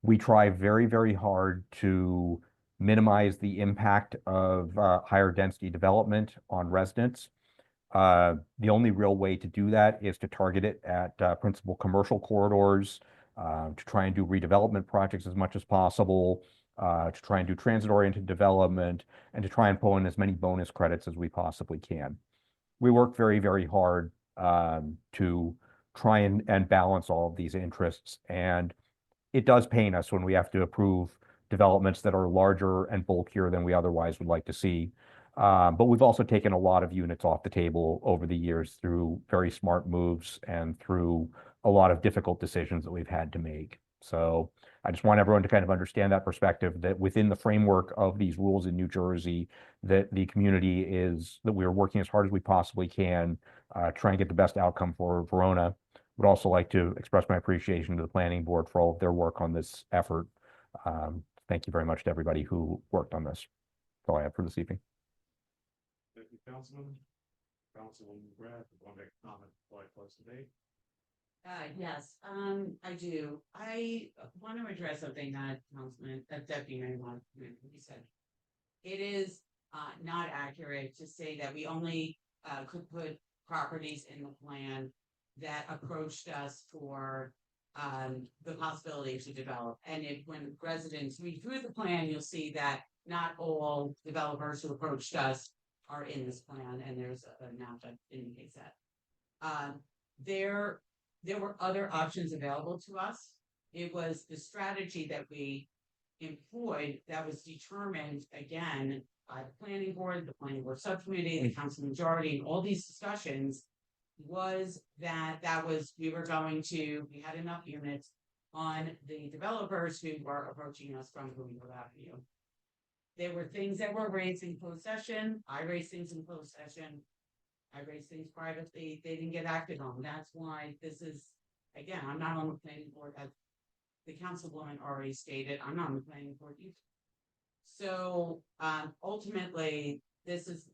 We try very, very hard to minimize the impact of higher density development on residents. The only real way to do that is to target it at principal commercial corridors, to try and do redevelopment projects as much as possible, to try and do transit-oriented development, and to try and pull in as many bonus credits as we possibly can. We work very, very hard to try and balance all of these interests. And it does pain us when we have to approve developments that are larger and bulkier than we otherwise would like to see. But we've also taken a lot of units off the table over the years through very smart moves and through a lot of difficult decisions that we've had to make. So I just want everyone to kind of understand that perspective, that within the framework of these rules in New Jersey, that the community that we are working as hard as we possibly can, try and get the best outcome for Verona. Would also like to express my appreciation to the planning board for all of their work on this effort. Thank you very much to everybody who worked on this. That's all I have for this evening. Thank you, Councilman. Councilman McGrath, you want to make a comment before I close the debate? Yes, I do. I want to address something that Deputy Mayor he said. It is not accurate to say that we only could put properties in the plan that approached us for the possibility to develop. And when residents read through the plan, you'll see that not all developers who approached us are in this plan, and there's a map that indicates that. There were other options available to us. It was the strategy that we employed that was determined again by the planning board subcommittee, the council majority, and all these discussions was that we were we had enough units on the developers who were approaching us from Greenwood Avenue. There were things that were raised in closed session. I raised things in closed session. I raised things privately. They didn't get acted on. That's why this is, again, I'm not on the planning board, as the councilwoman already stated. I'm not on the planning board either. So ultimately, this is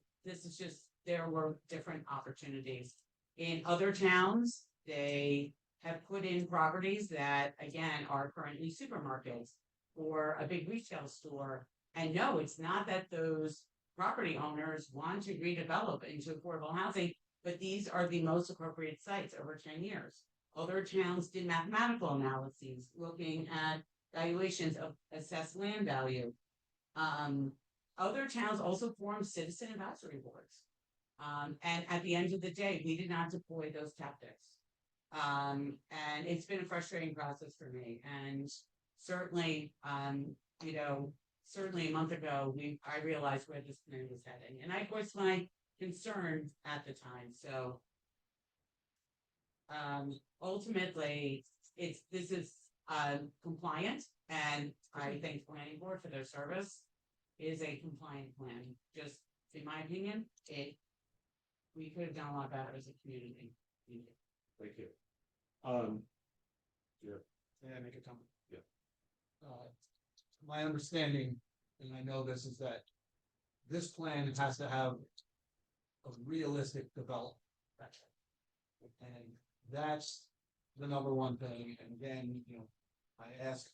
just, there were different opportunities. In other towns, they have put in properties that, again, are currently supermarkets or a big retail store. And no, it's not that those property owners want to redevelop into affordable housing, but these are the most appropriate sites over 10 years. Other towns did mathematical analyses looking at valuations of assessed land value. Other towns also formed citizen advisory boards. And at the end of the day, we did not deploy those tactics. And it's been a frustrating process for me. And certainly, certainly a month ago, I realized where this plan was heading. And I voiced my concerns at the time. So ultimately, this is compliant, and I thank the planning board for their service. It is a compliant plan. Just in my opinion, we could have done a lot better as a community. Thank you. May I make a comment? Yeah. My understanding, and I know this, is that this plan has to have a realistic development. And that's the number one thing. And again, I asked,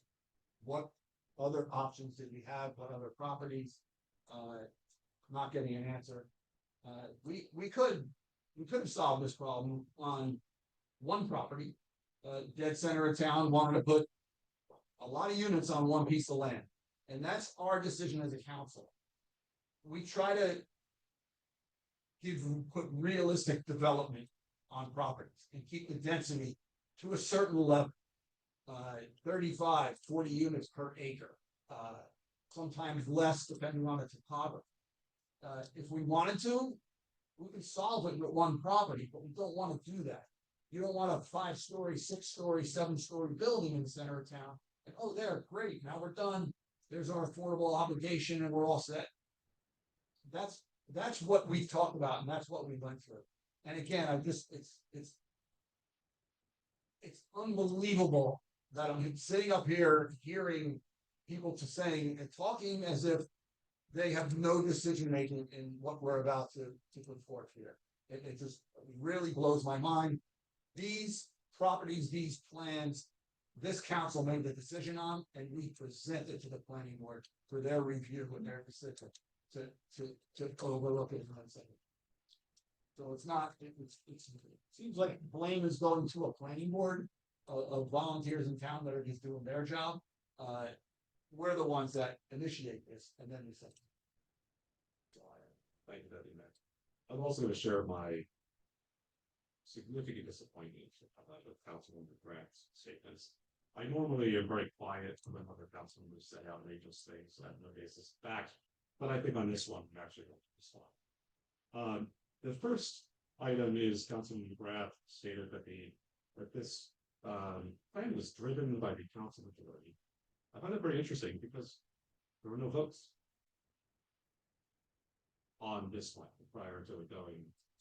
what other options did we have? What other properties? Not getting an answer. We could have solved this problem on one property. Dead center of town wanted to put a lot of units on one piece of land, and that's our decision as a council. We try to put realistic development on properties and keep the density to a certain level. 35, 40 units per acre, sometimes less depending on the topography. If we wanted to, we could solve it with one property, but we don't want to do that. You don't want a 5-story, 6-story, 7-story building in the center of town. And oh, there, great, now we're done. There's our affordable obligation and we're all set. That's what we talked about, and that's what we went through. And again, it's unbelievable that I'm sitting up here hearing people saying and talking as if they have no decision making in what we're about to put forth here. It just really blows my mind. These properties, these plans, this council made the decision on, and we present it to the planning board for their review and their decision to overlook it and say. So it's not, it seems like blame is going to a planning board of volunteers in town that are just doing their job. We're the ones that initiate this, and then we say. Thank you, Deputy Mayor. I'm also going to share my significant disappointment with Councilwoman Grant's statements. I normally am very quiet when other council members say outrageous things that have no basis in fact, but I think on this one, I'm actually going to respond. The first item is Councilman McGrath stated that this plan was driven by the council majority. I find it very interesting because there were no votes on this plan prior to it going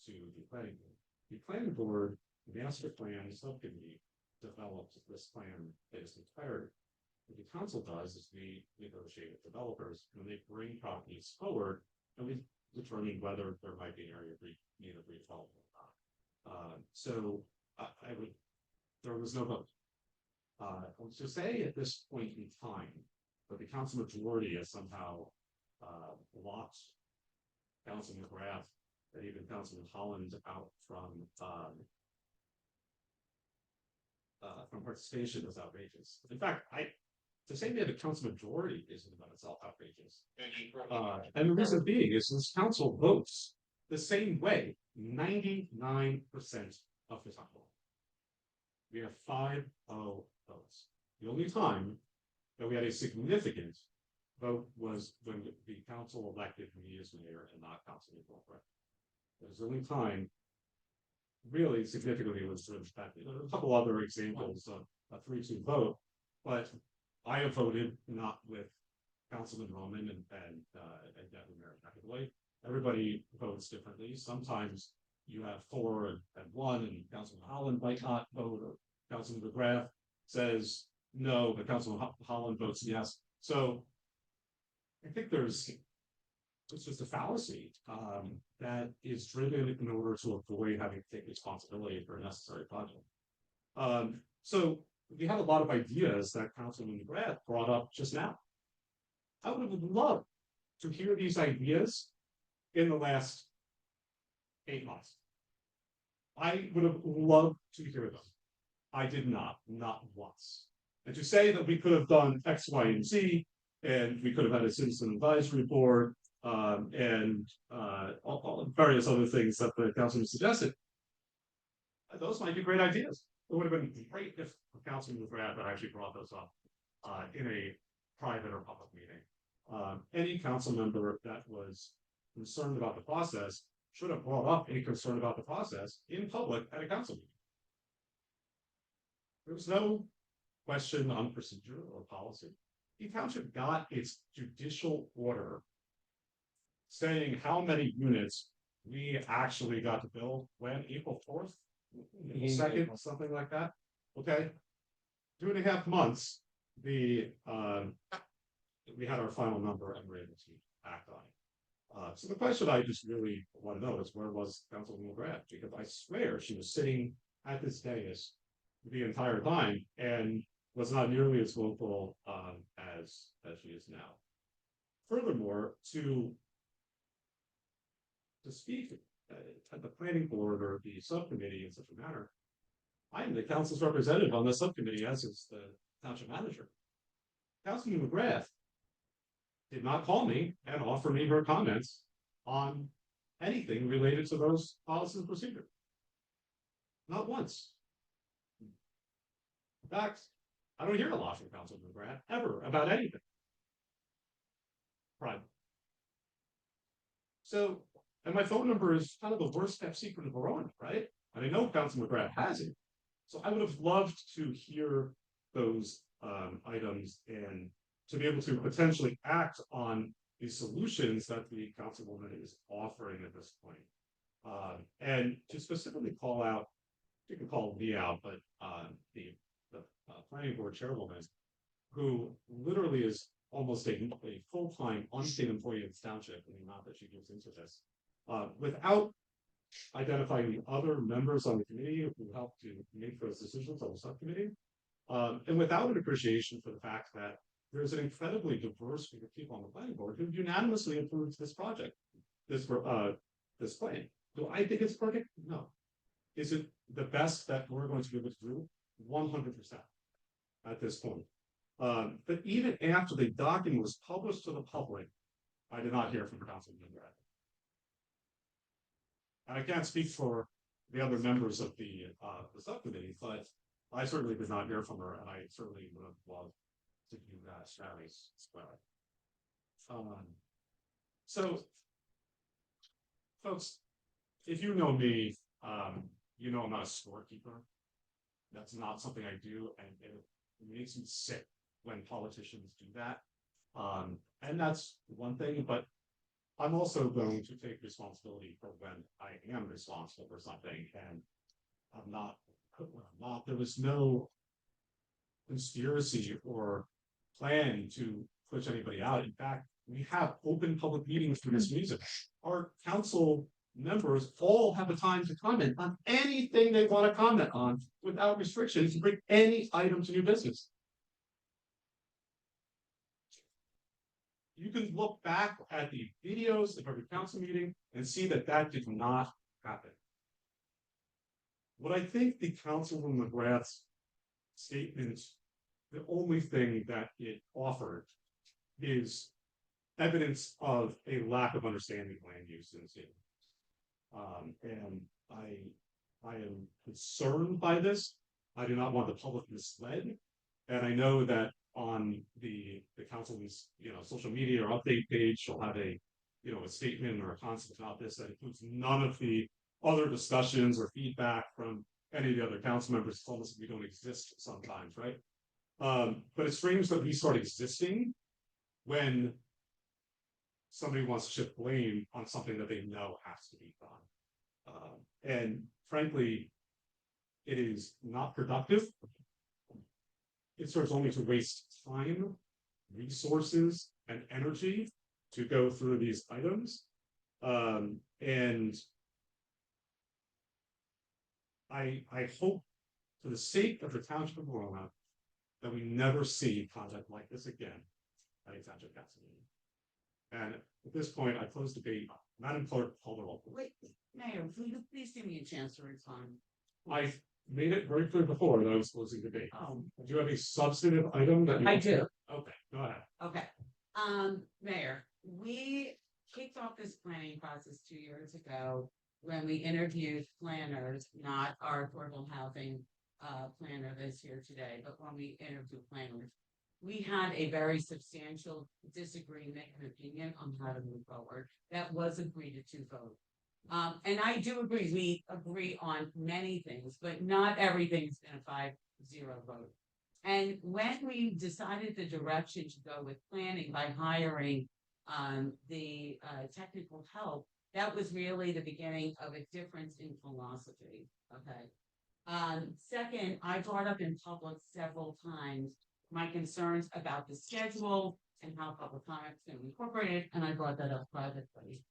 to the planning board. The planning board master plan subcommittee developed this plan in its entirety. What the council does is we negotiate with developers when they bring properties forward, and we determine whether there might be an area of need of redevelopment or not. So there was no vote. To say at this point in time that the council majority has somehow blocked Councilman McGrath and even Councilman Holland out from participation is outrageous. In fact, to say that a council majority isn't about itself outrageous. And the reason being is this council votes the same way 99% of the time. We have 5-0 votes. The only time that we had a significant vote was when the council elected me as mayor and not Councilman Wilbur. It was the only time really significantly was sort of that, there are a couple other examples of a 3-2 vote, but I have voted not with Councilman Roman and Deputy Mayor McAvoy. Everybody votes differently. Sometimes you have 4 and 1, and Councilman Holland might not vote, or Councilman McGrath says no, but Councilman Holland votes yes. So I think it's just a fallacy that is driven in order to avoid having to take responsibility for a necessary project. So we have a lot of ideas that Councilman McGrath brought up just now. I would have loved to hear these ideas in the last 8 months. I would have loved to hear them. I did not once. And to say that we could have done X, Y, and Z, and we could have had a citizen advisory board, and all various other things that the councilman suggested, those might be great ideas. It would have been great if Councilman McGrath had actually brought those up in a private or public meeting. Any council member that was concerned about the process should have brought up any concern about the process in public at a council meeting. There was no question on procedure or policy. The township got its judicial order saying how many units we actually got to build when April 4th, 2nd, something like that. Okay. 2.5 months, we had our final number and were able to act on it. So the question I just really want to know is, where was Councilwoman McGrath? Because I swear she was sitting at this dais the entire time and was not nearly as vocal as she is now. Furthermore, to speak at the planning board or the subcommittee in such a manner, I am the council's representative on the subcommittee, as is the township manager. Councilman McGrath did not call me and offer me her comments on anything related to those policies and procedures. Not once. In fact, I don't hear a lot from Councilman McGrath ever about anything. Right. So, and my phone number is kind of the worst kept secret in Verona, right? And I know Councilman McGrath has it. So I would have loved to hear those items and to be able to potentially act on the solutions that the councilwoman is offering at this point. And to specifically call out, you can call me out, but the planning board chairwoman, who literally is almost a full-time unpaid employee of the township, I mean, not that she gives into this, without identifying the other members on the committee who helped to make those decisions on the subcommittee, and without an appreciation for the fact that there's an incredibly diverse group of people on the planning board who unanimously approved this project, this plan. Do I think it's perfect? No. Is it the best that we're going to be able to do? 100% at this point. But even after the document was published to the public, I did not hear from Councilman McGrath. I can't speak for the other members of the subcommittee, but I certainly did not hear from her, and I certainly would have loved to do that as well. So, folks, if you know me, you know I'm not a scorekeeper. That's not something I do, and it makes me sick when politicians do that. And that's one thing, but I'm also going to take responsibility for when I am responsible for something, and I'm not. There was no conspiracy or plan to push anybody out. In fact, we have open public meetings for this music. Our council members all have a time to comment on anything they want to comment on without restrictions to bring any item to new business. You can look back at the videos of every council meeting and see that that did not happen. What I think the Councilwoman McGrath's statement, the only thing that it offered is evidence of a lack of understanding of land use in the state. And I am concerned by this. I do not want the public misled. And I know that on the council's social media or update page, she'll have a statement or a concept about this that includes none of the other discussions or feedback from any of the other council members told us we don't exist sometimes, right? But it's strange that we start existing when somebody wants to shift blame on something that they know has to be done. And frankly, it is not productive. It serves only to waste time, resources, and energy to go through these items. And I hope, for the sake of the township of Verona, that we never see conduct like this again at a township council meeting. And at this point, I close debate. Madam Clerk, call the roll. Wait, Mayor, will you please give me a chance to respond? I made it very clear before that I was closing debate. Oh, Do you have a substantive item that you? I do. Okay, go ahead. Okay, Mayor, we kicked off this planning process 2 years ago when we interviewed planners, not our affordable housing planner that's here today, but when we interviewed planners. We had a very substantial disagreement and opinion on how to move forward. That was agreed to vote. And I do agree, we agree on many things, but not everything's been a 5-0 vote. And when we decided the direction to go with planning by hiring the technical help, that was really the beginning of a difference in philosophy, okay? Second, I brought up in public several times my concerns about the schedule and how public comments can be incorporated, and I brought that up privately.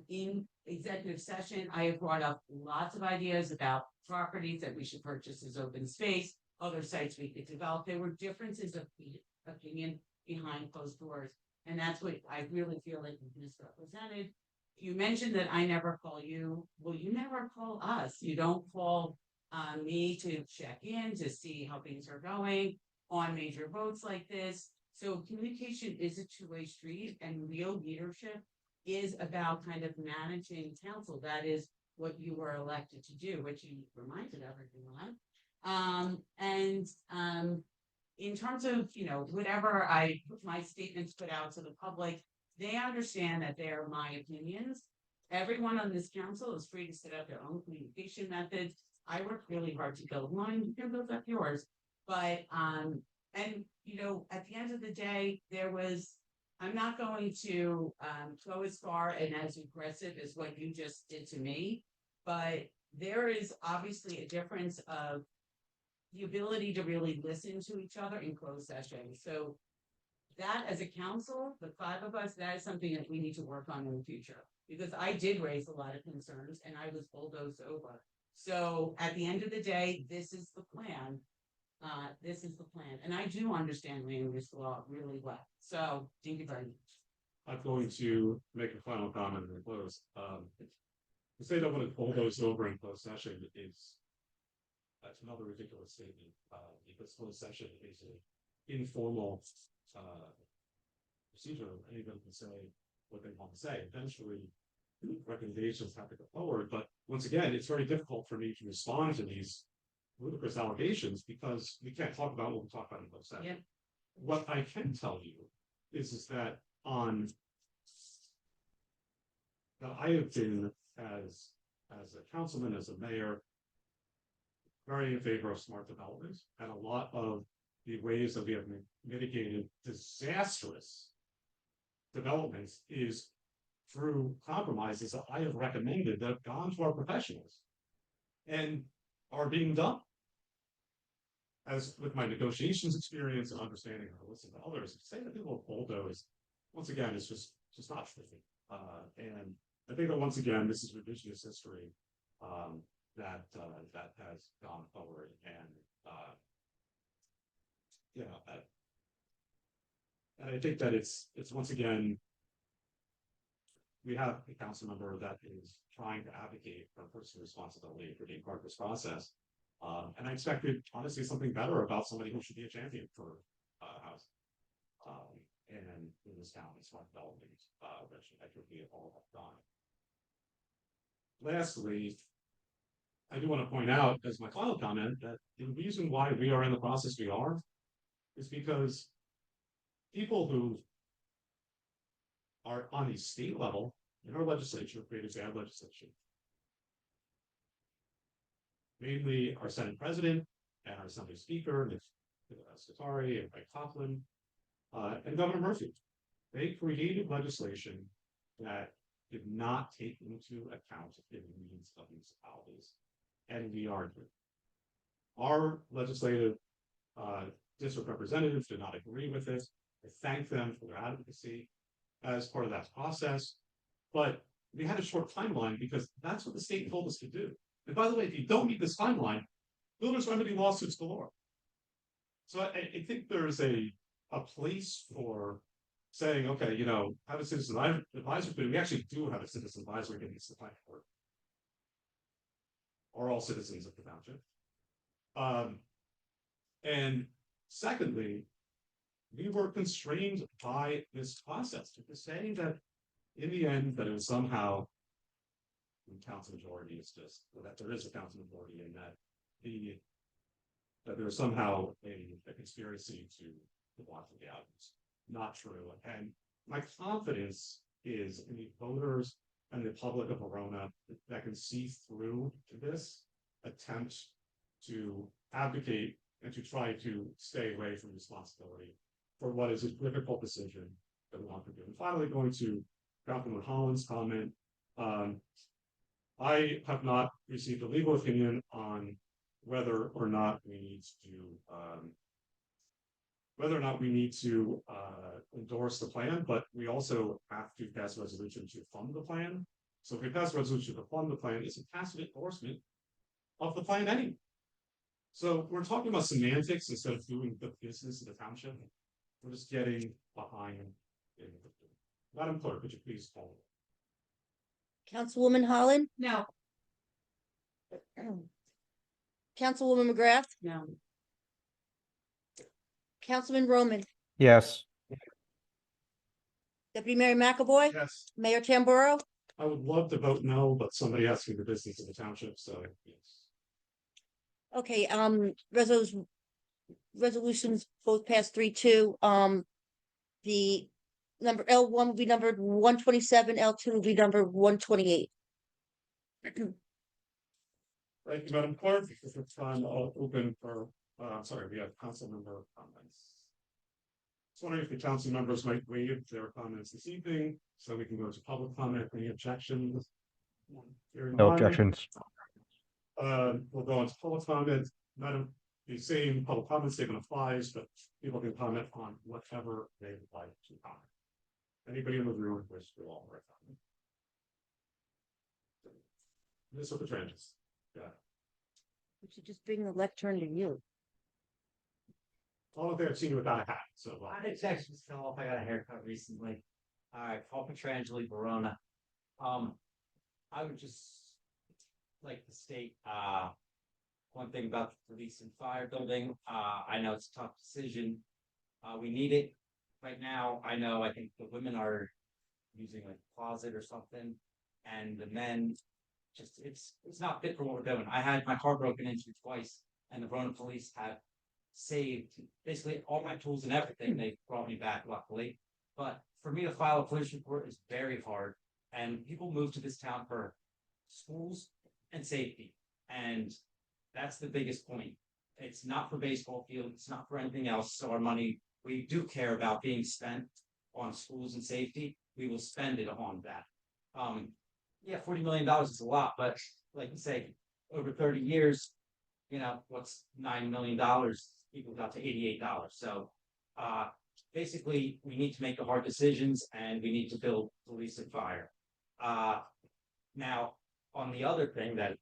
In executive session, I have brought up lots of ideas about properties that we should purchase as open space, other sites we could develop. There were differences of opinion behind closed doors, and that's what I really feel like was misrepresented. You mentioned that I never call you. Well, you never call us. You don't call me to check in to see how things are going on major votes like this. So communication is a two-way street, and real leadership is about kind of managing council. That is what you were elected to do, which you reminded everyone. In terms of, you know, whatever my statements put out to the public, they understand that they are my opinions. Everyone on this council is free to set up their own communication methods. I work really hard to build mine, you can build up yours. But, and you know, at the end of the day, I'm not going to go as far and as aggressive as what you just did to me, but there is obviously a difference of the ability to really listen to each other in closed session. So that as a council, the 5 of us, that is something that we need to work on in the future, because I did raise a lot of concerns and I was bulldozed over. So at the end of the day, this is the plan. This is the plan. And I do understand land use law really well. So thank you very much. I'm going to make a final comment and close. To say that when it bulldoze over in closed session that's another ridiculous statement, because closed session is an informal procedure. Anyone can say what they want to say. Eventually, recommendations have to go forward. But once again, it's very difficult for me to respond to these ludicrous allegations because we can't talk about what we talk about in closed session. Yeah. What I can tell you is that that I have been as a councilman, as a mayor, very in favor of smart development, and a lot of the ways that we have mitigated disastrous developments is through compromises that I have recommended that have gone to our professionals and are being done. As with my negotiations experience and understanding how to listen to others, saying that people are bulldozed, once again, is just not true. And I think that once again, this is revisionist history that has gone forward, and and I think that it's once again, we have a council member that is trying to advocate for personal responsibility for being part of this process. And I expected honestly something better about somebody who should be a champion for housing. And in this town, it's smart development, which I think we all have done. Lastly, I do want to point out as my final comment that the reason why we are in the process we are is because people who are on a state level in our legislature created bad legislation. mainly our Senate President and our Assembly Speaker, Ms. Scutari and Mike Coughlin, and Governor Murphy. They created legislation that did not take into account the needs of municipalities. And we argued. Our legislative district representatives did not agree with this. I thank them for their advocacy as part of that process. But we had a short timeline because that's what the state told us to do. And by the way, if you don't meet this timeline, builders remedy lawsuits galore. So I think there's a place for saying, okay, you know, have a citizen advisory, but we actually do have a citizen advisory against the planning board. Or all citizens of the township. And secondly, we were constrained by this process to say that in the end, that it was somehow council majority is just that there is a council majority and that that there's somehow a conspiracy to block the outcomes. Not true. And my confidence is in the voters and the public of Verona that can see through this attempt to advocate and to try to stay away from responsibility for what is a difficult decision that we want to do. And finally, going to Councilman Holland's comment, I have not received a legal opinion on whether or not we need to endorse the plan, but we also have to pass a resolution to fund the plan. So if we pass a resolution to fund the plan, it's a tacit endorsement of the plan anyway. So we're talking about semantics instead of doing the business of the township. We're just getting behind. Madam Clerk, could you please call? Councilwoman Holland, No. Councilwoman McGrath, No. Councilman Roman, Yes. Deputy Mayor McAvoy, Yes. Mayor Tamboro. I would love to vote no, but somebody has to be the business of the township, so yes. Okay, resolutions both passed 3-2. The number L1 will be numbered 127, L2 will be numbered 128. Thank you, Madam Clerk. This is time open for, sorry, we have council member comments. Just wondering if the council members might waive their comments this evening, so we can go to public comment. Any objections? Hearing No none. objections. We'll go into public comment. Madam, the same public comment statement applies, but people can comment on whatever they would like to comment. Anybody in the room wish to offer a comment? Mr. Petrangis. Yeah. We should just bring the lectern to you. All of them have seen you without a hat, so. I actually just fell off. I got a haircut recently. All right, Paul Petrangeli, Verona. I would just like to state one thing about the police and fire building. I know it's a tough decision. We need it right now. I think the women are using like a closet or something, and the men just it's not fit for what we're doing. I had my car broken into twice, and the Verona police have saved basically all my tools and everything. They brought me back, luckily. But for me to file a police report is very hard. And people move to this town for schools and safety. And that's the biggest point. It's not for baseball field. It's not for anything else. So our money, we do care about being spent on schools and safety. We will spend it on that. Yeah, $40 million is a lot, but like you say, over 30 years, you know, what's $9 million equals out to $88. So basically, we need to make the hard decisions and we need to build police and fire. Now, on the other thing that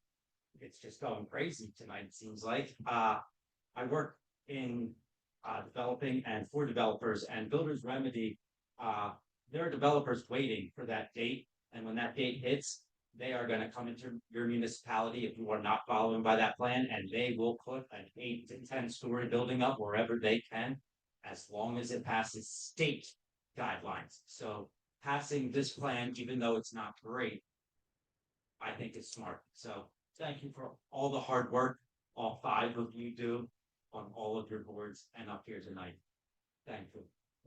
it's just going crazy tonight, it seems like, I work in developing and for developers, and Builders Remedy, there are developers waiting for that date. And when that date hits, they are going to come into your municipality if you are not following by that plan, and they will put an 8 to 10 story building up wherever they can, as long as it passes state guidelines. So passing this plan, even though it's not great, I think is smart. So thank you for all the hard work all 5 of you do on all of your boards and up here tonight. Thank you.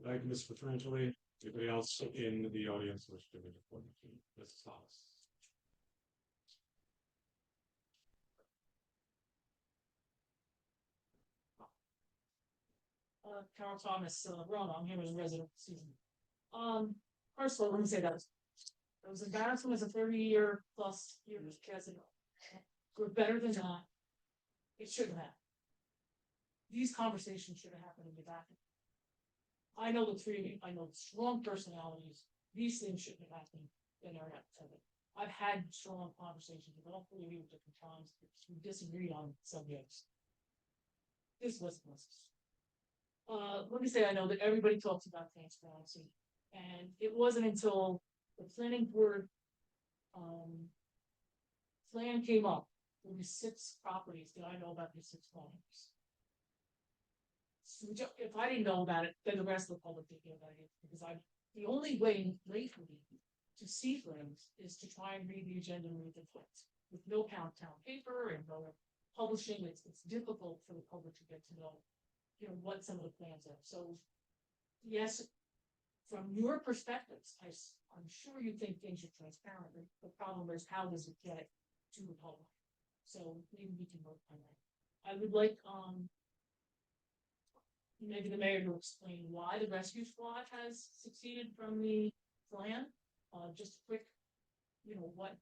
Thank you, Mr. Petrangeli. Anybody else in the audience wish to report to Mrs. Thomas? Carol Thomas, Verona, I'm here as a resident this season. First of all, let me say that it was embarrassing as a 30-year plus years president. We're better than that. It shouldn't have. These conversations should have happened in the back. I know the three of you, I know strong personalities, these things shouldn't have happened in our together. I've had strong conversations with all three of you at different times, we disagreed on subjects. This wasn't necessary. Let me say, I know that everybody talks about transparency, and it wasn't until the planning board plan came up, there were 6 properties that I know about these 6 homes. So if I didn't know about it, then the rest of the public didn't know about it, because the only way lately to see things is to try and read the agenda and read the points. With no town paper and no publishing, it's difficult for the public to get to know, what some of the plans are. So, yes, from your perspectives, I'm sure you think things are transparent. The problem is, how does it get to the public? So maybe we can work on that. I would like maybe the mayor to explain why the rescue squad has succeeded from the plan. Just a quick, what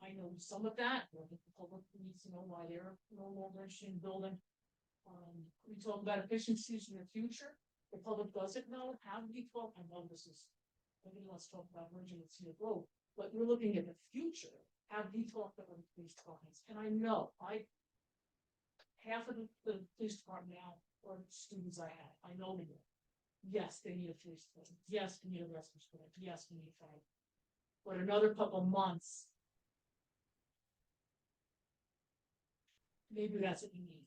I know some of that, or the public needs to know why they're no longer interested in building. We talk about efficiencies in the future. The public doesn't know how do we talk. I know this is, maybe let's talk about merging with Cedar Grove, but we're looking at the future. How do we talk about the police departments? And I know half of the police department now are students I have. I know them. Yes, they need a police department. Yes, they need a rescue squad. Yes, we need fire. But another couple of months, maybe that's what you need.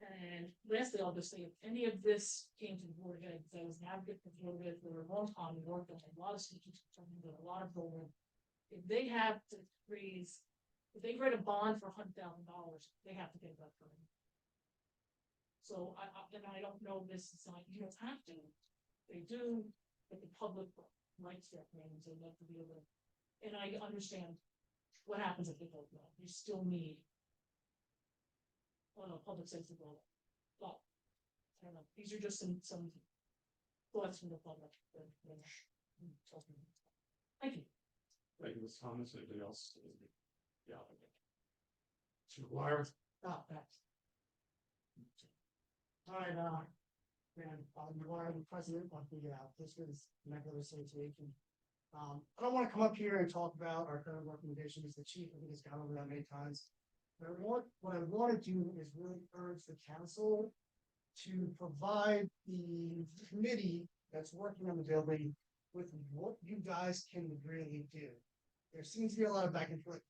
And lastly, I'll just say, if any of this came to the board again, because I was an advocate for the board for a long time, we worked on a lot of speeches, a lot of building. If they have to raise, if they write a bond for $100,000, they have to get that for them. So I don't know this is not, you don't have to. They do, but the public likes their plans, they love to be able to. And I understand what happens if they don't know. You still need public safety building. But I don't know. These are just some thoughts from the public. Thank you. Thank you, Ms. Thomas. Anybody else? Yeah. Mr. McGuire? Thanks. All right, I'm the president of the Pittsburgh's Medical Association. I don't want to come up here and talk about our current recommendations. The chief, I think, has gone over that many times. But what I want to do is really urge the council to provide the committee that's working on the building with what you guys can really do. There seems to be a lot of back and forth.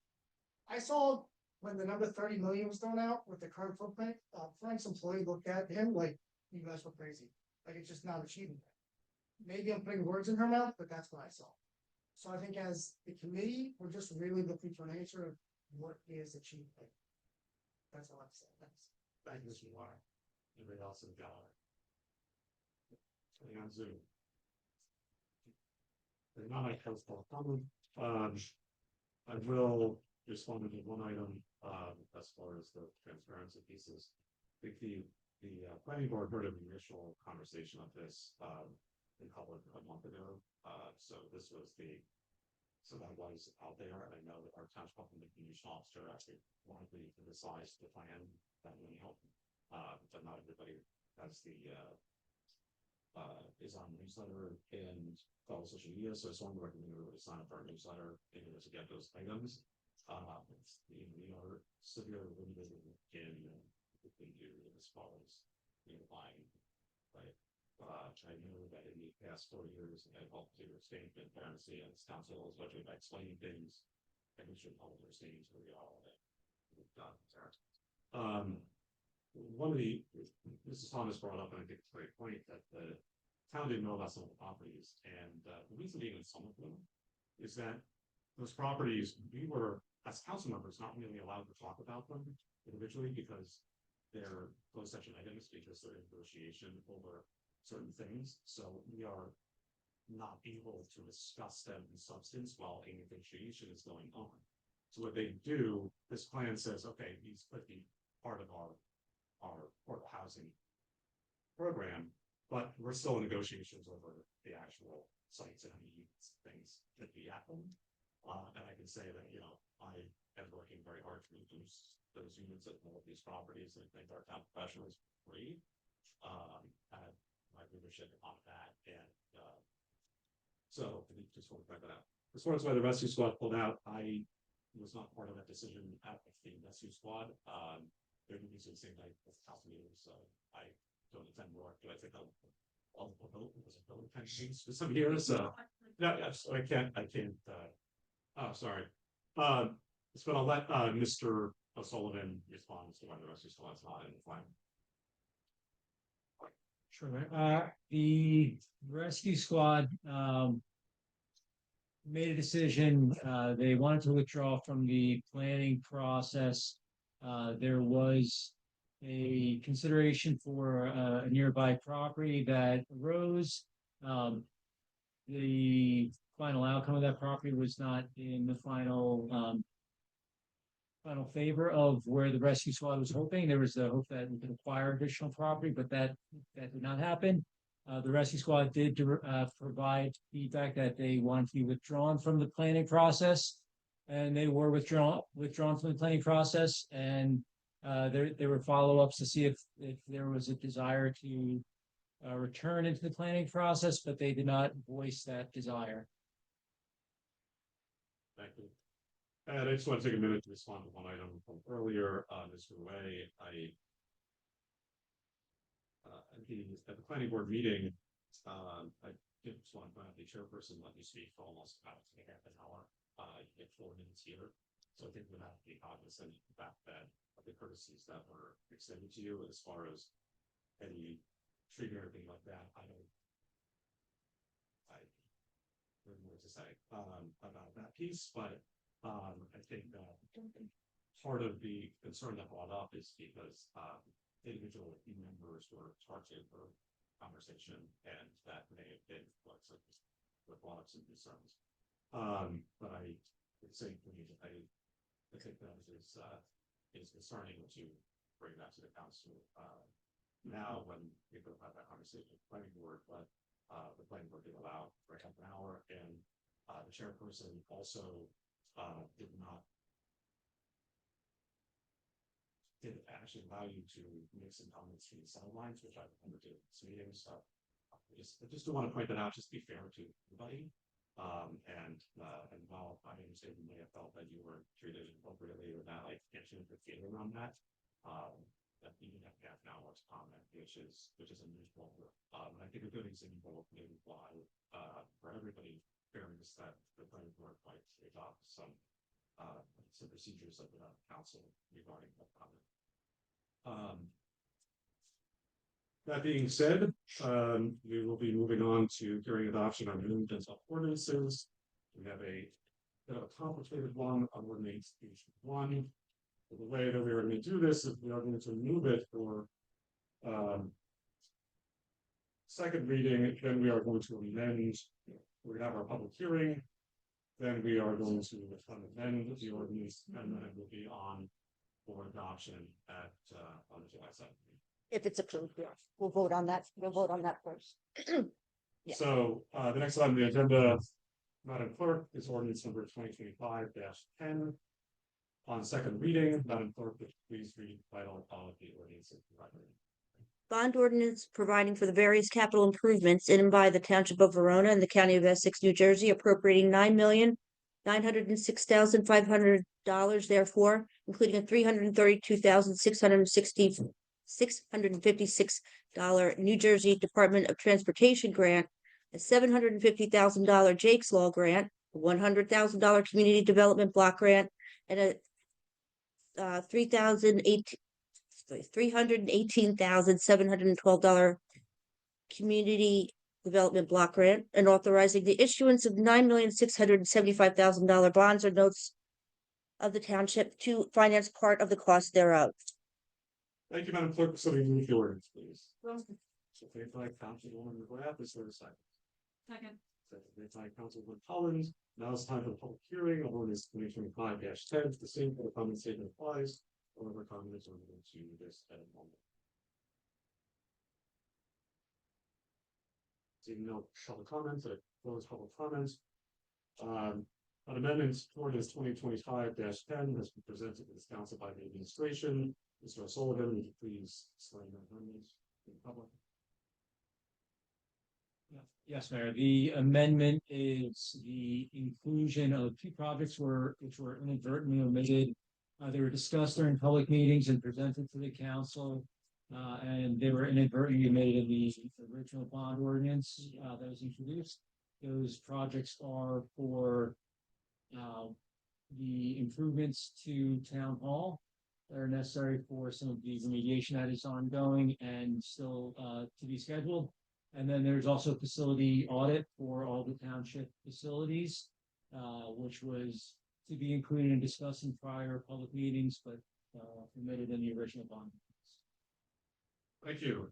I saw when the number 30 million was thrown out with the current footprint, Frank's employee looked at him like, you guys were crazy. Like, it's just not achievable. Maybe I'm putting words in her mouth, but that's what I saw. So I think as the committee, we're just really looking for an answer of what is achievable. That's all I have to say. Thanks. Thank you, Mr. McGuire. Anybody else in the gallery? Staying on Zoom. They're not a helpful comment. I will respond to one item as far as the transparency pieces. I think the planning board heard an initial conversation of this in public a month ago. So this was so that was out there. I know that our township communication officer actually wanted to criticize the plan that may help, but not everybody has is on the newsletter and follow social media. So I just wanted to recommend everybody sign up for our newsletter in order to get those items. We are severely limited in what we do as far as buying, right? I know that in the past 4 years, I've helped to sustain transparency and this council, especially by explaining things, and we should hold their scenes where we are all that we've done there. One of Mrs. Thomas brought up, and I think it's a great point, that the town didn't know about some of the properties, and the reason being in some of them is that those properties, we were, as council members, not really allowed to talk about them individually because they're closed session items, because they're in negotiation over certain things. So we are not able to discuss them in substance while a negotiation is going on. So what they do, this plan says, okay, these could be part of our affordable housing program, But we're still in negotiations over the actual sites and how many things that be happening. And I can say that, you know, I am working very hard to reduce those units at all of these properties, and I think our town professionals agree. And my leadership on that, and so I just want to point that out. As far as why the rescue squad pulled out, I was not part of that decision at the rescue squad. They're going to be the same night as the council meeting, so I don't attend work, but I think I'll for some years, so yeah, yes, I can't, oh, sorry. But I'll let Mr. O'Sullivan respond as to why the rescue squad's not in the plan. Sure. The rescue squad, made a decision, they wanted to withdraw from the planning process. There was a consideration for a nearby property that arose. The final outcome of that property was not in the final favor of where the rescue squad was hoping. There was a hope that we could acquire additional property, but that did not happen. The rescue squad did provide feedback that they wanted to be withdrawn from the planning process, and they were withdrawn from the planning process. And there were follow-ups to see if there was a desire to return into the planning process, but they did not voice that desire. Thank you. And I just want to take a minute to respond to one item from earlier, Mr. Way. At the planning board meeting, I did just want to point out the chairperson let me speak for almost about half an hour. You get 4 minutes here, so I think we have to be cognizant of the fact that the courtesies that were extended to you as far as any trigger or anything like that. I don't know what to say about that piece, but I think that part of the concern that brought up is because individual members were targeted for conversation, and that may have been what brought up some concerns. But I would say I think that is concerning to bring that to the council now when we go have that conversation with the planning board, but the planning board did allow for half an hour, and the chairperson also did actually allow you to make some comments from the cell lines, which I remember doing in this meeting. So I just want to point that out, just be fair to everybody. And while I understand you may have felt that you were treated appropriately or not, I can't change the feeling around that. That you have half an hour to comment, which is unusual. I think a good example of maybe why for everybody fairness that the planning board might adopt some procedures of the council regarding that comment. That being said, we will be moving on to hearing adoption on new dental ordinances. We have a bit of a complicated one on ordinance one. The way that we are going to do this is we are going to move it for second reading, then we are going to amend. We have our public hearing, then we are going to amend the ordinance, and then it will be on for adoption at on July 7th. If it's approved, yeah. We'll vote on that. We'll vote on that first. Yeah. So the next item on the agenda, Madam Clerk, is ordinance number 2025-10. On second reading, Madam Clerk, please read the title of the ordinance. Bond ordinance providing for the various capital improvements in and by the Township of Verona and the County of Essex, New Jersey, appropriating $9,906,500, therefore, including a $332,656 New Jersey Department of Transportation grant, a $750,000 Jake's Law grant, a $100,000 Community Development Block grant, and a $318,712 Community Development Block Grant, and authorizing the issuance of $9,675,000 bonds or notes of the township to finance part of the cost thereof. Thank you, Madam Clerk. So we move the ordinance, please. So made by Councilwoman McGrath, is there a second? Second. Made by Councilwoman Collins. Now it's time for the public hearing of ordinance 2025-10. The same for the comment statement applies. However, comments are limited to this at a moment. Seeing no public comments, I close public comments. An amendment to ordinance 2025-10 has been presented to this council by the administration. Mr. O'Sullivan, would you please explain that amendment in public? Yes, Mayor, the amendment is the inclusion of two projects which were inadvertently omitted. They were discussed during public meetings and presented to the council. And they were inadvertently omitted in the original bond ordinance that was introduced. Those projects are for the improvements to town hall that are necessary for some of the remediation that is ongoing and still to be scheduled. And then there's also facility audit for all the township facilities, which was to be included and discussed in prior public meetings, but omitted in the original bond. Thank you.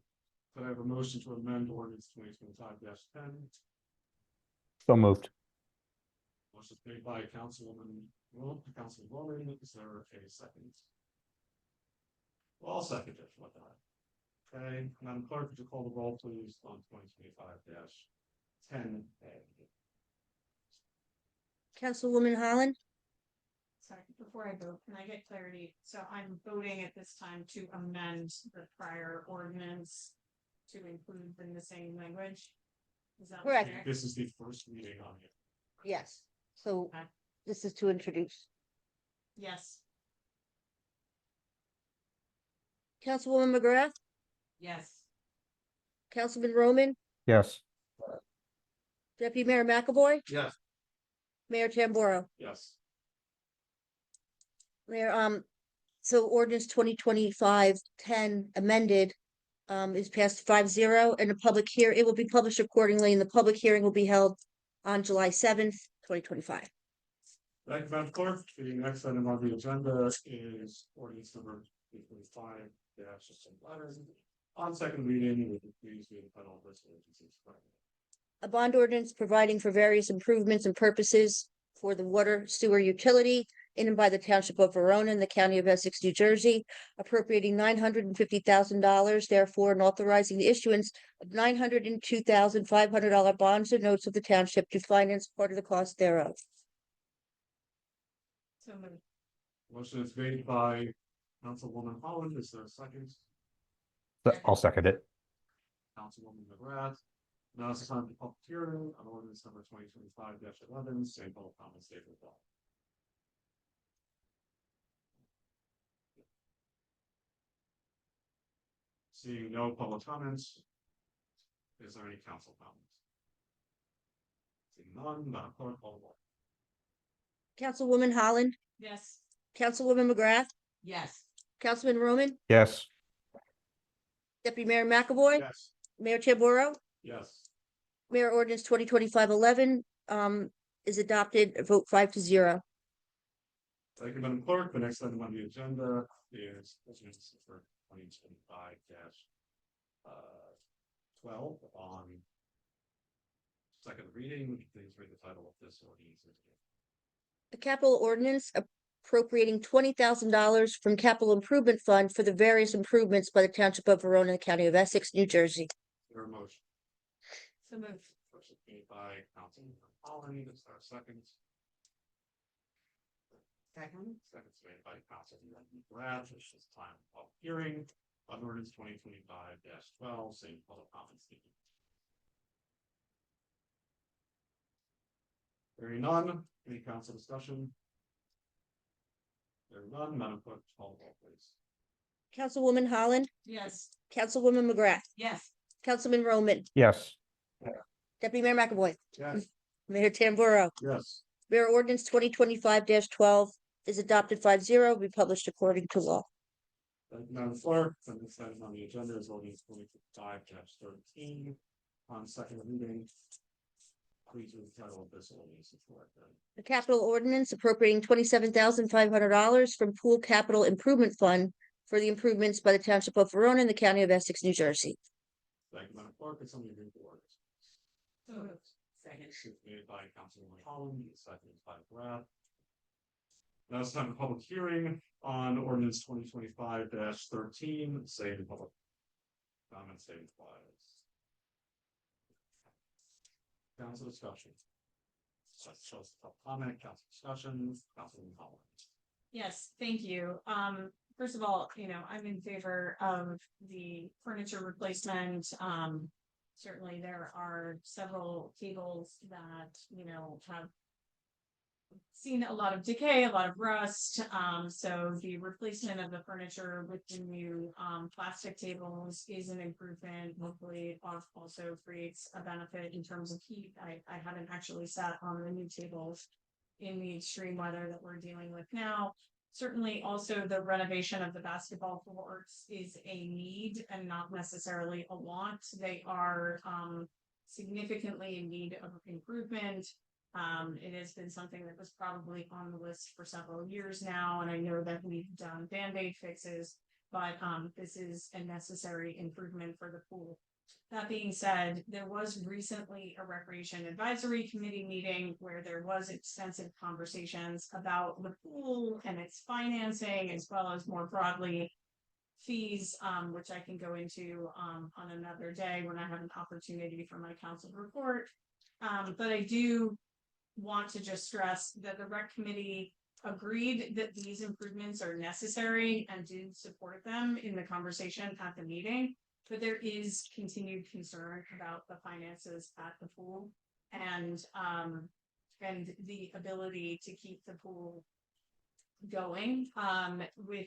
Could I have a motion to amend ordinance 2025-10? So moved. Motion made by Councilwoman Bowman. Is there a second? Well, I'll second it. What not? Okay, Madam Clerk, would you call the roll, please, on 2025-10? Councilwoman Holland, Sorry, before I vote, can I get clarity? So I'm voting at this time to amend the prior ordinance to include the missing language? Is that Correct. fair? This is the first meeting on it. yes, so Okay. this is to introduce. Yes. Councilwoman McGrath, Yes. Councilman Roman, Yes. Deputy Mayor McAvoy, Yes. Mayor Tamboro. Yes. Mayor, so ordinance 2025-10 amended is passed 5-0, and it will be published accordingly, and the public hearing will be held on July 7th, 2025. Thank you, Madam Clerk. The next item on the agenda is ordinance number 2025-11. On second reading, would you please read the title of this ordinance? A bond ordinance providing for various improvements and purposes for the water sewer utility in and by the Township of Verona in the County of Essex, New Jersey, appropriating $950,000, therefore, and authorizing the issuance of $902,500 bonds and notes of the township to finance part of the cost thereof. So moved. Motion is made by Councilwoman Holland. Is there a second? I'll second it. Councilwoman McGrath. Now it's time for public hearing on ordinance number 2025-11. Same public comment statement. Seeing no public comments. Is there any council comments? Seeing none, Madam Clerk, call the roll. Councilwoman Holland, Yes. Councilwoman McGrath, Yes. Councilman Roman, Yes. Deputy Mayor McAvoy, Yes. Mayor Tamboro. Yes. Mayor ordinance 2025-11 is adopted, a vote 5-0. Thank you, Madam Clerk. The next item on the agenda is ordinance for 2025-12 on second reading. Would you please read the title of this ordinance? A capital ordinance appropriating $20,000 from capital improvement fund for the various improvements by the Township of Verona, in the County of Essex, New Jersey. Your motion. So moved. Motion made by Councilman Holland. Is there a second? Second. Second made by Councilman McGrath. It's just time of hearing on ordinance 2025-12. Same public comment statement. Hearing none. Any council discussion? Hearing none. Madam Clerk, call the roll, please. Councilwoman Holland, Yes. Councilwoman McGrath, Yes. Councilman Roman, Yes. Deputy Mayor McAvoy, Yes. Mayor Tamboro. Yes. Mayor ordinance 2025-12 is adopted 5-0, be published according to law. Thank you, Madam Clerk. The next item on the agenda is ordinance 2025-13 on second reading. Please read the title of this ordinance. A capital ordinance appropriating $27,500 from Pool Capital Improvement Fund for the improvements by the Township of Verona in the County of Essex, New Jersey. Thank you, Madam Clerk. Can somebody read the ordinance? So moved. Second. Motion made by Councilwoman Holland, seconded by McGrath. Now it's time for public hearing on ordinance 2025-13. Say the public comment statement applies. council discussion. So, comment, council discussion, Councilman Collins. Yes, thank you. First of all, I'm in favor of the furniture replacement. Certainly there are several tables that, have seen a lot of decay, a lot of rust. So the replacement of the furniture with the new plastic tables is an improvement. Hopefully it also creates a benefit in terms of heat. I haven't actually sat on the new tables in the extreme weather that we're dealing with now. Certainly also the renovation of the basketball courts is a need and not necessarily a want. They are significantly in need of improvement. It has been something that was probably on the list for several years now, and I know that we've done Band-Aid fixes, but this is a necessary improvement for the pool. That being said, there was recently a Recreation Advisory Committee meeting where there was extensive conversations about the pool and its financing, as well as more broadly fees, which I can go into on another day when I have an opportunity for my council report. But I do want to just stress that the Rec Committee agreed that these improvements are necessary and did support them in the conversation at the meeting. But there is continued concern about the finances at the pool and the ability to keep the pool going with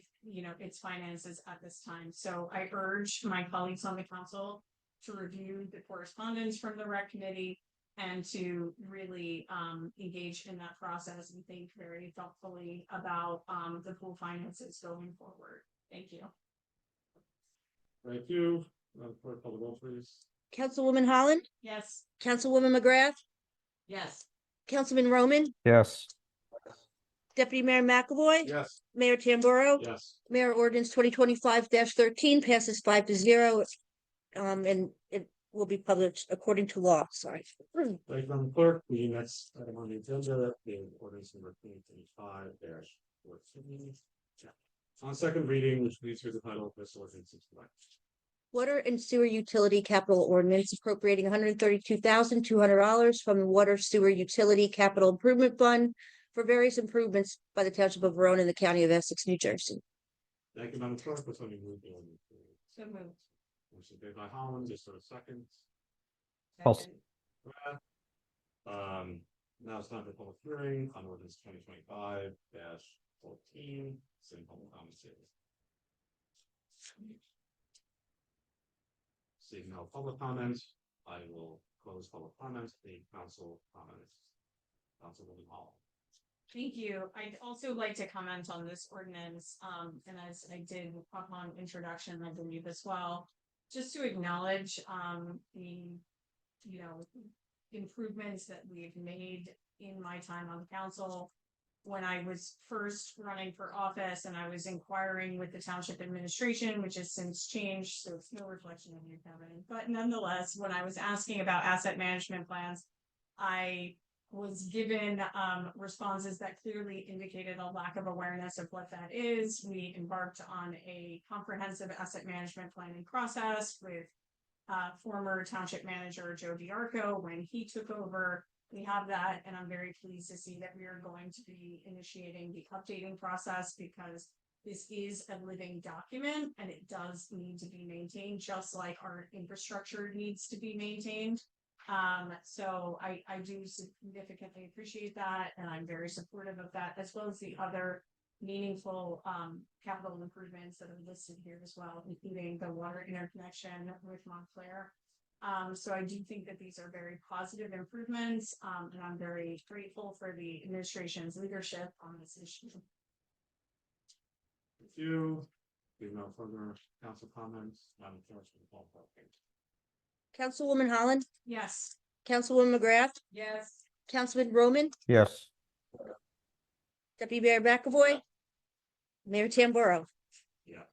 its finances at this time. So I urge my colleagues on the council to review the correspondence from the Rec Committee and to really engage in that process and think very thoughtfully about the pool finances going forward. Thank you. Thank you. Clerk, call the roll, please. Councilwoman Holland, Yes. Councilwoman McGrath, Yes. Councilman Roman, Yes. Deputy Mayor McAvoy, Yes. Mayor Tamburo. Yes. Mayor Ordinance 2025-13 passes 5-0. And it will be published according to law. Sorry. Thank you, Madam Clerk. The next item on the agenda is ordinance number 2025-14. On second reading, which please hear the title of this ordinance is correct. Water and Sewer Utility Capital Ordinance appropriating $132,200 from the Water Sewer Utility Capital Improvement Fund for various improvements by the Township of Verona in the County of Essex, New Jersey. Thank you, Madam Clerk. Would somebody move the ordinance? So moved. Motion made by Holland, is there a second? I'll- Second. Now it's time for public hearing on ordinance 2025-14. City public comment series. Seeing no public comments, I will close public comments. The council comments. Councilwoman Hall. Thank you. I'd also like to comment on this ordinance, and as I did upon introduction, I believe as well, just to acknowledge the improvements that we've made in my time on the council. When I was first running for office and I was inquiring with the township administration, which has since changed, so it's no reflection on you, Kevin. But nonetheless, when I was asking about asset management plans, I was given responses that clearly indicated a lack of awareness of what that is. We embarked on a comprehensive asset management planning process with former township manager Joe Diarco when he took over. We have that, and I'm very pleased to see that we are going to be initiating the updating process because this is a living document and it does need to be maintained just like our infrastructure needs to be maintained. So I do significantly appreciate that, and I'm very supportive of that, as well as the other meaningful capital improvements that are listed here as well, including the water interconnection with Montclair. So I do think that these are very positive improvements, and I'm very grateful for the administration's leadership on this issue. Thank you. We have no further council comments. Madam Clerk, will call for the vote. Councilwoman Holland, Yes. Councilwoman McGrath, Yes. Councilman Roman, Yes. Deputy Mayor McAvoy, Mayor Tamburo. Yeah.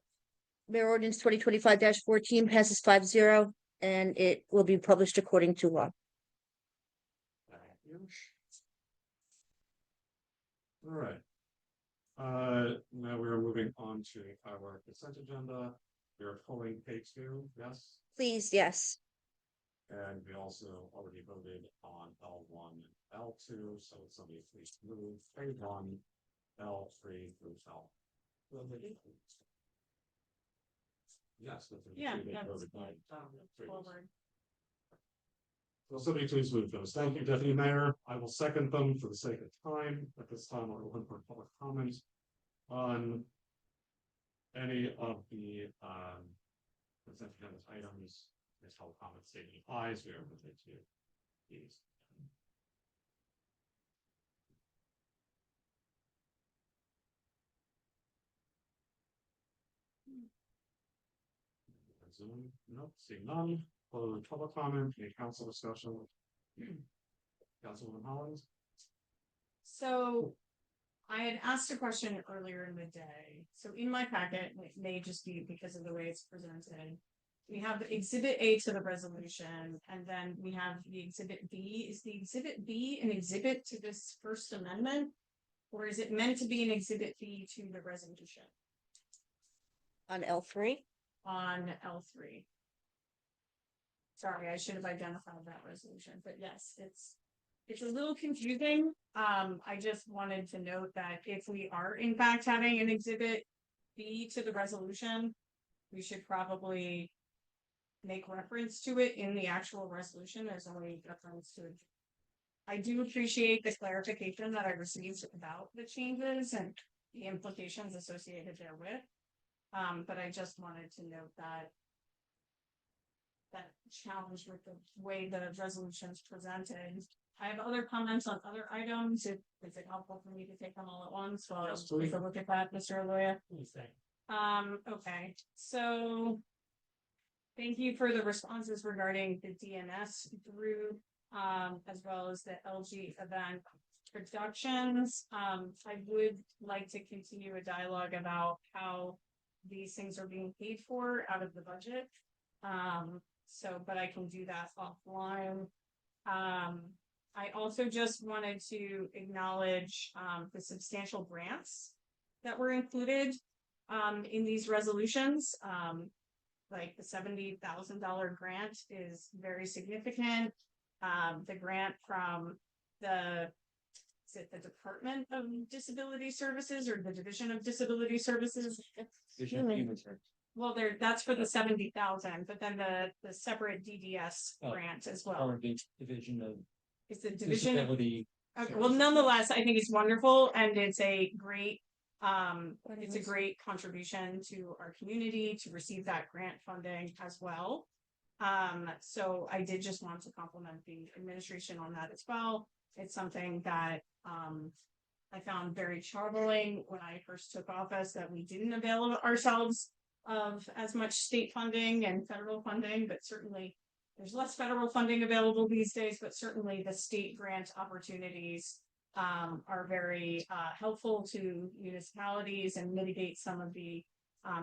Mayor Ordinance 2025-14 passes 5-0, and it will be published according to law. Thank you. All right. Now we are moving on to our consent agenda. We are pulling page 2, yes? Please, yes. And we also already voted on L1 and L2, so if somebody please move A1, L3 through L. Yes. but the Yeah, two that that's voted nine. forward. Will somebody please move those? Thank you, Deputy Mayor. I will second them for the sake of time. At this time, I'll open for public comment on any of the consent agenda items. There's public comment statement applies. We are limited to these. Zoom, nope, seeing none. Close public comment, any council discussion? Councilwoman Hollins? So I had asked a question earlier in the day. So in my packet, it may just be because of the way it's presented. We have exhibit A to the resolution, and then we have the exhibit B. Is the exhibit B an exhibit to this First Amendment? Or is it meant to be an exhibit B to the resolution On L3? on L3? Sorry, I should have identified that resolution, but yes, it's a little confusing. I just wanted to note that if we are in fact having an exhibit B to the resolution, we should probably make reference to it in the actual resolution as only reference to it. I do appreciate the clarification that I received about the changes and the implications associated therewith. But I just wanted to note that challenge with the way the resolution's presented. I have other comments on other items. Is it helpful for me to take them all at once? Well, Yes, take please. a look at that, Mr. Aloya. Please, thank Okay, so thank you for the responses regarding the DNS group, as well as the LG event productions. I would like to continue a dialogue about how these things are being paid for out of the budget. But I can do that offline. I also just wanted to acknowledge the substantial grants that were included in these resolutions. Like the $70,000 grant is very significant. The grant from the Department of Disability Services or the Division of Disability Services? Well, that's for the 70,000, but then the separate DDS grant as well. Or the division of It's the division. disability. Okay, well, nonetheless, I think it's wonderful and it's a great contribution to our community to receive that grant funding as well. So I did just want to compliment the administration on that as well. It's something that I found very troubling when I first took office, that we didn't avail ourselves of as much state funding and federal funding, but certainly there's less federal funding available these days, but certainly the state grant opportunities are very helpful to municipalities and mitigate some of the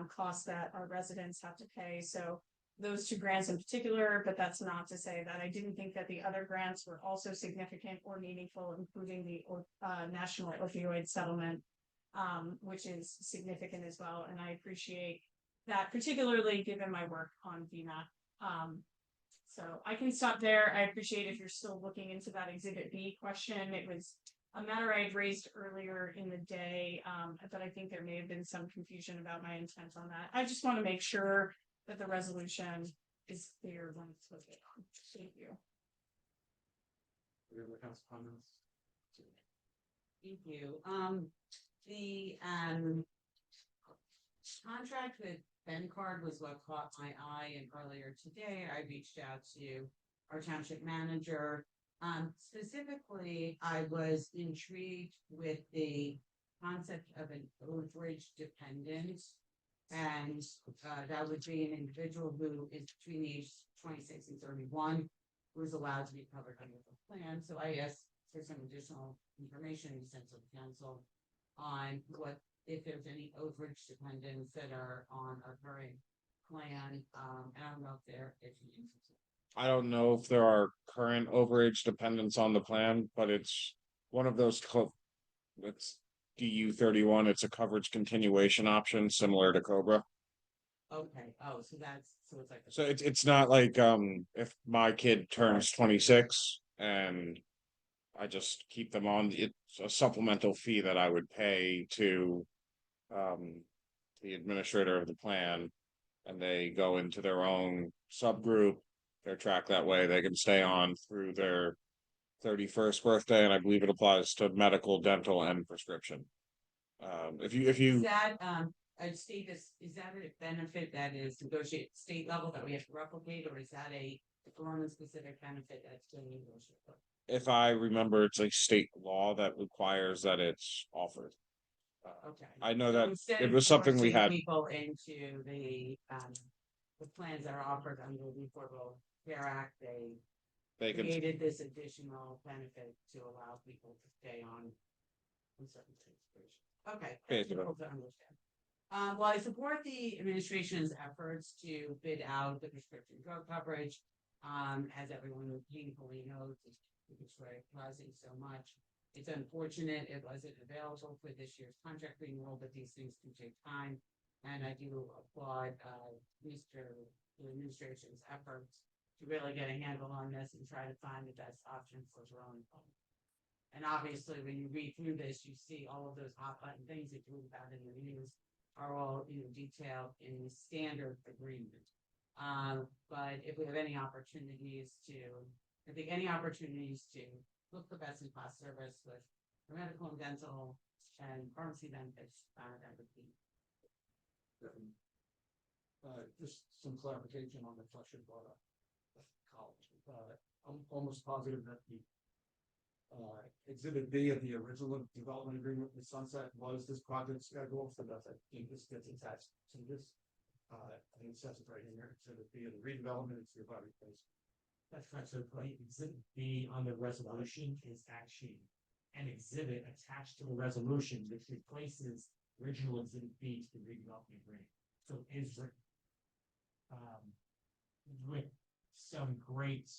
costs that our residents have to pay. So those two grants in particular, but that's not to say that I didn't think that the other grants were also significant or meaningful, including the national opioid settlement, which is significant as well. And I appreciate that, particularly given my work on VMA. So I can stop there. I appreciate if you're still looking into that Exhibit B question. It was a matter I had raised earlier in the day, but I think there may have been some confusion about my intent on that. I just want to make sure that the resolution is clear when it's voted on. Thank you. Any other council comments? Thank you. The contract with BenCard was what caught my eye, and earlier today I reached out to our township manager. Specifically, I was intrigued with the concept of an overage dependent. And that would be an individual who is between the ages 26 and 31, who is allowed to be covered under the plan. So I asked for some additional information in the sense of council on what, if there's any overage dependents that are on our current plan. And I don't know if I don't know if there are current overage dependents on the plan, but it's one of those it's DU 31. It's a coverage continuation option similar to Cobra. Okay, oh, so So it's like. So it's not like, if my kid turns 26 and I just keep them on, it's a supplemental fee that I would pay to, the administrator of the plan. And they go into their own subgroup, they're tracked that way, they can stay on through their 31st birthday, and I believe it applies to medical, dental, and prescription. If Is you, that, a state is that a benefit that is negotiated state level that we have to replicate, or is that a Verona specific benefit that's been negotiated? if I remember, it's like state law that requires that it's offered. Okay. I know So that instead it of was something we forcing had, People into the plans that are offered under the Affordable Care Act, they can, created this additional benefit to allow people to stay on certain things. Okay, that's Basically. difficult to understand. Well, I support the administration's efforts to bid out the prescription drug coverage. As everyone painfully knows, it's rising so much. It's unfortunate it wasn't available for this year's contract renewal, but these things do take time. And I do applaud the administration's efforts to really get a handle on this and try to find the best option for Verona. And obviously, when you read through this, you see all of those hot button things that you read about in the news are all, detailed in the standard agreement. But if we have any opportunities to, I think any opportunities to look for best in class service with medical and dental and pharmacy benefits, that would be. Just some clarification on the question brought up. College. I'm almost positive that the exhibit B of the original development agreement with Sunset was this project schedule, so that's, I think this gets attached to this. I think it says it right in here, exhibit B of the redevelopment, it's the body place. That's correct. So exhibit B on the resolution is actually an exhibit attached to the resolution, which replaces original exhibit B to the redevelopment agreement. So it is with some great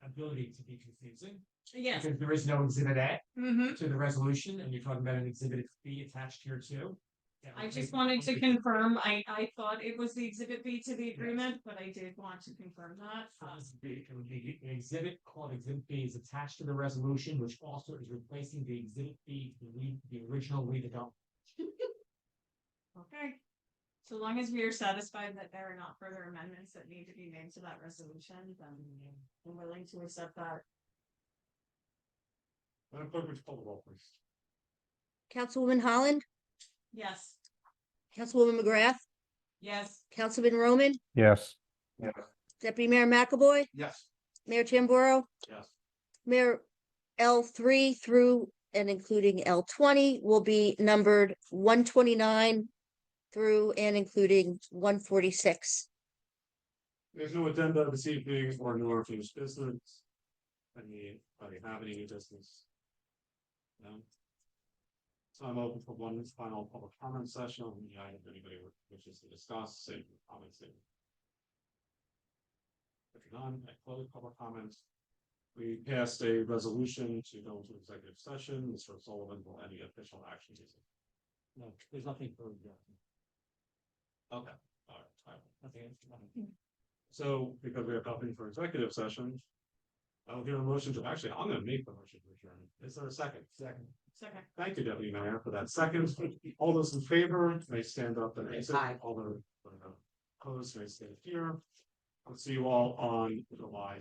ability to be confusing. Yes. Because there is no exhibit A Mm-hmm. to the resolution, and you're talking about an exhibit B attached here too. I just wanted to confirm, I thought it was the exhibit B to the agreement, but I did want to confirm that. It would be an exhibit called exhibit B is attached to the resolution, which also is replacing the exhibit B, the original redevelopment. Okay. So long as we are satisfied that there are not further amendments that need to be made to that resolution, then I'm willing to accept that. Madam Clerk, would you call the roll, please? Councilwoman Holland, Yes. Councilwoman McGrath, Yes. Councilman Roman, yes, Deputy Mayor McAvoy, Yes. Mayor Tamboro, Yes. Mayor L3 through and including L20 will be numbered 129 through and including 146. There's no agenda this evening or no unfinished business. Anybody have any new business? No. So I'm open for one final public comment session on the item anybody wishes to discuss, save your comments. If you're none, I close public comments. We passed a resolution to go into executive session. Mr. Sullivan, will any official action be taken? No, there's nothing for. Okay, all right. Nothing. So because we have nothing for executive session, I'll give a motion to, actually, I'm gonna make the motion to adjourn. Is there a second? Second. Second. Thank you, Deputy Mayor, for that second. All those in favor may stand up and exit. Aye. All the opposed may stay here. I'll see you all on July.